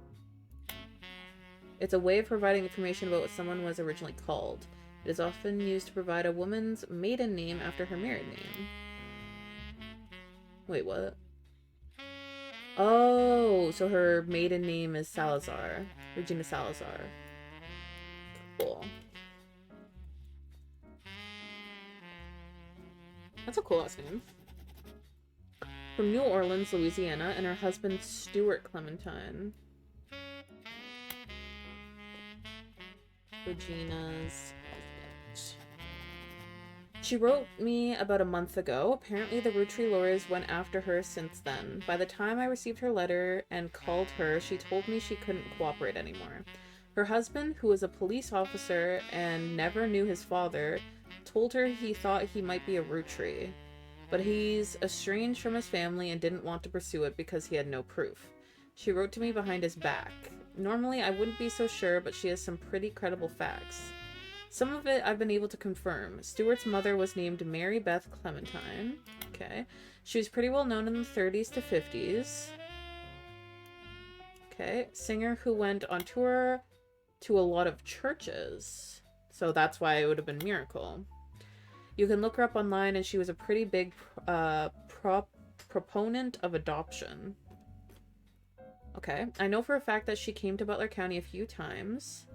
A: It's a way of providing information about what someone was originally called. It is often used to provide a woman's maiden name after her married name. Wait, what? Oh, so her maiden name is Salazar. Regina Salazar. Cool. That's a cool ass name. from New Orleans, Louisiana, and her husband, Stuart Clementine. Regina's husband. She wrote me about a month ago. Apparently, the Roottrees lawyers went after her since then. By the time I received her letter and called her, she told me she couldn't cooperate anymore. Her husband, who was a police officer and never knew his father, told her he thought he might be a Roottries, but he's estranged from his family and didn't want to pursue it because he had no proof. She wrote to me behind his back. Normally, I wouldn't be so sure, but she has some pretty credible facts. Some of it I've been able to confirm. Stuart's mother was named Mary Beth Clementine. Okay. She was pretty well known in the 30s to 50s. Okay. Singer who went on tour to a lot of churches. So that's why it would have been Miracle. You can look her up online, and she was a pretty big proponent of adoption. Okay. I know for a fact that she came to Butler County a few times.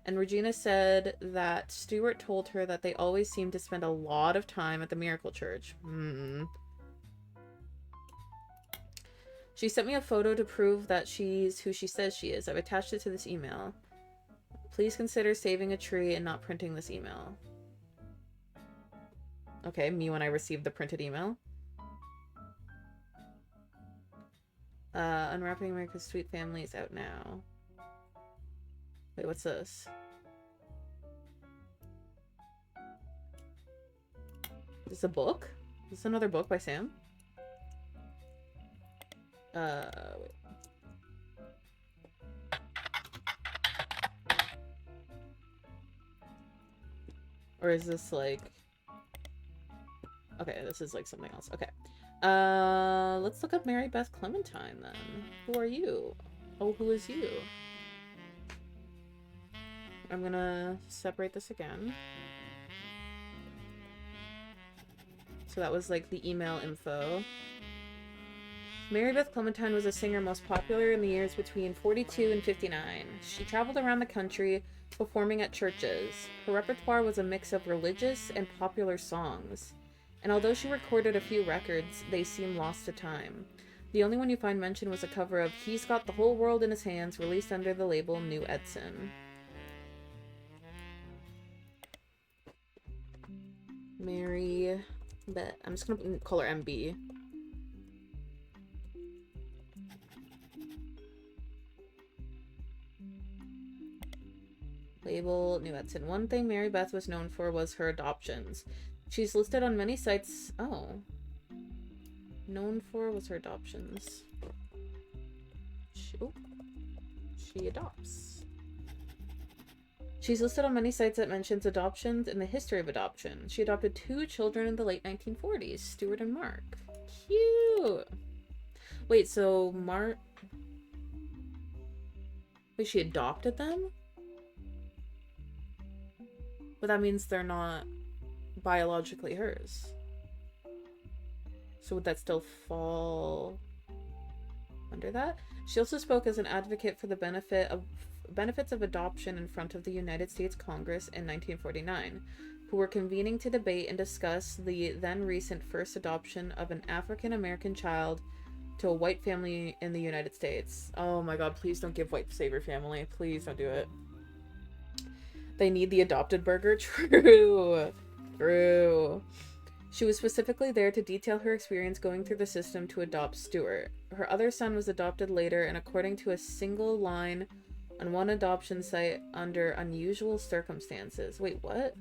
A: And Regina said that Stuart told her that they always seem to spend a lot of time at the Miracle Church. She sent me a photo to prove that she's who she says she is. I've attached it to this email. Please consider saving a tree and not printing this email. Okay, me when I received the printed email. Unwrapping America's Sweet Family is out now. Wait, what's this? Is this a book? Is this another book by Sam? Wait. Or is this like... Okay, this is like something else. Okay. Let's look up Mary Beth Clementine then. Who are you? Oh, who is you? I'm gonna separate this again. So that was like the email info. Mary Beth Clementine was a singer most popular in the years between 42 and 59. She traveled around the country performing at churches. Her repertoire was a mix of religious and popular songs. And although she recorded a few records, they seem lost to time. The only one you find mentioned was a cover of He's Got the Whole World in His Hands, released under the label New Edson. Mary Beth. I'm just gonna call her MB. Label New Edson. One thing Mary Beth was known for was her adoptions. She's listed on many sites. Oh. Known for was her adoptions. She adopts. She's listed on many sites that mentions adoptions and the history of adoption. She adopted 2 children in the late 1940s, Stuart and Mark. Cute! Wait, so Mark... Wait, she adopted them? But that means they're not biologically hers. So would that still fall under that? She also spoke as an advocate for the benefits of adoption in front of the United States Congress in 1949, who were convening to debate and discuss the then recent first adoption of an African American child to a white family in the United States. Oh my god, please don't give white Savior family. Please don't do it. They need the adopted burger. True. True. She was specifically there to detail her experience going through the system to adopt Stuart. Her other son was adopted later, and according to a single line on one adoption site, under unusual circumstances. Wait, what?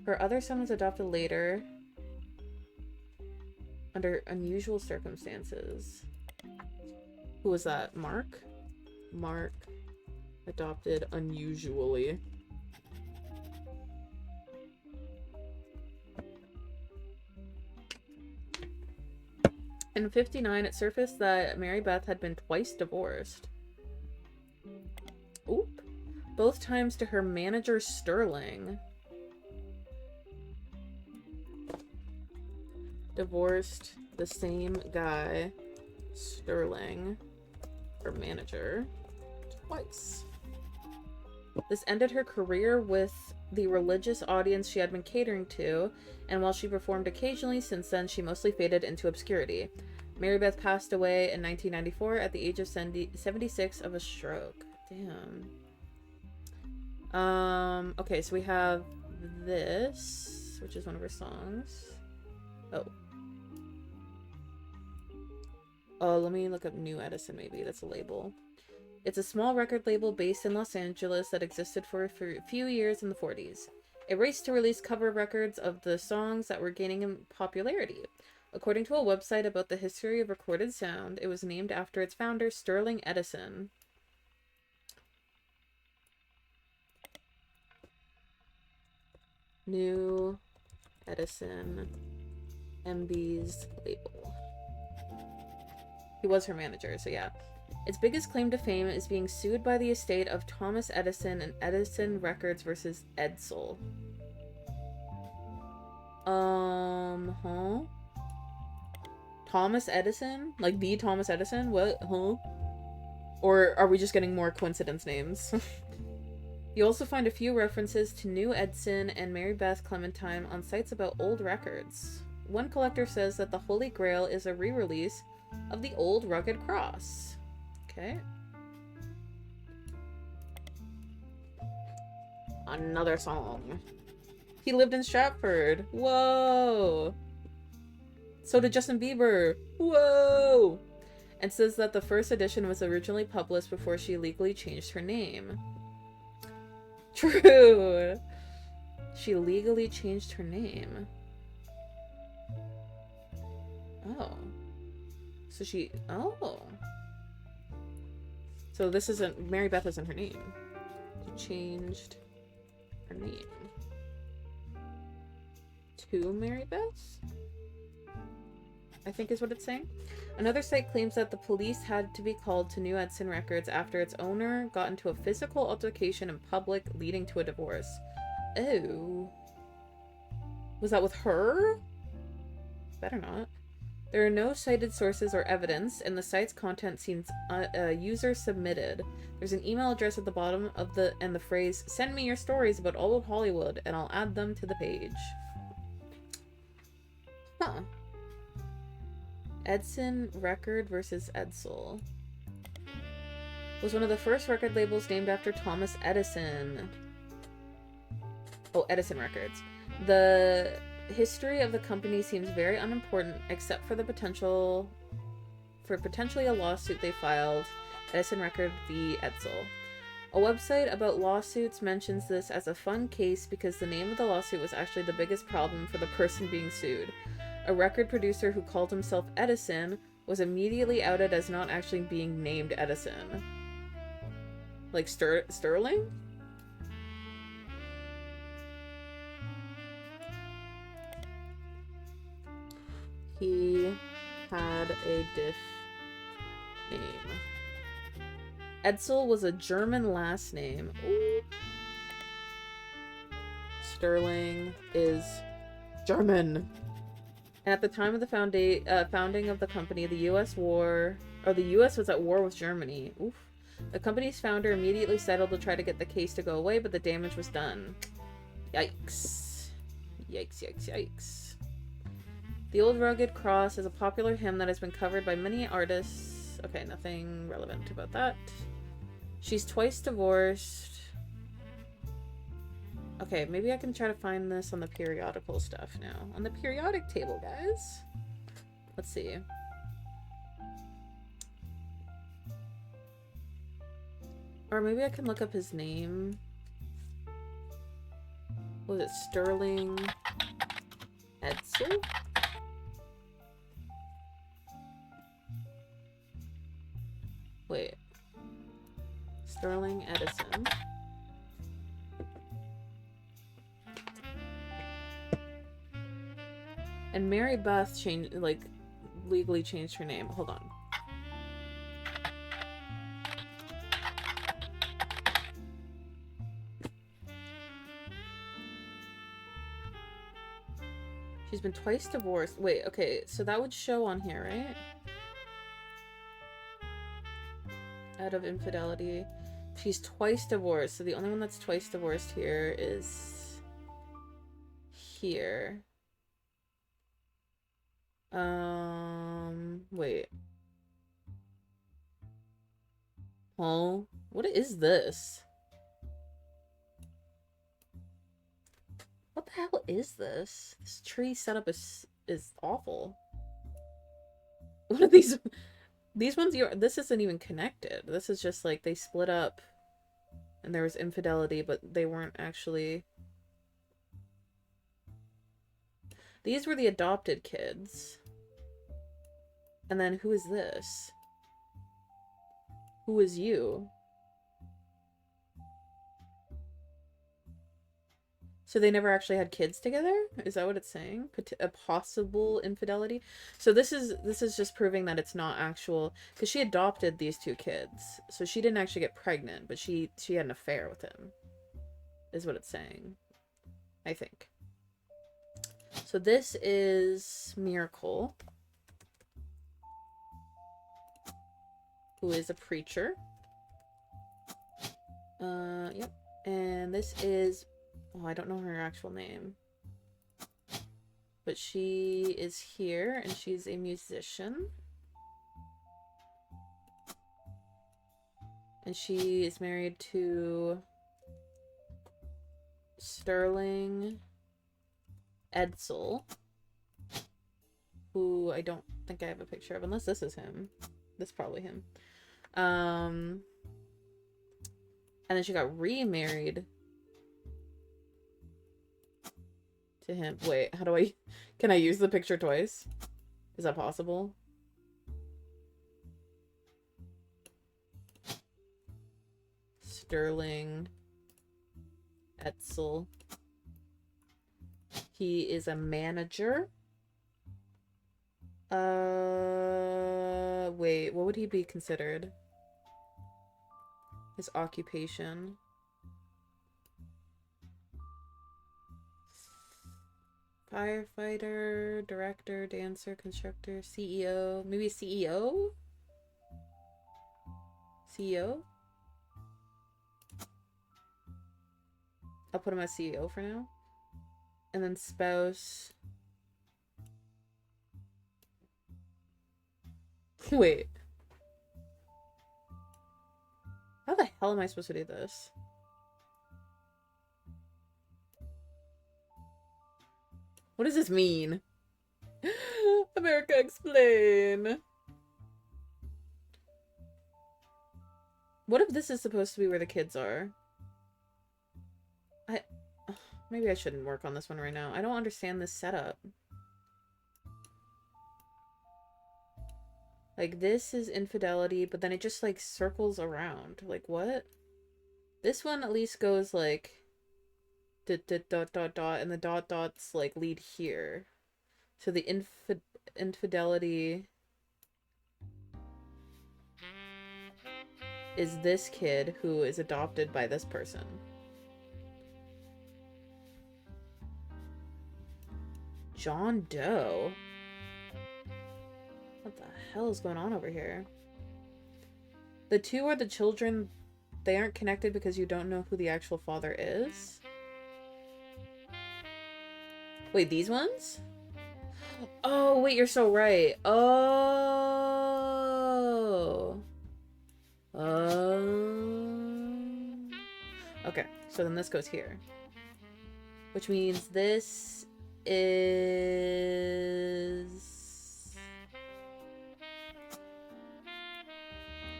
A: Her other son was adopted later under unusual circumstances. Who was that? Mark? Mark adopted unusually. In 1959, it surfaced that Mary Beth had been twice divorced. Oop. Both times to her manager, Sterling. Divorced the same guy, Sterling, her manager, twice. This ended her career with the religious audience she had been catering to, and while she performed occasionally since then, she mostly faded into obscurity. Mary Beth passed away in 1994 at the age of 76 of a stroke. Damn. Okay, so we have this, which is one of her songs. Oh, let me look up New Edison, maybe. That's a label. It's a small record label based in Los Angeles that existed for a few years in the 40s. It raced to release cover records of the songs that were gaining in popularity. According to a website about the history of recorded sound, it was named after its founder, Sterling Edison. New Edison, MB's label. He was her manager, so yeah. Its biggest claim to fame is being sued by the estate of Thomas Edison and Edison Records versus Edsel. Thomas Edison? Like the Thomas Edison? What? Huh? Or are we just getting more coincidence names? You also find a few references to New Edson and Mary Beth Clementine on sites about old records. One collector says that the Holy Grail is a re-release of the Old Rugged Cross. Okay. Another song. He lived in Stratford. Whoa. So did Justin Bieber. Whoa. And says that the first edition was originally published before she legally changed her name. True. She legally changed her name. Oh. So she... Oh. So this isn't... Mary Beth isn't her name. She changed her name. To Mary Beth? I think is what it's saying. Another site claims that the police had to be called to New Edison Records after its owner got into a physical altercation in public, leading to a divorce. Oh. Was that with her? Better not. There are no cited sources or evidence, and the site's content seems user submitted. There's an email address at the bottom of the phrase, "Send me your stories about old Hollywood, and I'll add them to the page." Huh. Edison Record versus Edsel was one of the first record labels named after Thomas Edison. Oh, Edison Records. The history of the company seems very unimportant, except for the potentially a lawsuit they filed, Edison Record v. Edsel. A website about lawsuits mentions this as a fun case because the name of the lawsuit was actually the biggest problem for the person being sued. A record producer who called himself Edison was immediately outed as not actually being named Edison. Like Sterling? He had a diff name. Edsel was a German last name. Ooh. Sterling is German. And at the time of the founding of the company, the U.S. was at war with Germany. Oof. The company's founder immediately settled to try to get the case to go away, but the damage was done. Yikes. Yikes, yikes, yikes. The Old Rugged Cross is a popular hymn that has been covered by many artists. Okay, nothing relevant about that. She's twice divorced. Okay, maybe I can try to find this on the periodical stuff now. On the periodic table, guys. Let's see. Or maybe I can look up his name. Was it Sterling Edsel? Wait. Sterling Edison. And Mary Beth legally changed her name. Hold on. She's been twice divorced. Wait, okay, so that would show on here, right? Out of infidelity. She's twice divorced, so the only one that's twice divorced here is here. Wait. Oh, what is this? What the hell is this? This tree setup is awful. What are these? These ones, this isn't even connected. This is just like they split up and there was infidelity, but they weren't actually... These were the adopted kids. And then who is this? Who is you? So they never actually had kids together? Is that what it's saying? A possible infidelity? So this is just proving that it's not actual, because she adopted these two kids. So she didn't actually get pregnant, but she had an affair with him. Is what it's saying. I think. So this is Miracle, who is a preacher. Yep. And this is... Oh, I don't know her actual name. But she is here, and she's a musician. And she is married to Sterling Edsel, who I don't think I have a picture of, unless this is him. This is probably him. And then she got remarried to him. Wait, how do I... Can I use the picture twice? Is that possible? Sterling Edsel. He is a manager. Wait, what would he be considered? His occupation. Firefighter, director, dancer, constructor, CEO. Maybe CEO? CEO? I'll put him as CEO for now. And then spouse. Wait. How the hell am I supposed to do this? What does this mean? America, explain. What if this is supposed to be where the kids are? Maybe I shouldn't work on this one right now. I don't understand this setup. Like, this is infidelity, but then it just, like, circles around. Like, what? This one at least goes, like, dot, dot, dot, and the dot, dots, like, lead here. So the infidelity is this kid who is adopted by this person. John Doe? What the hell is going on over here? The two are the children. They aren't connected because you don't know who the actual father is. Wait, these ones? Oh, wait, you're so right. Oh. Okay, so then this goes here. Which means this is...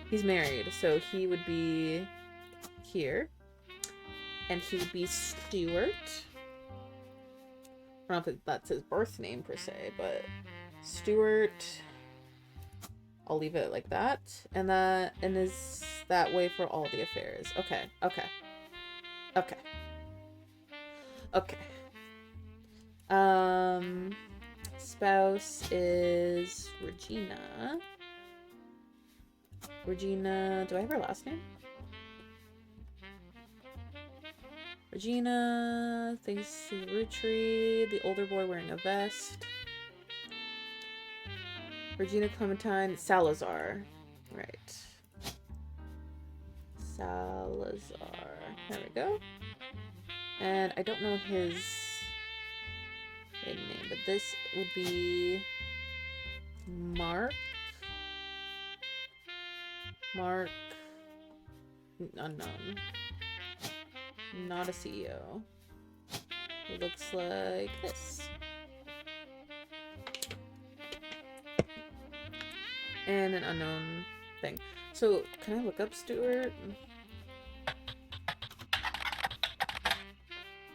A: He's married, so he would be here. And he would be Stuart. I don't know if that's his birth name per se, but Stuart. I'll leave it like that. And is that way for all the affairs. Okay, okay. Okay. Okay. Spouse is Regina. Regina, do I have her last name? Regina, thanks to Roottrees, the older boy wearing a vest. Regina Clementine, Salazar. Right. Salazar. There we go. And I don't know his maiden name, but this would be Mark. Mark unknown. Not a CEO. It looks like this. And an unknown thing. So, can I look up Stuart?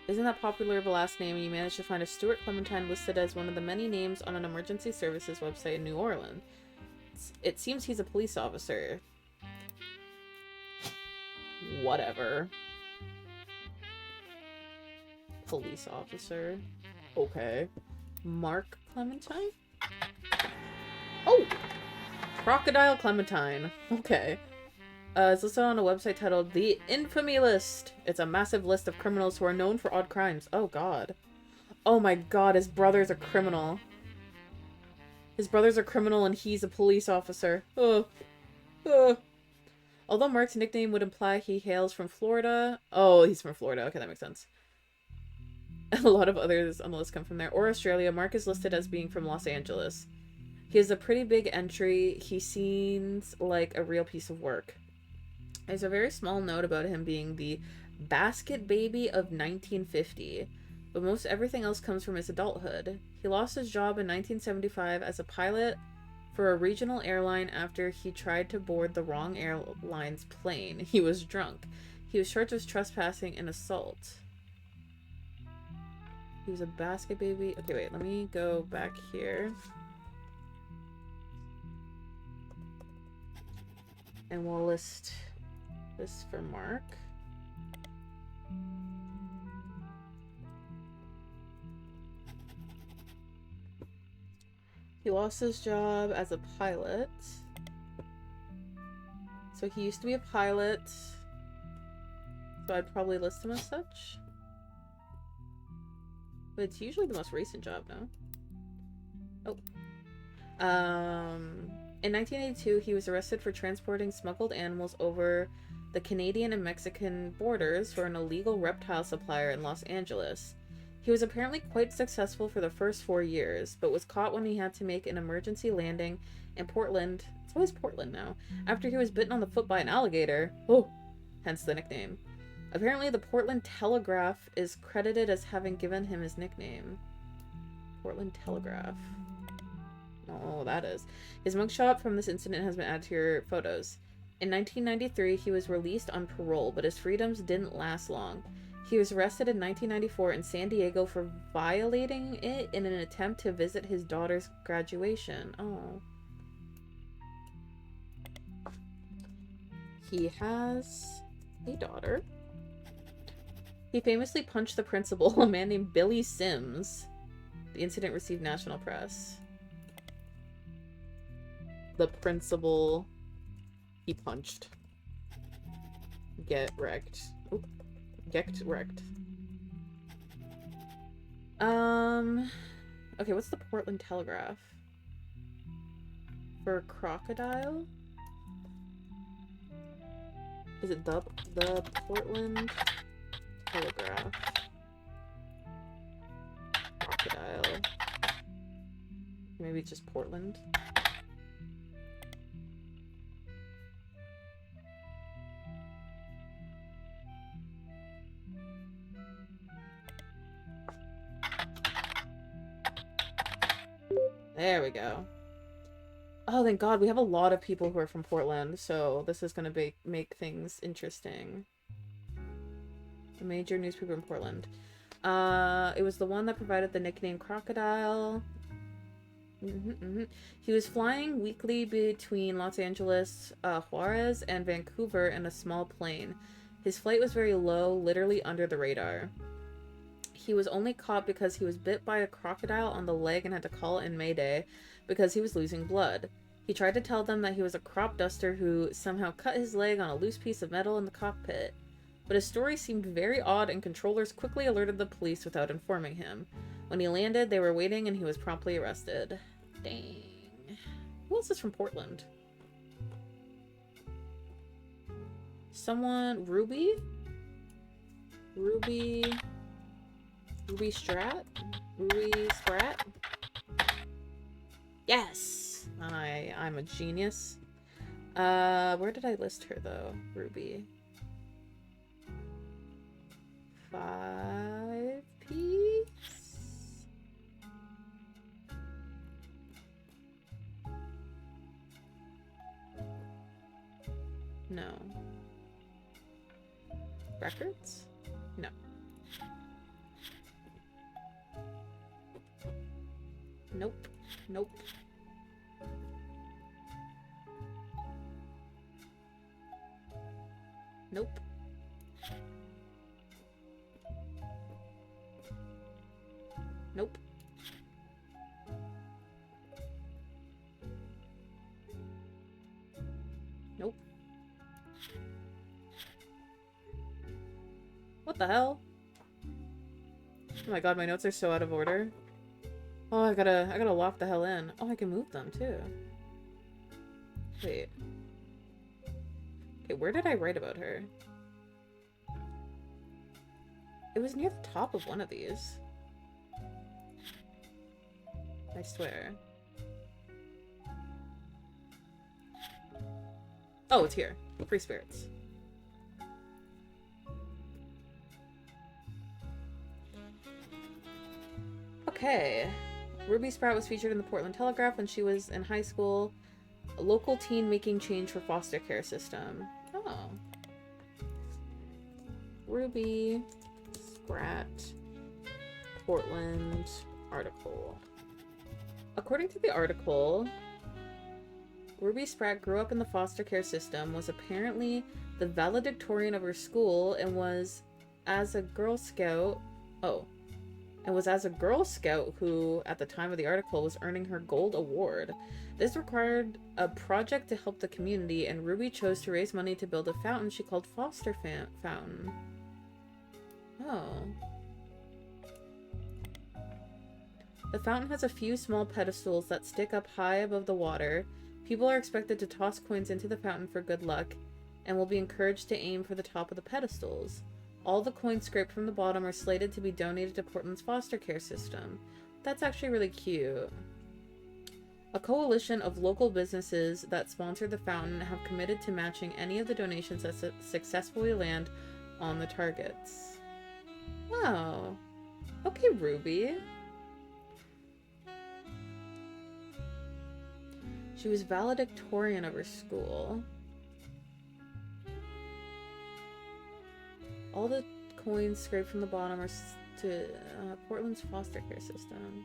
A: Isn't that popular of a last name and you managed to find a Stuart Clementine listed as one of the many names on an emergency services website in New Orleans? It seems he's a police officer. Whatever. Police officer. Okay. Mark Clementine? Oh! Crocodile Clementine. Okay. It's listed on a website titled The Infamy List. It's a massive list of criminals who are known for odd crimes. Oh god. Oh my god, his brother's a criminal. His brother's a criminal and he's a police officer. Although Mark's nickname would imply he hails from Florida. Oh, he's from Florida. Okay, that makes sense. A lot of others on the list come from there. Or Australia. Mark is listed as being from Los Angeles. He has a pretty big entry. He seems like a real piece of work. There's a very small note about him being the basket baby of 1950, but most everything else comes from his adulthood. He lost his job in 1975 as a pilot for a regional airline after he tried to board the wrong airline's plane. He was drunk. He was charged with trespassing and assault. He was a basket baby. Okay, wait, let me go back here. And we'll list this for Mark. He lost his job as a pilot. So he used to be a pilot. So I'd probably list him as such. But it's usually the most recent job, no? Oh. In 1982, he was arrested for transporting smuggled animals over the Canadian and Mexican borders for an illegal reptile supplier in Los Angeles. He was apparently quite successful for the first 4 years, but was caught when he had to make an emergency landing in Portland. It's always Portland now. After he was bitten on the foot by an alligator. Oh, hence the nickname. Apparently, the Portland Telegraph is credited as having given him his nickname. Portland Telegraph. Oh, that is. His mugshot from this incident has been added to your photos. In 1993, he was released on parole, but his freedoms didn't last long. He was arrested in 1994 in San Diego for violating it in an attempt to visit his daughter's graduation. Oh. He has a daughter. He famously punched the principal, a man named Billy Sims. The incident received national press. The principal he punched. Get wrecked. Oop. Get wrecked. Okay, what's the Portland Telegraph? For crocodile? Is it the Portland Telegraph? Crocodile. Maybe it's just Portland. There we go. Oh, thank God. We have a lot of people who are from Portland, so this is going to make things interesting. A major newspaper in Portland. It was the one that provided the nickname Crocodile. He was flying weekly between Los Angeles, Juarez, and Vancouver in a small plane. His flight was very low, literally under the radar. He was only caught because he was bit by a crocodile on the leg and had to call in Mayday because he was losing blood. He tried to tell them that he was a crop duster who somehow cut his leg on a loose piece of metal in the cockpit. But his story seemed very odd and controllers quickly alerted the police without informing him. When he landed, they were waiting and he was promptly arrested. Dang. Who else is from Portland? Someone... Ruby? Ruby... Ruby Strat? Ruby Sprat? Yes! I'm a genius. Where did I list her, though? Ruby. 5 piece? No. Records? No. Nope. Nope. Nope. Nope. Nope. What the hell? Oh my god, my notes are so out of order. Oh, I gotta lock the hell in. Oh, I can move them too. Wait. Okay, where did I write about her? It was near the top of one of these. I swear. Oh, it's here. Free spirits. Okay. Ruby Sprout was featured in the Portland Telegraph when she was in high school. A local teen making change for foster care system. Oh. Ruby Sprat Portland article. According to the article, Ruby Sprat grew up in the foster care system, was apparently the valedictorian of her school, and was as a Girl Scout who, at the time of the article, was earning her gold award. This required a project to help the community, and Ruby chose to raise money to build a fountain she called Foster Fountain. Oh. The fountain has a few small pedestals that stick up high above the water. People are expected to toss coins into the fountain for good luck, and will be encouraged to aim for the top of the pedestals. All the coins scraped from the bottom are slated to be donated to Portland's foster care system. That's actually really cute. A coalition of local businesses that sponsor the fountain have committed to matching any of the donations that successfully land on the targets. Oh. Okay, Ruby. She was valedictorian of her school. All the coins scraped from the bottom are to Portland's foster care system.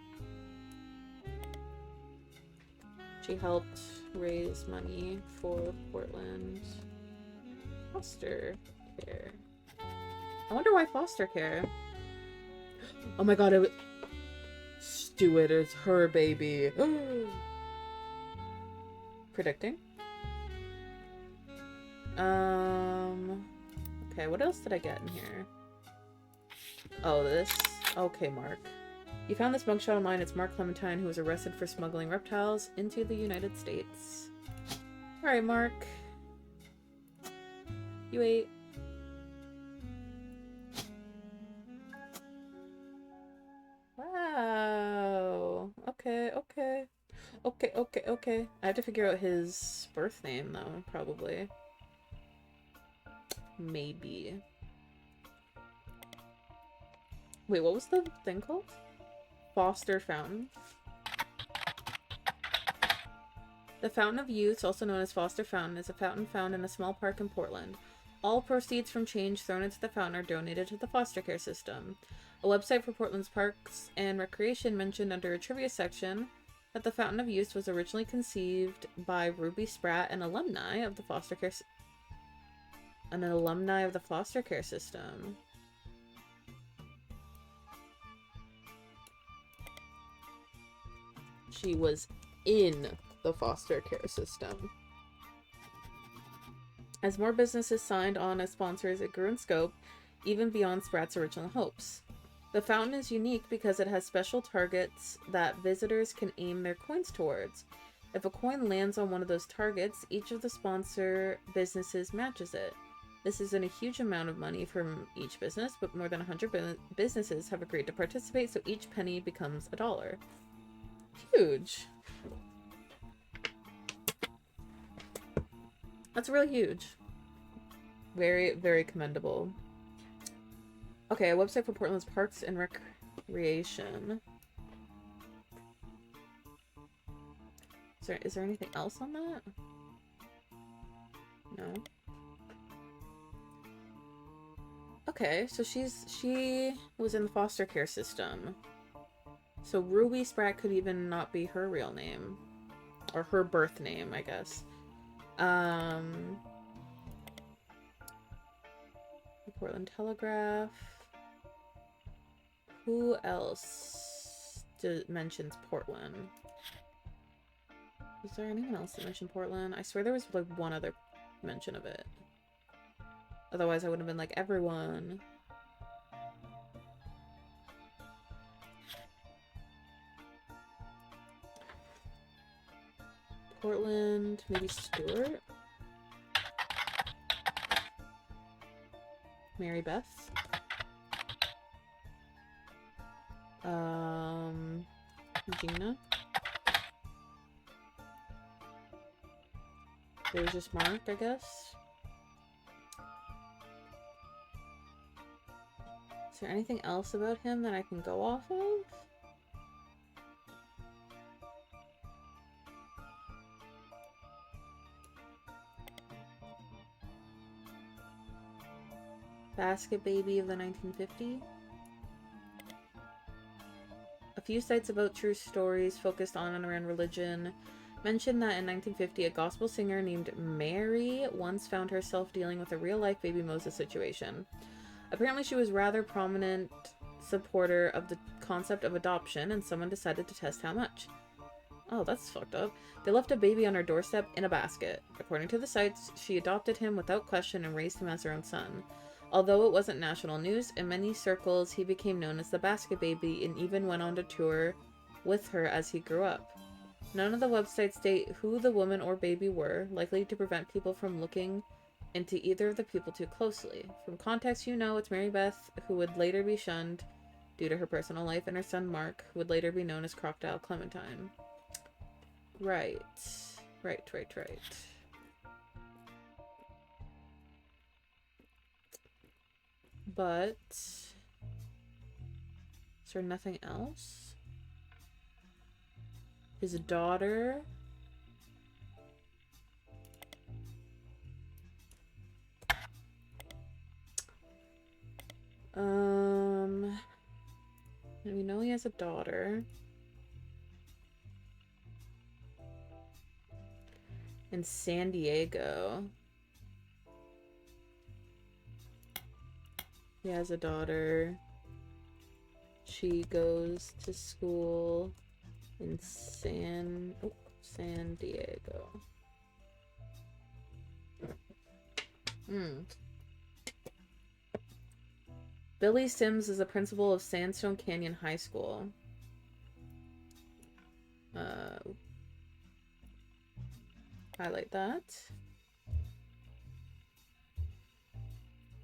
A: She helped raise money for Portland foster care. I wonder why foster care? Oh my god, Stuart, it's her baby. Predicting. Okay, what else did I get in here? Oh, this. Okay, Mark. You found this mugshot online. It's Mark Clementine, who was arrested for smuggling reptiles into the United States. Alright, Mark. You ate. Wow. Okay, okay. Okay. I have to figure out his birth name, though, probably. Maybe. Wait, what was the thing called? Foster Fountain. The Fountain of Youth, also known as Foster Fountain, is a fountain found in a small park in Portland. All proceeds from change thrown into the fountain are donated to the foster care system. A website for Portland's Parks and Recreation mentioned under a trivia section that the Fountain of Youth was originally conceived by Ruby Sprat, an alumni of the foster care system. She was in the foster care system. As more businesses signed on as sponsors, it grew in scope, even beyond Sprat's original hopes. The fountain is unique because it has special targets that visitors can aim their coins towards. If a coin lands on one of those targets, each of the sponsor businesses matches it. This isn't a huge amount of money from each business, but more than 100 businesses have agreed to participate, so each penny becomes $1. Huge. That's really huge. Very, very commendable. Okay, a website for Portland's Parks and Recreation. Is there anything else on that? No. Okay, so she was in the foster care system. So Ruby Spratt could even not be her real name. Or her birth name, I guess. The Portland Telegraph. Who else mentions Portland? Is there anyone else that mentioned Portland? I swear there was like one other mention of it. Otherwise I would have been like, everyone. Portland, maybe Stewart? Mary Beth? Gina? There's just Mark, I guess. Is there anything else about him that I can go off of? Basket Baby of the 1950s. A few sites about true stories focused on and around religion mentioned that in 1950 a gospel singer named Mary once found herself dealing with a real-life baby Moses situation. Apparently she was a rather prominent supporter of the concept of adoption, and someone decided to test how much. Oh, that's fucked up. They left a baby on her doorstep in a basket. According to the sites, she adopted him without question and raised him as her own son. Although it wasn't national news, in many circles he became known as the Basket Baby and even went on to tour with her as he grew up. None of the websites state who the woman or baby were, likely to prevent people from looking into either of the people too closely. From context, you know it's Mary Beth, who would later be shunned due to her personal life, and her son Mark, who would later be known as Crocodile Clementine. Right. Right. But is there nothing else? His daughter. We know he has a daughter. In San Diego. He has a daughter. She goes to school in San Diego. Billy Sims is a principal of Sandstone Canyon High School. Highlight that.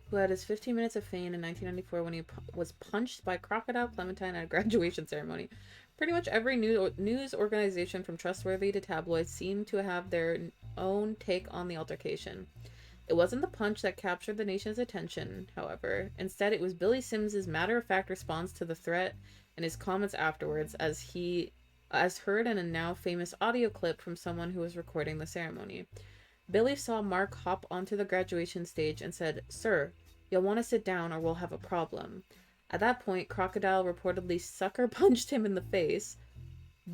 A: Who had his 15 minutes of fame in 1994 when he was punched by Crocodile Clementine at a graduation ceremony. Pretty much every news organization, from trustworthy to tabloids, seemed to have their own take on the altercation. It wasn't the punch that captured the nation's attention, however. Instead, it was Billy Sims' matter-of-fact response to the threat and his comments afterwards, as heard in a now famous audio clip from someone who was recording the ceremony. Billy saw Mark hop onto the graduation stage and said, "Sir, you'll want to sit down or we'll have a problem." At that point, Crocodile reportedly sucker punched him in the face.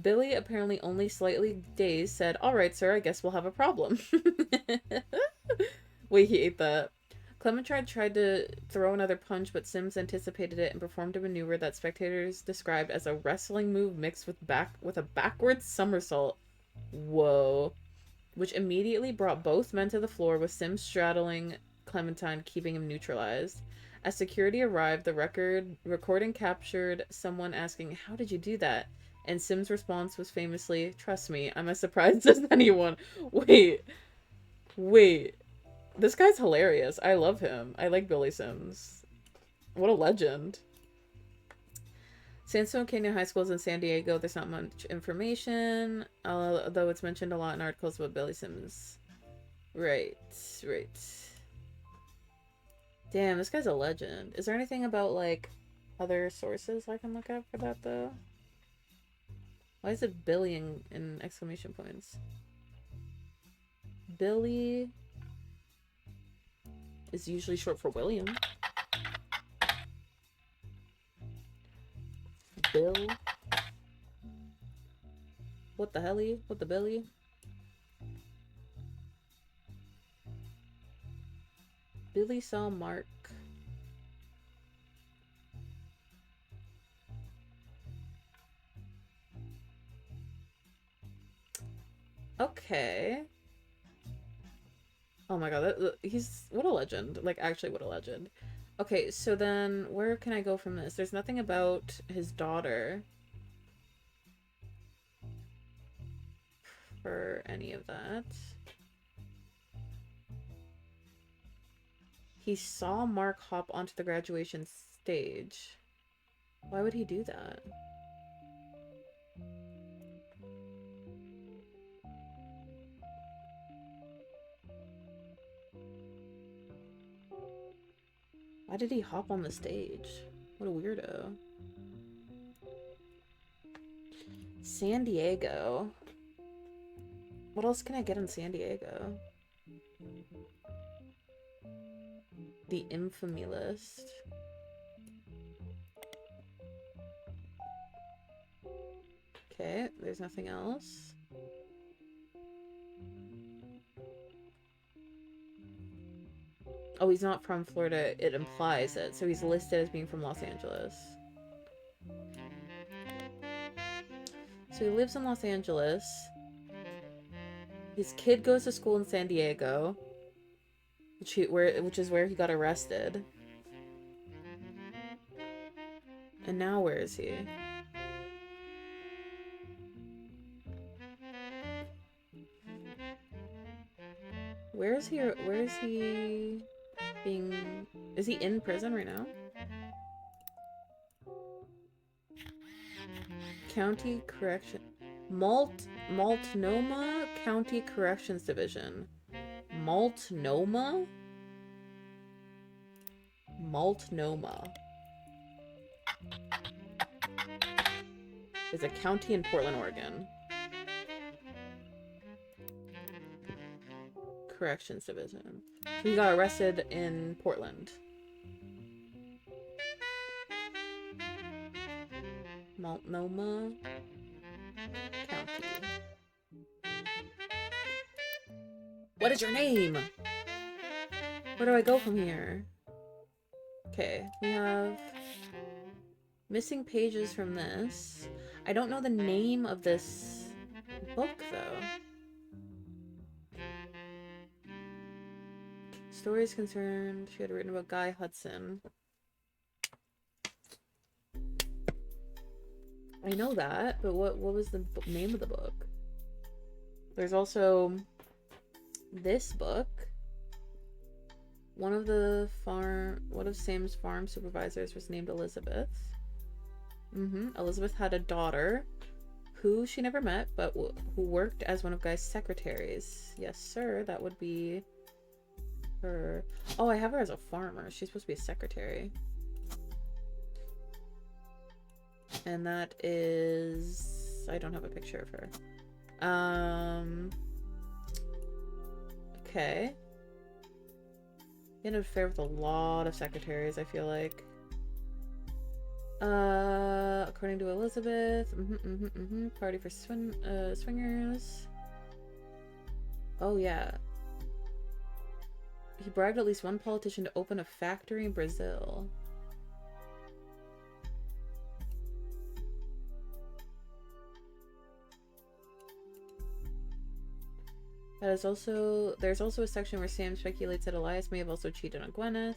A: Billy, apparently only slightly dazed, said, "All right, sir, I guess we'll have a problem." Wait, he ate that. Clementine tried to throw another punch, but Sims anticipated it and performed a maneuver that spectators described as a wrestling move mixed with a backwards somersault. Whoa. Which immediately brought both men to the floor, with Sims straddling Clementine, keeping him neutralized. As security arrived, the recording captured someone asking, "How did you do that?" And Sims' response was famously, "Trust me, I'm as surprised as anyone." Wait. This guy's hilarious. I love him. I like Billy Sims. What a legend. Sandstone Canyon High School is in San Diego. There's not much information, although it's mentioned a lot in articles about Billy Sims. Right, right. Damn, this guy's a legend. Is there anything about, like, other sources I can look up for that, though? Why is it Billy in exclamation points? Billy is usually short for William. Bill. What the helly? What the Billy? Billy saw Mark. Okay. Oh my god, he's... what a legend. Like, actually, what a legend. Okay, so then where can I go from this? There's nothing about his daughter for any of that. He saw Mark hop onto the graduation stage. Why would he do that? Why did he hop on the stage? What a weirdo. San Diego. What else can I get in San Diego? The infamy list. Okay, there's nothing else. Oh, he's not from Florida. It implies it. So he's listed as being from Los Angeles. So he lives in Los Angeles. His kid goes to school in San Diego, which is where he got arrested. And now where is he? Where is he being... is he in prison right now? County Correction... Multnomah County Corrections Division. Multnomah? Multnomah. Is a county in Portland, Oregon. Corrections Division. So he got arrested in Portland. Multnomah County. What is your name? Where do I go from here? Okay, we have missing pages from this. I don't know the name of this book, though. Stories concerned, she had written about Guy Hudson. I know that, but what was the name of the book? There's also this book. One of Sam's farm supervisors was named Elizabeth. Elizabeth had a daughter who she never met, but who worked as one of Guy's secretaries. Yes, sir, that would be her. Oh, I have her as a farmer. She's supposed to be a secretary. And that is... I don't have a picture of her. Okay. He had an affair with a lot of secretaries, I feel like. According to Elizabeth. Party for swingers. Oh, yeah. He bribed at least one politician to open a factory in Brazil. There's also a section where Sam speculates that Elias may have also cheated on Gwyneth.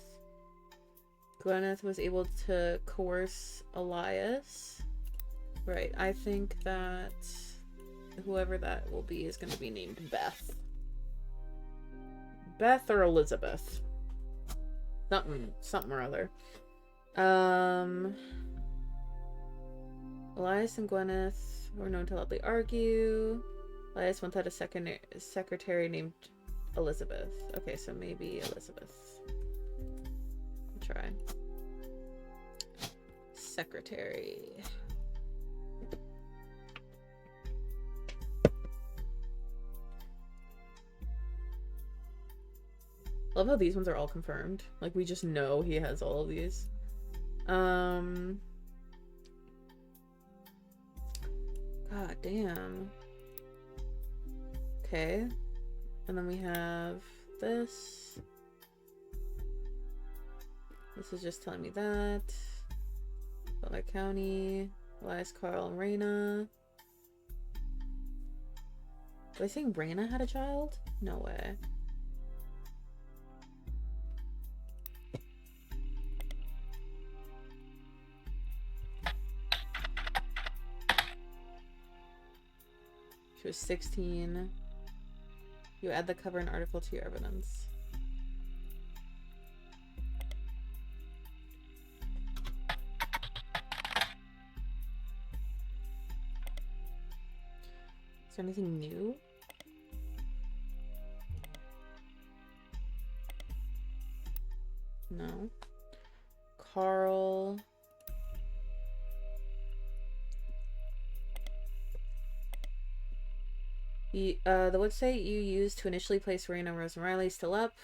A: Gwyneth was able to coerce Elias. Right, I think that whoever that will be is going to be named Beth. Beth or Elizabeth? Something or other. Elias and Gwyneth were known to loudly argue. Elias once had a secretary named Elizabeth. Okay, so maybe Elizabeth. I'll try. Secretary. Love how these ones are all confirmed. Like, we just know he has all of these. God damn. Okay. And then we have this. This is just telling me that. Butler County. Elias, Carl, and Raina. Was I saying Raina had a child? No way. She was 16. You add the cover and article to your evidence. Is there anything new? No. Carl. The website you used to initially place Raina, Rose, and Riley still up.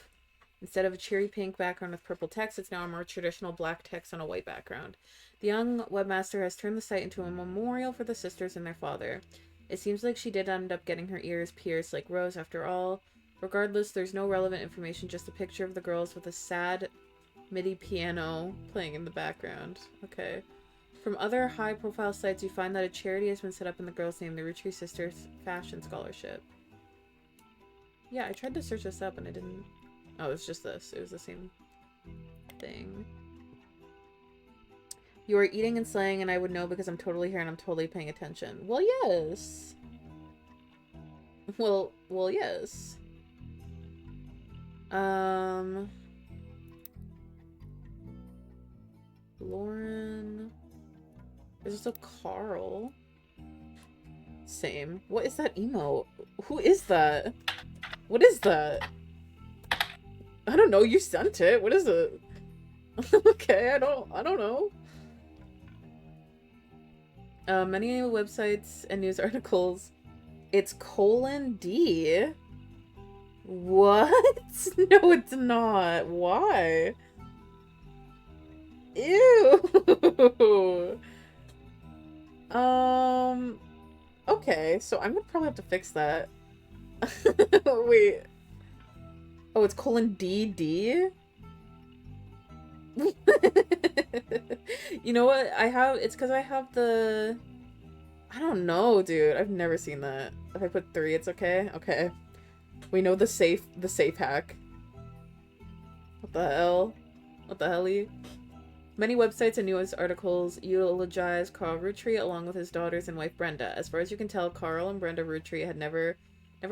A: Instead of a cheery pink background with purple text, it's now a more traditional black text on a white background. The young webmaster has turned the site into a memorial for the sisters and their father. It seems like she did end up getting her ears pierced like Rose after all. Regardless, there's no relevant information, just a picture of the girls with a sad MIDI piano playing in the background. Okay. From other high-profile sites, you find that a charity has been set up in the girls' name, the Roottrees Sisters Fashion Scholarship. Yeah, I tried to search this up and it didn't... Oh, it's just this. It was the same thing. You are eating and slaying, and I would know because I'm totally here and I'm totally paying attention. Well, yes. Well, yes. Lauren... There's also Carl. Same. What is that emote? Who is that? What is that? I don't know. You sent it. What is it? Okay, I don't know. Many websites and news articles. It's :D. What? No, it's not. Why? Ew. Okay, so I'm gonna probably have to fix that. Wait. Oh, it's :DD? You know what? It's because I have the... I don't know, dude. I've never seen that. If I put 3, it's okay? Okay. We know the safe hack. What the hell? What the helly? Many websites and news articles eulogize Carl Roottree along with his daughters and wife Brenda. As far as you can tell, Carl and Brenda Roottree had never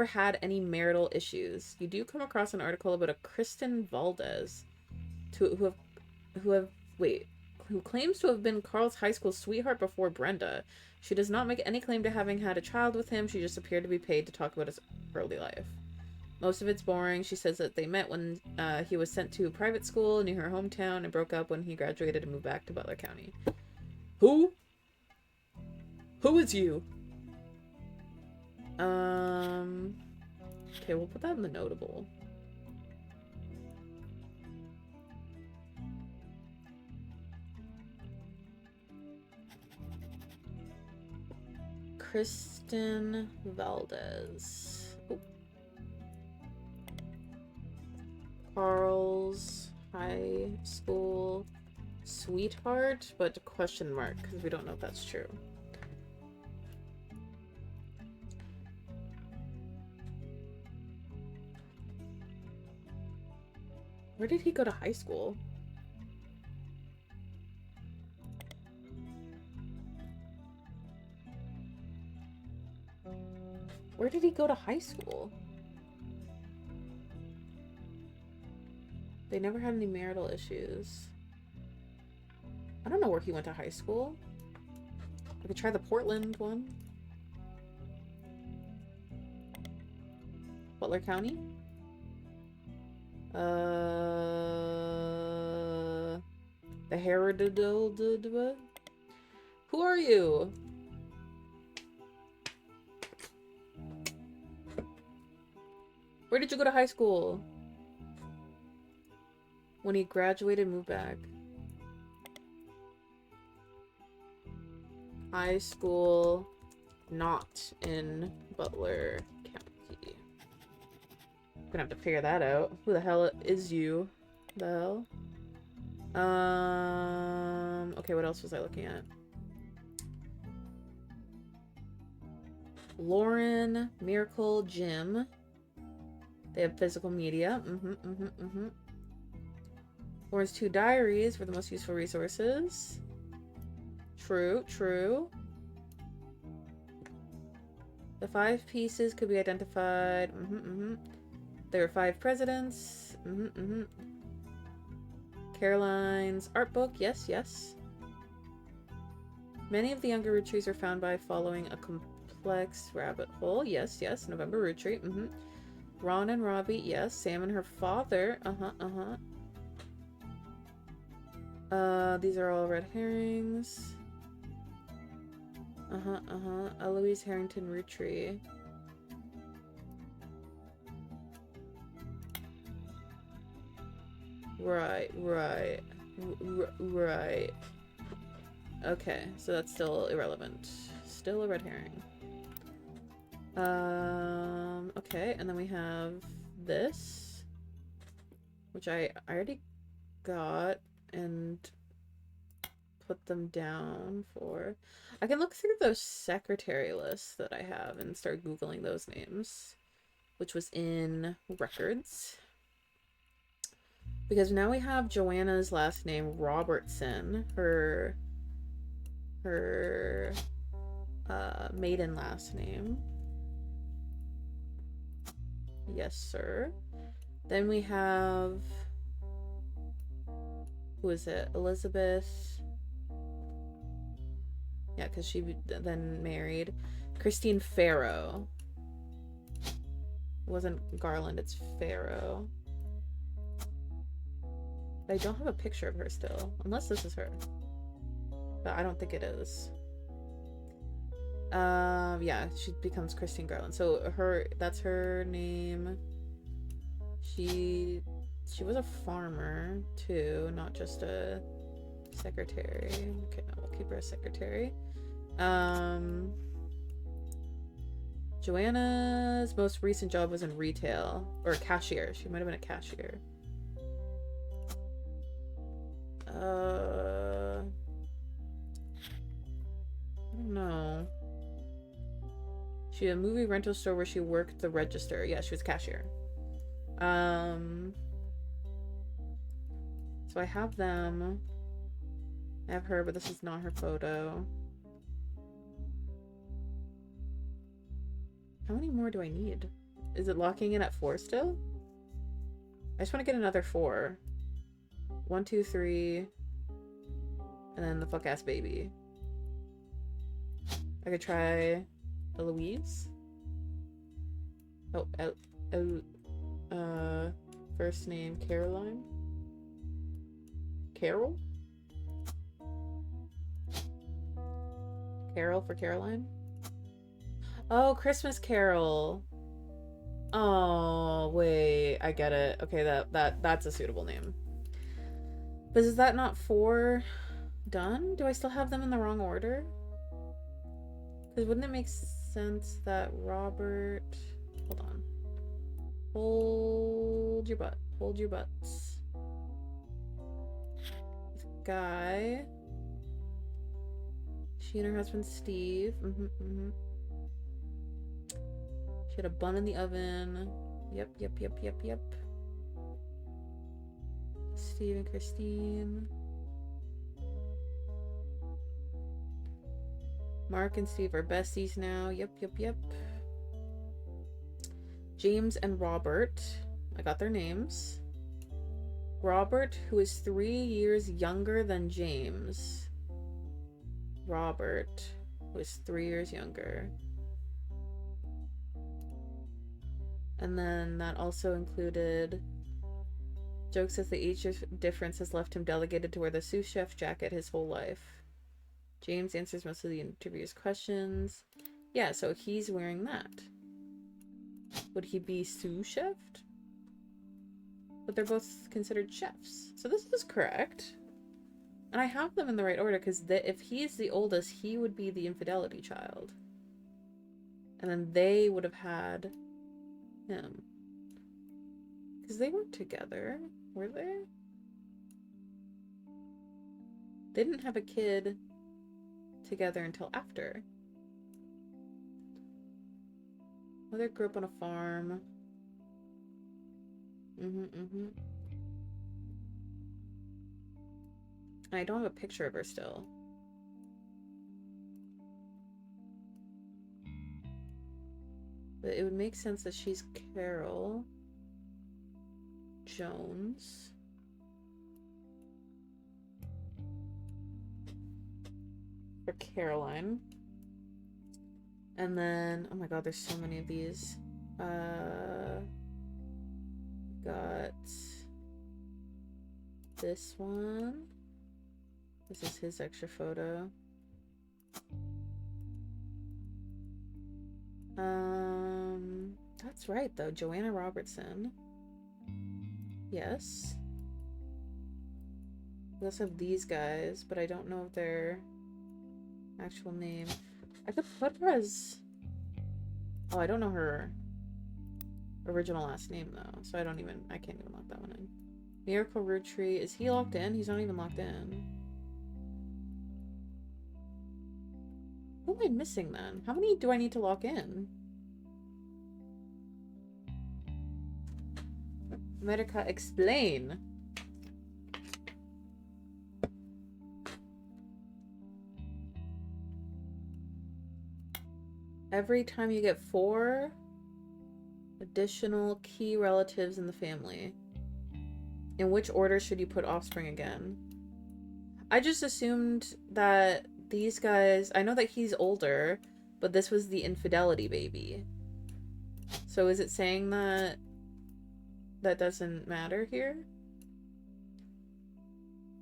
A: had any marital issues. You do come across an article about a Kristen Valdez, who claims to have been Carl's high school sweetheart before Brenda. She does not make any claim to having had a child with him. She just appeared to be paid to talk about his early life. Most of it's boring. She says that they met when he was sent to private school near her hometown and broke up when he graduated and moved back to Butler County. Who? Who is you? Okay, we'll put that in the notable. Kristen Valdez. Oh. Carl's high school sweetheart, but question mark, because we don't know if that's true. Where did he go to high school? Where did he go to high school? They never had any marital issues. I don't know where he went to high school. I could try the Portland one. Butler County? The Hereditable. Who are you? Where did you go to high school? When he graduated, moved back. High school, not in Butler County. I'm gonna have to figure that out. Who the hell is you? The hell? Okay, what else was I looking at? Lauren, Miracle, Jim. They have physical media. Lauren's 2 diaries were the most useful resources. True, true. The 5 pieces could be identified. There were 5 presidents. Caroline's art book. Yes, yes. Many of the younger Roottrees are found by following a complex rabbit hole. Yes, yes. November Roottree. Ron and Robbie. Yes. Sam and her father. These are all red herrings. Eloise Harrington Roottree. Right. Okay, so that's still irrelevant. Still a red herring. Okay, and then we have this, which I already got and put them down for. I can look through those secretary lists that I have and start Googling those names, which was in records. Because now we have Joanna's last name, Robertson, her maiden last name. Yes, sir. Then we have, who is it? Elizabeth. Yeah, because she then married Christine Farrow. It wasn't Garland, it's Farrow. I don't have a picture of her still, unless this is her. But I don't think it is. Yeah, she becomes Christine Garland. So that's her name. She was a farmer too, not just a secretary. Okay, no, we'll keep her a secretary. Joanna's most recent job was in retail, or cashier. She might have been a cashier. I don't know. She had a movie rental store where she worked the register. Yeah, she was cashier. So I have them. I have her, but this is not her photo. How many more do I need? Is it locking in at 4 still? I just want to get another 4. 1, 2, 3. And then the fuck ass baby. I could try Eloise. First name Caroline. Carol? Carol for Caroline? Oh, Christmas Carol. Oh, wait. I get it. Okay, that's a suitable name. But is that not 4 done? Do I still have them in the wrong order? Because wouldn't it make sense that Robert... Hold on. Hold your butt. Hold your butts. This guy. She and her husband Steve. She had a bun in the oven. Yep. Steve and Christine. Mark and Steve are besties now. Yep. James and Robert. I got their names. Robert, who is 3 years younger than James. Robert, who is 3 years younger. And then that also included jokes that the age difference has left him delegated to wear the sous chef jacket his whole life. James answers most of the interviewer's questions. Yeah, so he's wearing that. Would he be sous chef? But they're both considered chefs. So this is correct. And I have them in the right order because if he's the oldest, he would be the infidelity child. And then they would have had him. Because they weren't together, were they? They didn't have a kid together until after. Mother grew up on a farm. I don't have a picture of her still. But it would make sense that she's Carol Jones. Or Caroline. And then, oh my god, there's so many of these. Got this one. This is his extra photo. That's right though, Joanna Robertson. Yes. We also have these guys, but I don't know their actual name. I could put her as... Oh, I don't know her original last name though, so I can't even lock that one in. Miracle Roottrees. Is he locked in? He's not even locked in. Who am I missing then? How many do I need to lock in? America, explain. Every time you get 4 additional key relatives in the family. In which order should you put offspring again? I just assumed that these guys... I know that he's older, but this was the infidelity baby. So is it saying that that doesn't matter here?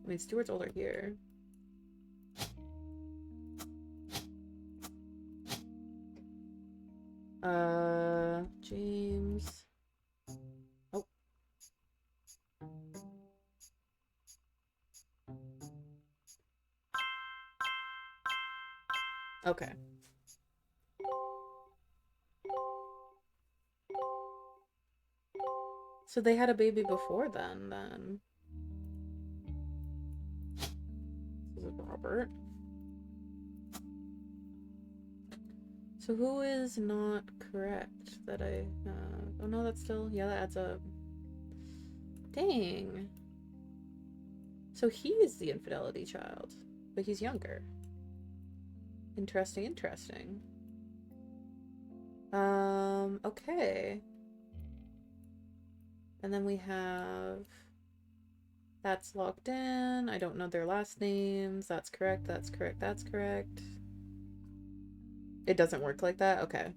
A: I mean, Stuart's older here. James. Oh. Okay. So they had a baby before then. This is Robert. So who is not correct that I have? Oh no, that's still... Yeah, that adds up. Dang. So he is the infidelity child, but he's younger. Interesting, interesting. Okay. And then we have... That's locked in. I don't know their last names. That's correct, that's correct, that's correct. It doesn't work like that? Okay.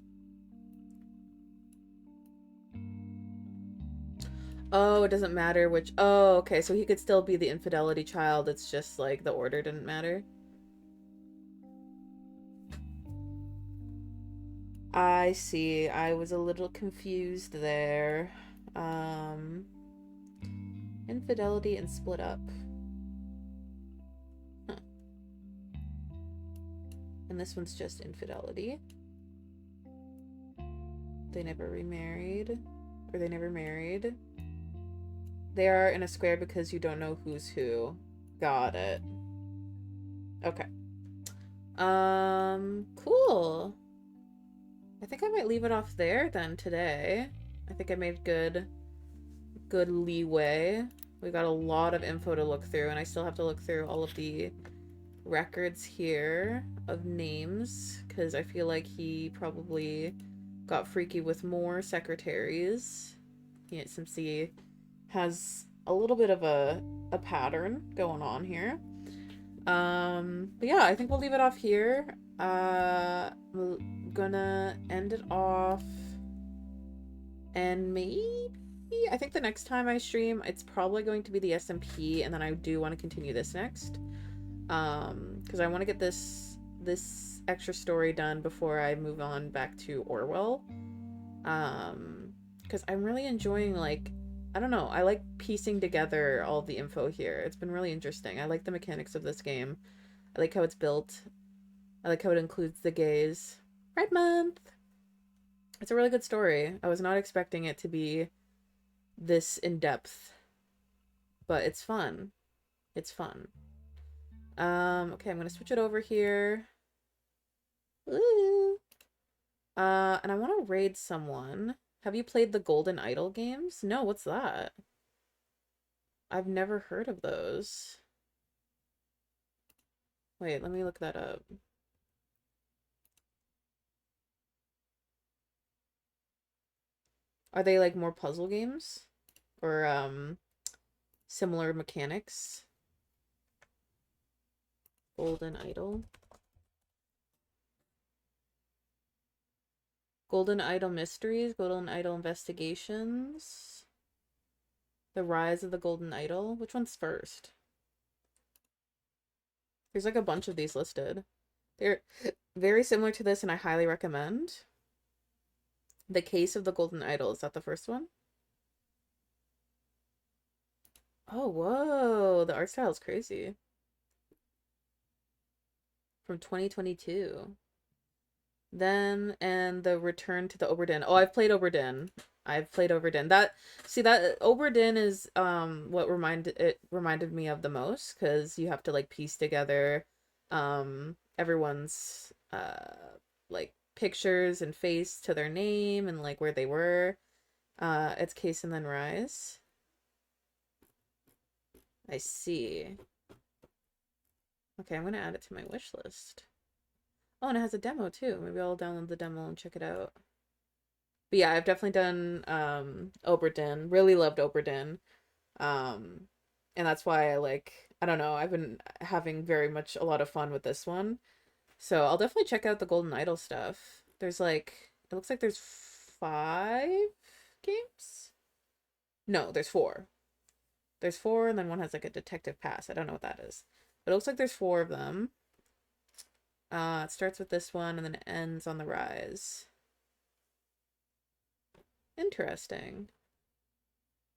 A: Oh, it doesn't matter which... Oh, okay, so he could still be the infidelity child. It's just, like, the order didn't matter. I see. I was a little confused there. Infidelity and split up. Huh. And this one's just infidelity. They never remarried. Or they never married. They are in a square because you don't know who's who. Got it. Okay. Cool. I think I might leave it off there then today. I think I made good leeway. We got a lot of info to look through, and I still have to look through all of the records here of names, because I feel like he probably got freaky with more secretaries. Yeah, since he has a little bit of a pattern going on here. But yeah, I think we'll leave it off here. We're gonna end it off, and maybe I think the next time I stream, it's probably going to be the SMP, and then I do want to continue this next. Because I want to get this extra story done before I move on back to Orwell. Because I'm really enjoying, like, I don't know, I like piecing together all the info here. It's been really interesting. I like the mechanics of this game. I like how it's built. I like how it includes the gays. Pride Month! It's a really good story. I was not expecting it to be this in-depth, but it's fun. It's fun. Okay, I'm gonna switch it over here. Ooh. And I want to raid someone. Have you played the Golden Idol games? No, what's that? I've never heard of those. Wait, let me look that up. Are they like more puzzle games? Or similar mechanics? Golden Idol. Golden Idol Mysteries, Golden Idol Investigations. The Rise of the Golden Idol. Which one's first? There's like a bunch of these listed. They're very similar to this, and I highly recommend. The Case of the Golden Idol. Is that the first one? Oh, whoa. The art style is crazy. From 2022. Then, and the Return to the Oberdin. Oh, I've played Oberdin. I've played Oberdin. That, see, that Oberdin is what reminded me of the most, because you have to like piece together everyone's like pictures and face to their name and like where they were. It's Case and then Rise. I see. Okay, I'm gonna add it to my wish list. Oh, and it has a demo too. Maybe I'll download the demo and check it out. But yeah, I've definitely done Oberdin. Really loved Oberdin. And that's why I like, I don't know, I've been having a lot of fun with this one. So I'll definitely check out the Golden Idol stuff. There's like, it looks like there's 5 games? No, there's 4. There's 4, and then one has like a detective pass. I don't know what that is. But it looks like there's 4 of them. It starts with this one and then it ends on the Rise. Interesting.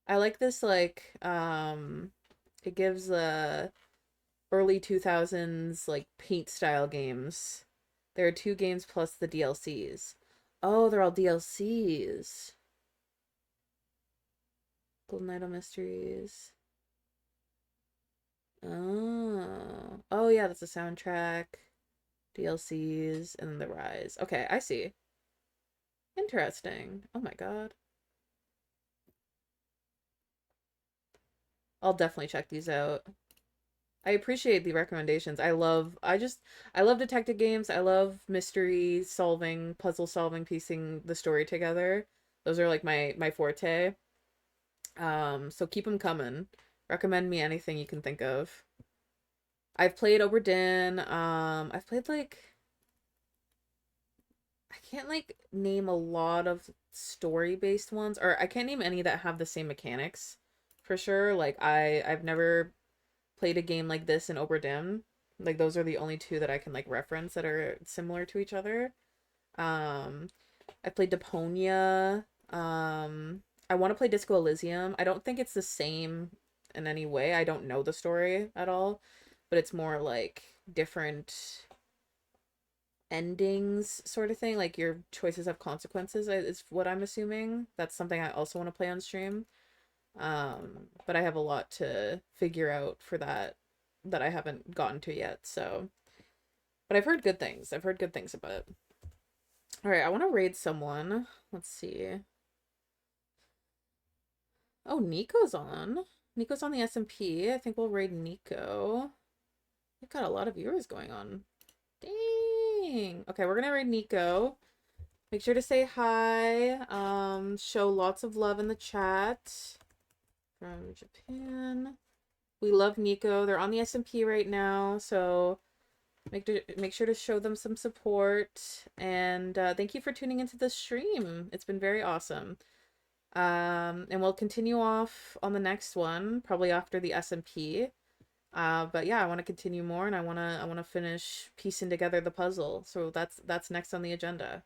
A: I like this, like, it gives the early 2000s, like, paint style games. There are 2 games plus the DLCs. Oh, they're all DLCs. Golden Idol Mysteries. Oh. Oh, yeah, that's a soundtrack. DLCs, and then the Rise. Okay, I see. Interesting. Oh my god. I'll definitely check these out. I appreciate the recommendations. I love detective games. I love mystery solving, puzzle solving, piecing the story together. Those are like my forte. So keep them coming. Recommend me anything you can think of. I've played Oberdin. I've played like, I can't like name a lot of story-based ones, or I can't name any that have the same mechanics for sure. Like I've never played a game like this in Oberdin. Like those are the only 2 that I can like reference that are similar to each other. I played Deponia. I want to play Disco Elysium. I don't think it's the same in any way. I don't know the story at all, but it's more like different endings sort of thing. Like your choices have consequences is what I'm assuming. That's something I also want to play on stream. But I have a lot to figure out for that I haven't gotten to yet. So, but I've heard good things. I've heard good things about it. All right, I want to raid someone. Let's see. Oh, Nico's on. Nico's on the SMP. I think we'll raid Nico. We've got a lot of viewers going on. Dang. Okay, we're gonna raid Nico. Make sure to say hi. Show lots of love in the chat. from Japan. We love Nico. They're on the SMP right now, so make sure to show them some support. And thank you for tuning into the stream. It's been very awesome. And we'll continue off on the next one, probably after the SMP. But yeah, I want to continue more, and I wanna finish piecing together the puzzle. So that's next on the agenda.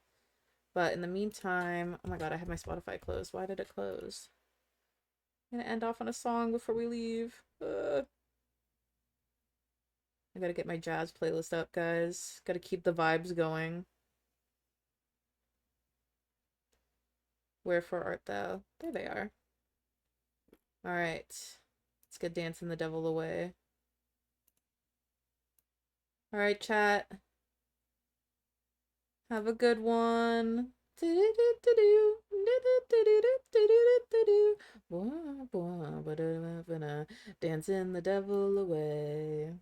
A: But in the meantime, oh my god, I have my Spotify closed. Why did it close? I'm gonna end off on a song before we leave. I gotta get my jazz playlist up, guys. Gotta keep the vibes going. Wherefore art thou? There they are. Alright. Let's get dancing the devil away. Alright, chat. Have a good one. Dancing the devil away.